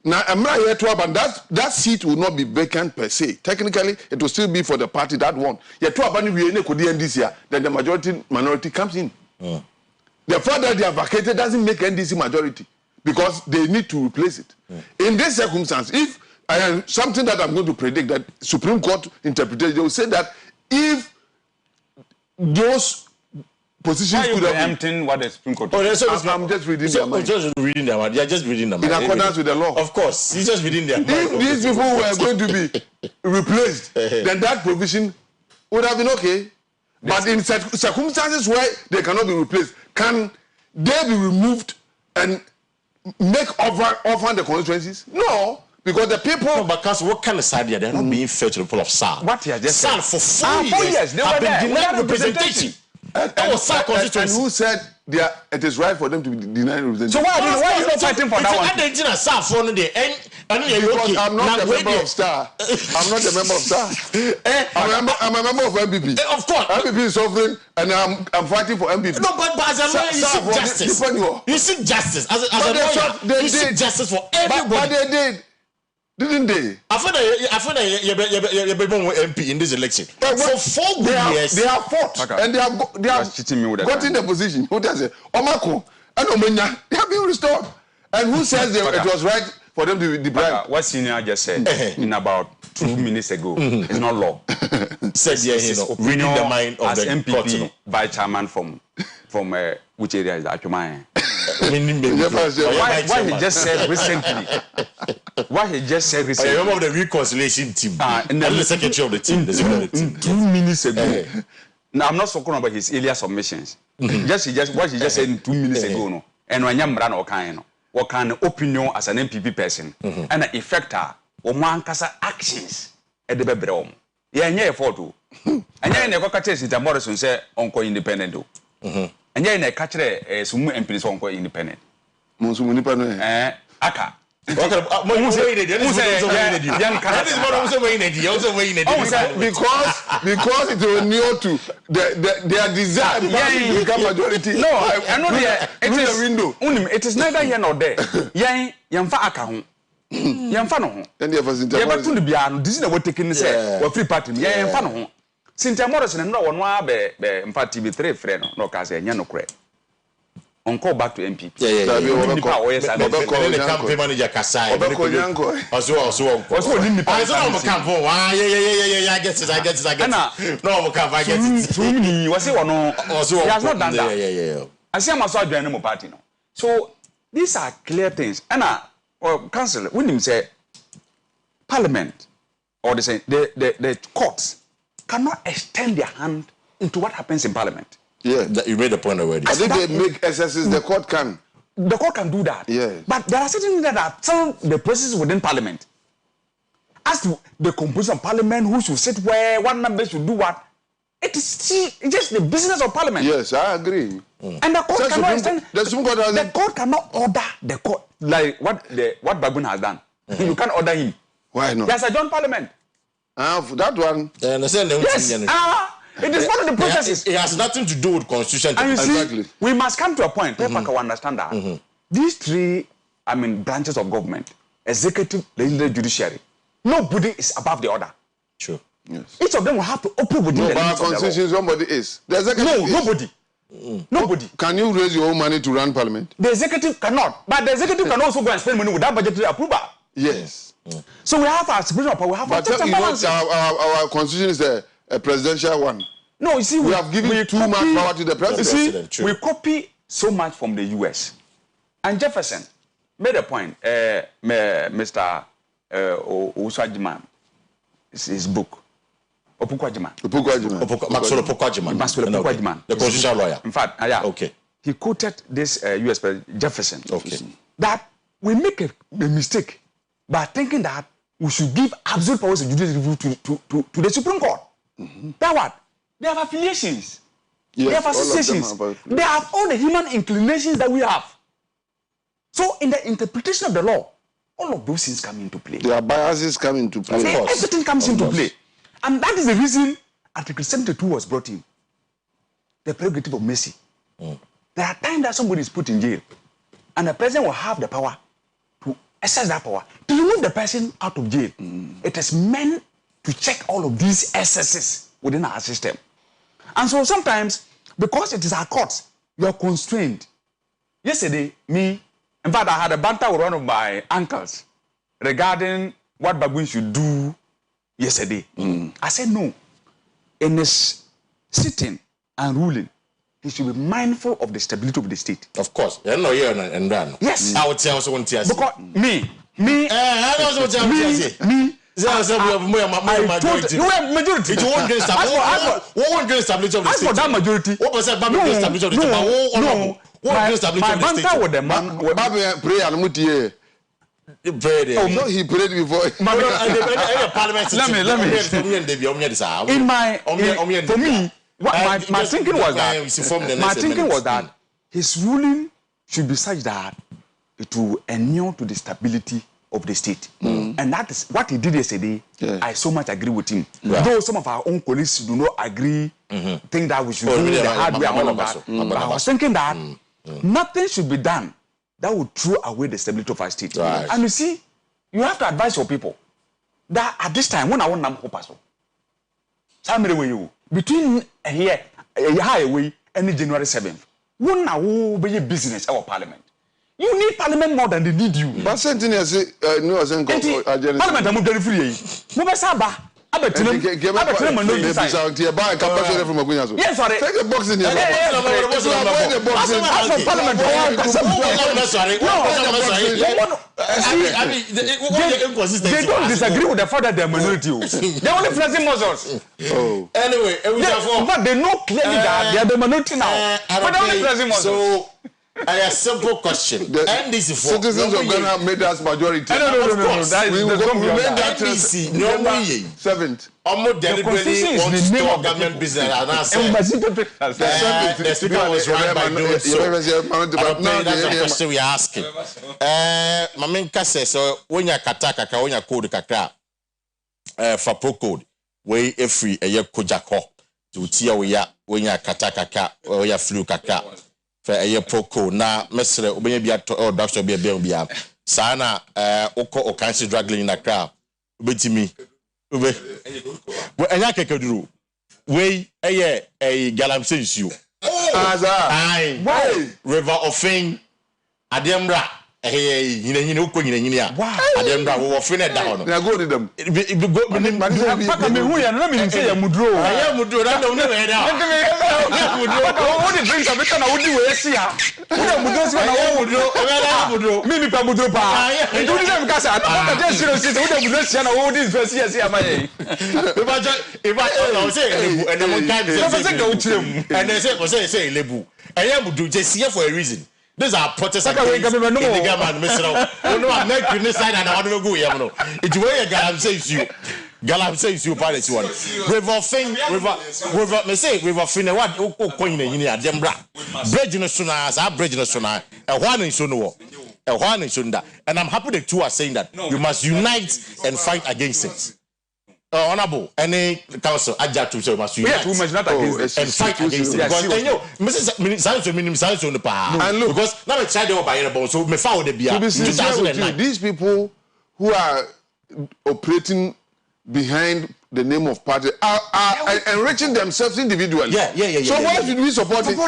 Now, that seat will not be vacant per se. Technically, it will still be for the party that won. Then the minority comes in. The fact that they are vacated doesn't make NDC majority because they need to replace it. In this circumstance, if something that I'm going to predict that Supreme Court interpretation, they will say that if those positions could have emptying what the Supreme Court. I'm just reading their mind. Just reading their mind. You're just reading their mind. In accordance with the law. Of course, he's just reading their mind. If these people were going to be replaced, then that provision would have been okay. But in circumstances where they cannot be replaced, can they be removed and make offer the constituencies? No. Because the people... No, because what kind of side they're not being fair to the people of SAR. What you just SAR for 4 years have been denied representation. And who said it is right for them to be denied representation? So why are you not fighting for that one? Because I'm not a member of STAR. I'm not a member of STAR. I'm a member of MPP. Of course. MPP is sovereign and I'm fighting for MPP. No, but as a lawyer, you seek justice. You seek justice. As a lawyer, you seek justice for everybody. But they did. Didn't they? I thought MP in this election. For 4 good years. They have fought. Okay. And they have gotten the position. Who does it? Omako and Omenya. They have been restored. And who says it was right for them to be deprived? What Senior just said in about 2 minutes ago is not law. Said reading the mind of the MPP by chairman from which area is Akuma? What he just said recently. What he just said recently. I remember the reconciliation team and the secretary of the team. 2 minutes ago. Now I'm not talking about his earlier submissions. What he just said 2 minutes ago. No, and when you're what kind of opinion as an MPP person and an effector or one kasa actions at the bedroom. Yeah, and yeah, photo. And yeah, never catch it. Morrison say uncle independent. And yeah, catch it some MPs uncle independent. Monsu independent. Aka. Because it was new to their desire to become majority. No, I know it is a window. It is neither here nor there. Yamfa aka. Yamfa no. And the first to be this is what taking say or free party. Yamfa no. Since Morrison no one wa be party be 3 friend no ka say nya no kure. On call back to MPP. The campaign manager Kasai. I get it. No, I get it. He has not done that. I see I'm also joining party now. So these are clear things. And council, when him say Parliament or the courts cannot extend their hand into what happens in Parliament. Yeah, you made the point already. I think they make excesses. The court can. The court can do that. Yeah. But there are certain things that are still the process within Parliament. As to the composition of Parliament, who should sit where, what members should do what, it is just the business of Parliament. Yes, I agree. And the court cannot extend. The court cannot order the court like what Bagun has done. You can't order him. Why not? There's a joint Parliament. That one. Yes. It is one of the processes. It has nothing to do with constitution. And you see, we must come to a point where people understand that these 3, branches of government, executive, legislative, judiciary, nobody is above the other. Sure. Yes. Each of them will have to operate within the limits of the law. Constitution, somebody is. The executive nobody. Nobody. Can you raise your own money to run Parliament? The executive cannot. But the executive can also go and spend money without budgetary approval. Yes. So we have our separation power. We have our checks and balances. Our constitution is a presidential one. No, you see, we have given too much power to the president. We copy so much from the US. And Jefferson made a point. Mr. Uswajiman, his book. Opukwajiman. The constitutional lawyer. In fact, okay. He quoted this US President Jefferson. Okay. That we make a mistake by thinking that we should give absolute powers of judicial review to the Supreme Court. That what? They have affiliations. Yes, they have associations. They have all the human inclinations that we have. So in the interpretation of the law, all of those things come into play. Their biases come into play. Everything comes into play. And that is the reason Article 72 was brought in. The prerogative of mercy. There are times that somebody is put in jail and the president will have the power to exercise that power to remove the person out of jail. It is meant to check all of these excesses within our system. And so sometimes, because it is our courts, you are constrained. Yesterday, in fact, I had a banter with one of my uncles regarding what Bagun should do yesterday. I said no. In his sitting and ruling, he should be mindful of the stability of the state. Of course. Yes. I would say also want to because me. Majority. It won't get stability of the state. As for that majority, what was that stability of the state? My banter with the man. Pray and mutie. Oh no, he prayed before. For me, my thinking was that his ruling should be such that it will inure to the stability of the state. And that is what he did yesterday. I so much agree with him. Though some of our own colleagues do not agree, think that we should do the hard way and all of that. But I was thinking that nothing should be done that would throw away the stability of our state. And you see, you have to advise your people that at this time, when I want to know between here, and January 7th, when I will be business our parliament. You need parliament more than they need you. But Sentinel say no asen go parliament am very free. Mo be saba. Abetinam no decide. Yes, sorry. Take the box in here. They don't disagree with the fact that they are minority. They only flexing muscles. Oh. Anyway, but they know clearly that they are the minority now. But they only flexing muscles. So, a simple question. The citizens of Ghana made us majority. No. We made that NDC. No, seventh. Almost deliberately want to stop government business. And I said, the speaker was right by doing so. That's the question we are asking. Mamenka says, so when you kataka, when you code kakra, for pro code, we every a year kojako to tia we ya when you kataka, or you flew kaka. For a year poco na mesre obenye bia to doctor bia sana oko o cancer dragging in a crowd betimi ube we enya kekeduru we a galamse issue why river of fame ademra nyina uko nyina ademra wo fine da hono na go dem paka me hu ya no me nse ya mudro na no na me da mudro what the drinks are better na wodi we sia wo mudro si na wo mudro me pa mudro pa ndu ni dem ka sa na just zero six wo mudro sia na wo di sia ma ye iba no say lebu and mo guy say go chirem and say lebu eya mudro je sia for a reason. These are protests against illegal man. No, I'm not going to side and I want to go here. No, it's where Galam says you. Galam says you party one. River Fin, me say River Fin. What? Coin in here. Dembra. Bridge no sooner as our bridge no sooner. A one in Suno. A one in Sunda. And I'm happy the two are saying that you must unite and fight against it. Honorable, any council adjust to must unite and fight against it. Because because now it's tried by so me found the beer. 2009. These people who are operating behind the name of party are enriching themselves individually. Yeah. So why should we support it?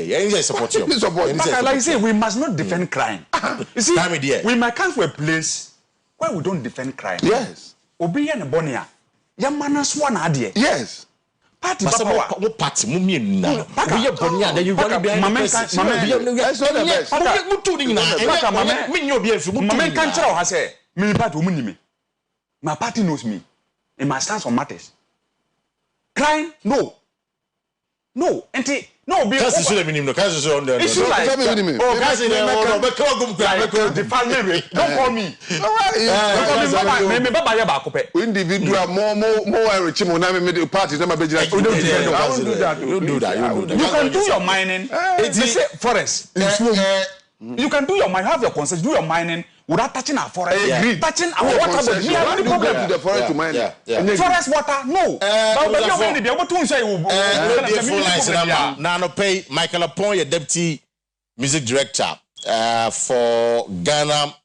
Yeah. Support you. Like I say, we must not defend crime. You see, we might come to a place where we don't defend crime. Yes. Obi and Bonia. Yamana swana adie. Yes. Party what party mummy na. We Bonia then you run behind mama that's not the best. Mama can tell her say me party umunime. My party knows me. And my stance on matters. Crime no. No, be Kasi should have no. Kasi should on there. It's like Kasi don't call me. Me baba ya ba kope. Individual more rich na me party na be I won't do that. You do that. You can do your mining. It's forest. You can do your mining, have your consent, do your mining without touching our forest. Touching our water body. We have any problem to the forest to mine. Forest water, no. Now no pay Michael Apon, your deputy music director for Ghana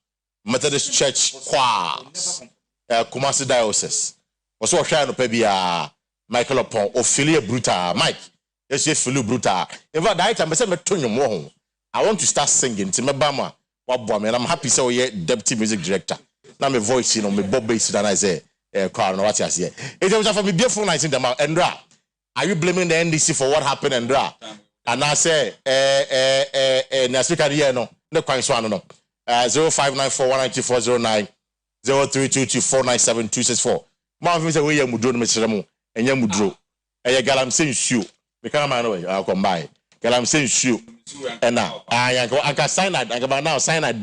Methodist Church Choirs, Kumasi Diocese. Also trying to pay Michael Apon, Ophelia Bruta, Mike. Yes, Philip Bruta. In fact, that time I said me turn your more. I want to start singing to my bama. And I'm happy so yeah, deputy music director. Now my voice, my bob bass and I say, crowd, what I say. It was for me beautiful nights in the mouth. Andra, are you blaming the NDC for what happened, Andra? And I say, no, no, 0594192409, 0322497264. Mom say we mudro Mr. Mo, and Yamudro. And Galam sends you. We can't man away, I'll come by. Galam sends you. And now I can sign that. I can now sign that.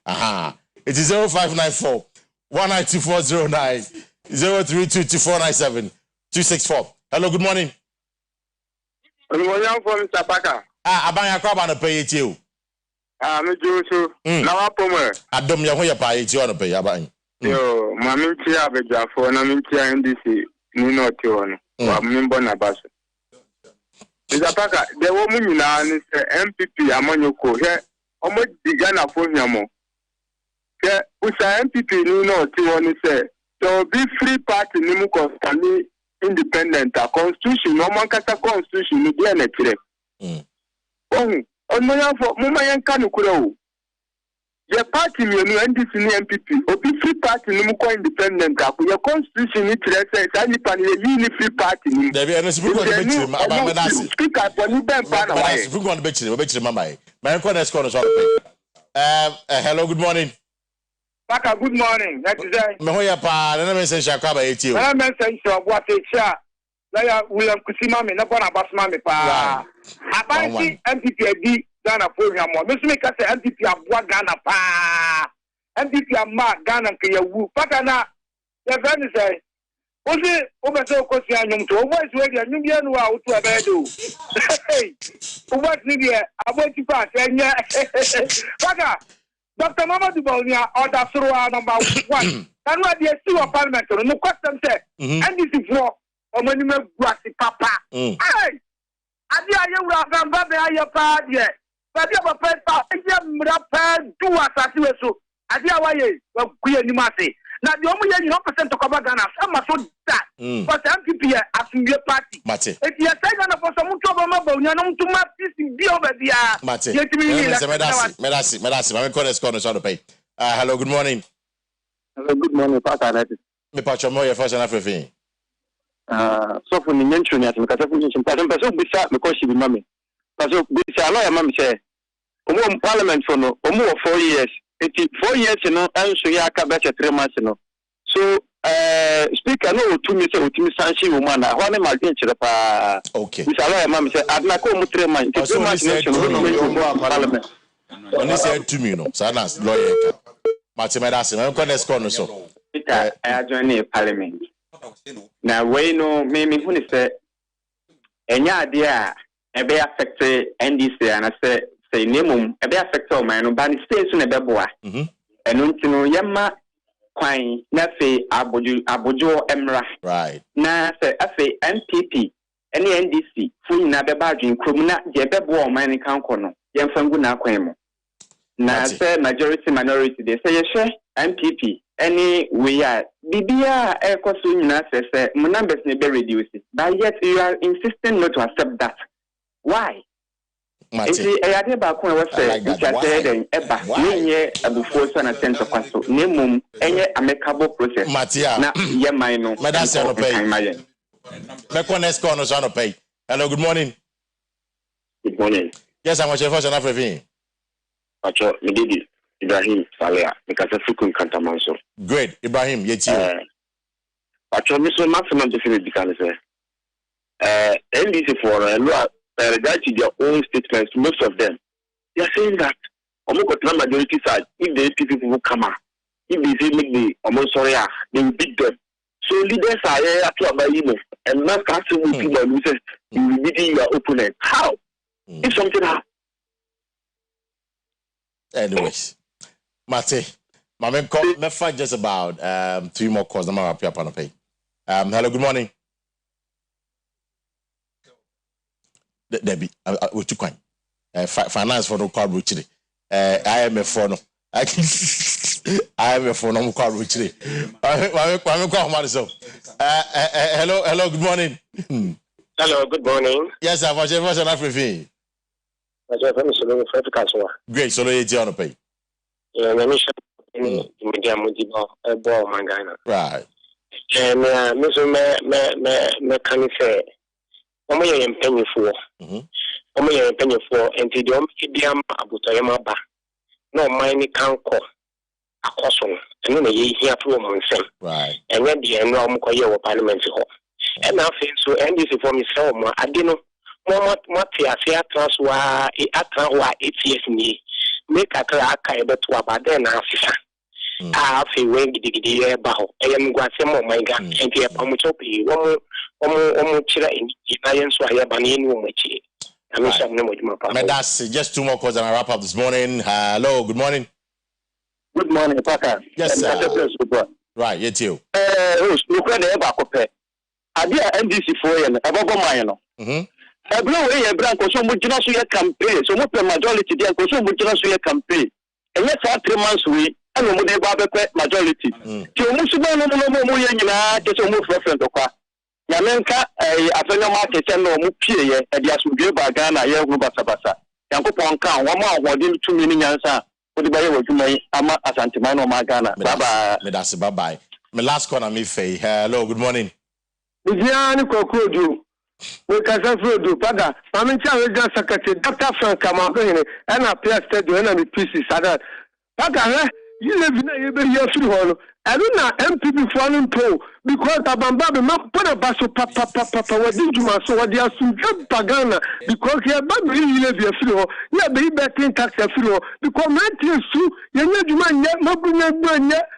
Aha. It is 0594 192409 0322497264. Hello, good morning. Good morning from Sapaka. Abanya Kraba na pay it you. Me Josu. Now Pomer. Adom ya hoya pay it you on pay Abanya. Yo, Mamintia Beja for Namintia NDC. Nino Tion. Mimbo Nabaso. Zapaka, the woman in MPP Amanyoko here, almost began a phone yamo. Here, which MPP no Tiwani say, so be free party Nimuko Stani independent, a constitution, no man kata constitution, Nidianetire. Oh, no, for Mumayan Kanukuro. the party you know NDC and MPP obi free party no mo independent gap your constitution it says any pan you free party ni there be speak on the betri about medasi speak up for ni ben pa na why speak on the betri mama my corner score no so hello good morning Paka good morning that is me ho ya pa na me say shaka ba eti o na me say so bo ate cha na ya William Kusima me na bona basma me pa abanti MPP adi Ghana program mo me me ka say MPP aboa Ghana pa MPP ama Ghana ke yawu Paka na ya friend say ozi obeso kosi anyum to voice we dia nyum ye no a otu abedo o voice ni dia aboti pa enya Paka Dr. Mamadou Bawumia order Surwa number 1. That's why they see our parliament. No question say. And this is for Omanime Guasi Papa. Hey, Adia Yura Gambabe Ayapa, yeah. Adia Papa, Mrapa, do as I do so. Adia Waye, Queen Nimasi. Now the only 1% to cover Ghana, some are so that. But MPP as in your party. Mate. If you are saying for some trouble, you know, to match this be over there. Mate. Medasi. I'm calling score no pay. Hello, good morning. Hello, good morning, Papa. Me pacho mo ye first and everything. So for the mention at me because person bisa me ko shi bi mami. Because bisa lawyer mami say, "Omo parliament for no, omo 4 years." 4 years no enso ya aka be 3 months no so speaker no to me say otimi sanshi woman na ho ne ma gbe chire pa okay bisa lawyer ma me say adna ko mu 3 months 3 months no parliament oni say to me no sana lawyer Mate medasi me ko next call no so speaker I join parliament na we no me hu ni say enya ade a e be affect NDC and say say nemum e be affect o man no ba ni stay so na be boa enu ntino yema kwan na fe abojo emra right na say afi MPP ene NDC fu nyina be ba adwen krom na je be boa o man ni kan ko no yemfangu na kwan mo na say majority minority they say ye MPP any we are bibia e koso nyina say mo numbers ne be reduce but yet you are insisting not to accept that why Isi ayade ba ko we say because den eba nye abufo so na center kwaso nemum enye amicable process na ye man no medasi no pay me ko next call no so no pay hello good morning yes I'm watching first and everything Pacho Medidi Ibrahim Salea because Fukun Kantamanso great Ibrahim yeti Pacho miso maximum definitely can say NDC for regard to their own statements, most of them, they are saying that the majority side, if the people will come out, if they say make the they will beat them. So leaders are here to about you, and not casting with people losers, you will beat your opponent. How? If something happens. Anyways, Mate, my man call me fight just about 3 more calls. I'm up here upon a pay. Hello, good morning. Debbie, we took one. Finance for no car routine. IMF for no. IMF for no car routine. I'm call myself. Hello, good morning. Hello, good morning. Yes, I'm watching first and everything. Great, so it's on the pay. Right. And me can say. Omo ye mpenye fuo enti de omo biam abutayema ba na oman ni kanko akoso no na ye hia pro mo nsem right enye de eno omo koye wo parliament ho e na afi so NDC for me say omo ade no mo tia transwa e atranwa 8 years ni make akra aka e beto abade na afisa afi we gidigidi e ba ho e yem gwase mo oman ga enti e pamuchopi omo chira in so ayabani ni omochi Medasi, just 2 more calls and I wrap up this morning. Hello, good morning. Good morning, Paka. Yes, sir. Right, you too. Look at the Bacope. I did NDC for you, a Bobo Mayano. I blew away a brand, so much not campaign, so much majority there, so much not campaign. And let's have 3 months we and no majority. To Musumo, just almost reference to Qua. Yamenka, afenya market no mu pie ye e dia so dwe ba Ghana ye hu basabasa. Yankopon kan wo ma awodin 2 million nyansa What the way was ama Asantimano Magana. Bye Medasi, bye bye. My last corner, me Faye. Hello, good morning. Viviani Kokodu. We can say do Paga. I'm in charge of Secretary Dr. Frank Kamagani and a player said the enemy pieces. Paga, you live in a year free hall. I don't know MPP falling pro because Abamba put a basso papa what did you so what they are some Pagana because he had not really live your free hall. Yeah, baby betting tax a free hall because Matthew Sue, you man yet, no bring yet.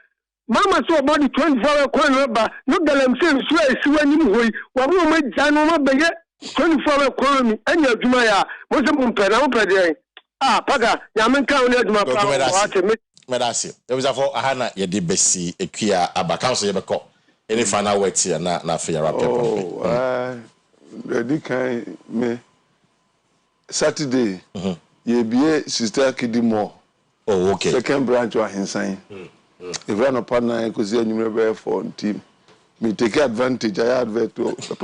Mama so about the 24-hour corner, no galam saying swear when you way, what will make Jano be 24-hour economy and your Jumaya was a mumpera per Ah, Paga, Yamanka only my power. Medasi. There was a for Hana Yadibesi, a Kia Abacouncil Yabako. Any final words here, not for your the me Saturday, ye be sister Kidimo. Oh, okay. Second branch or insane. If I no partner, I could see a new for team. Me take advantage. I advert to opposite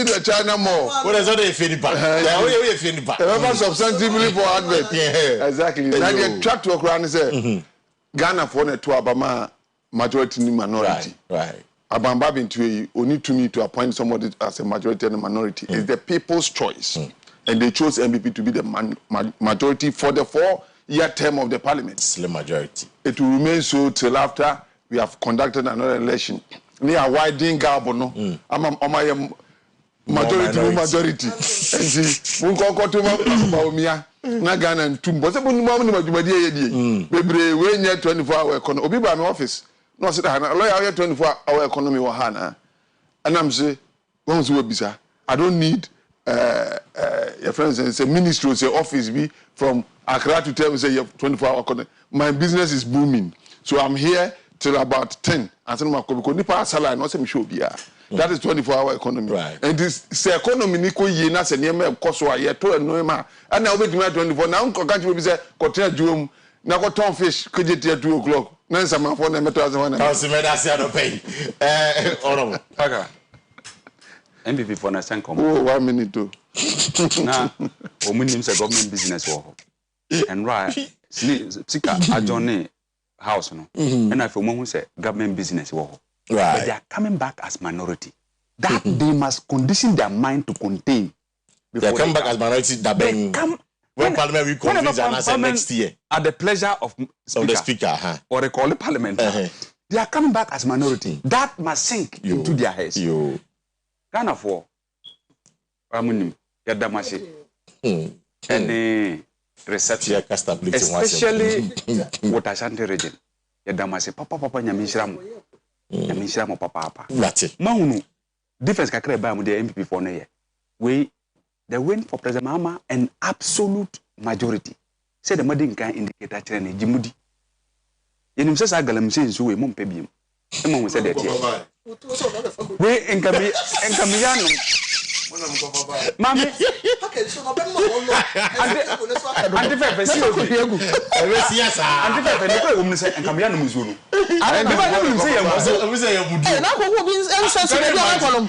the China Mall. What is other Philippa? Substantively for advert. Exactly. Now you track to a crown and say Ghana for to Abama majority minority. Right. Abamba into only to me to appoint somebody as a majority and a minority. It's the people's choice. And they chose MPP to be the majority for the 4-year term of the parliament. Slim majority. It will remain so till after we have conducted another election. Near widening Gabono, I'm a majority. And see, we go to Maumia, Nagan and Tumbo. Baby, when you're 24-hour economy, Obi by my office. No, sit down. A lawyer 24-hour economy or Hana. And I'm saying, once we be, sir, I don't need. Your friends say ministry say office be from Accra to tell me say you have 24-hour economy. My business is booming, so I'm here till about 10. I said my because nipa salary no say me show be. That is 24-hour economy. Right. And this say economy ni ko ye na say niam cost wa ye to no ma. And now we do 24 now nko ka be say ko tell juom na ko ton fish ko je 2 o'clock. Na sama for na meto asan na. How's the medicine no pay? Honorable. Paga. MPP for na sen come. Oh, 1 minute too. Now, we need a government business war. And right, Sika adjourn house no. And I feel who say government business war. Right. But they are coming back as minority. That they must condition their mind to contain. They come back as minority. They come when Parliament will convince and answer next year at the pleasure of the speaker, or they call it Parliament. They are coming back as minority. That must sink into their heads. Ghana for Ramunim Yadamasi and reception, especially what Ashanti region. Yadamasi Papa Nyamishram Papa. That's it. Maunu difference kakre ba mu the MPP for na we the win for President Mahama an absolute majority. Say the mother can indicate that trend Jimudi. Yenim say sa galamse nso we mom pebiem. Emma we say that here. We enkamiano Mami, ante fefe si o diegu. Ewe siasa. Ante fefe ne ko omni se enkamiano muzuru. And the man say ya muzu, say ya mudu. Na ko ko bin ensa se de ya kolom.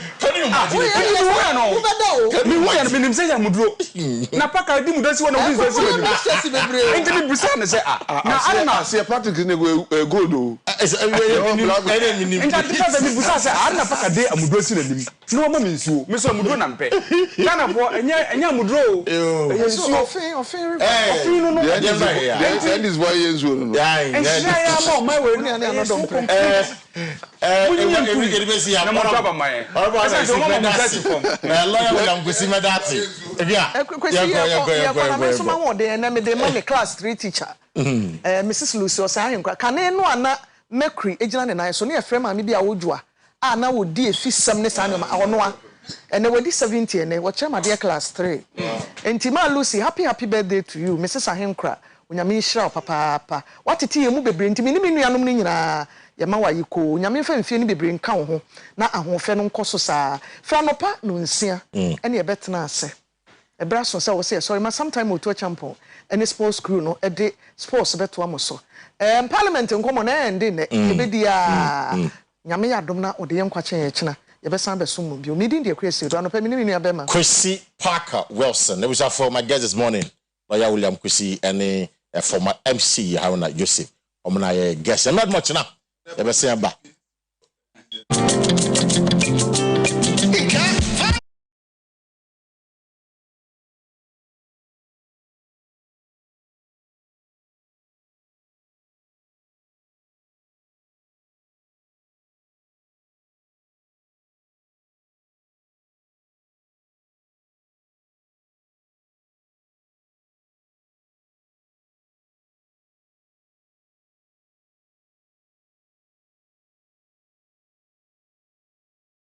Mi wo ya binim say ya mudu. Na paka di mudu si wona wo say si bebre. Ente ni busa ne say na ana say Patrick ne go gold o. Ente ante fefe ni busa say ana paka de amudu si na nim. No ma mi nsuo. Me so amudu na mpe. Ghana for enya mudro ofin no that is why you no and share am my way ni na don pre we get be see am na lawyer we am Kwesi medati ya so ma won de na me de my class 3 teacher Mrs Lucy Osahenkwa kan no ana Mercury ejina ne nan so ne efrem ma me bi a wodua a na wodi efisam ne san ma ono a and they were 70 and they were my class 3. And Tima Lucy, happy birthday to you, Mrs. Ahenkra. When you mean sure, papa. What it is, you be bring to me, Yamawa Yiko, Yamin Fan be bring count home. Now I won't fan cososa. Franopa, no seer, and you better not say. A brass was say, sorry, my sometime will to a champion, and a sports crew, no, a day sports bet to Amoso. Parliament and common end in the Bedia Yamia Domna or the young Quachina. yɛbɛsan bɛsom bi medin de Kwesi do anɔpa mini ni abema Kwesi Parker Wilson. It was for my guest this morning. Lawyer William Kwesi and former MC Haruna Joseph. Omna guest. I'm not much now. Yɛbɛsan ba.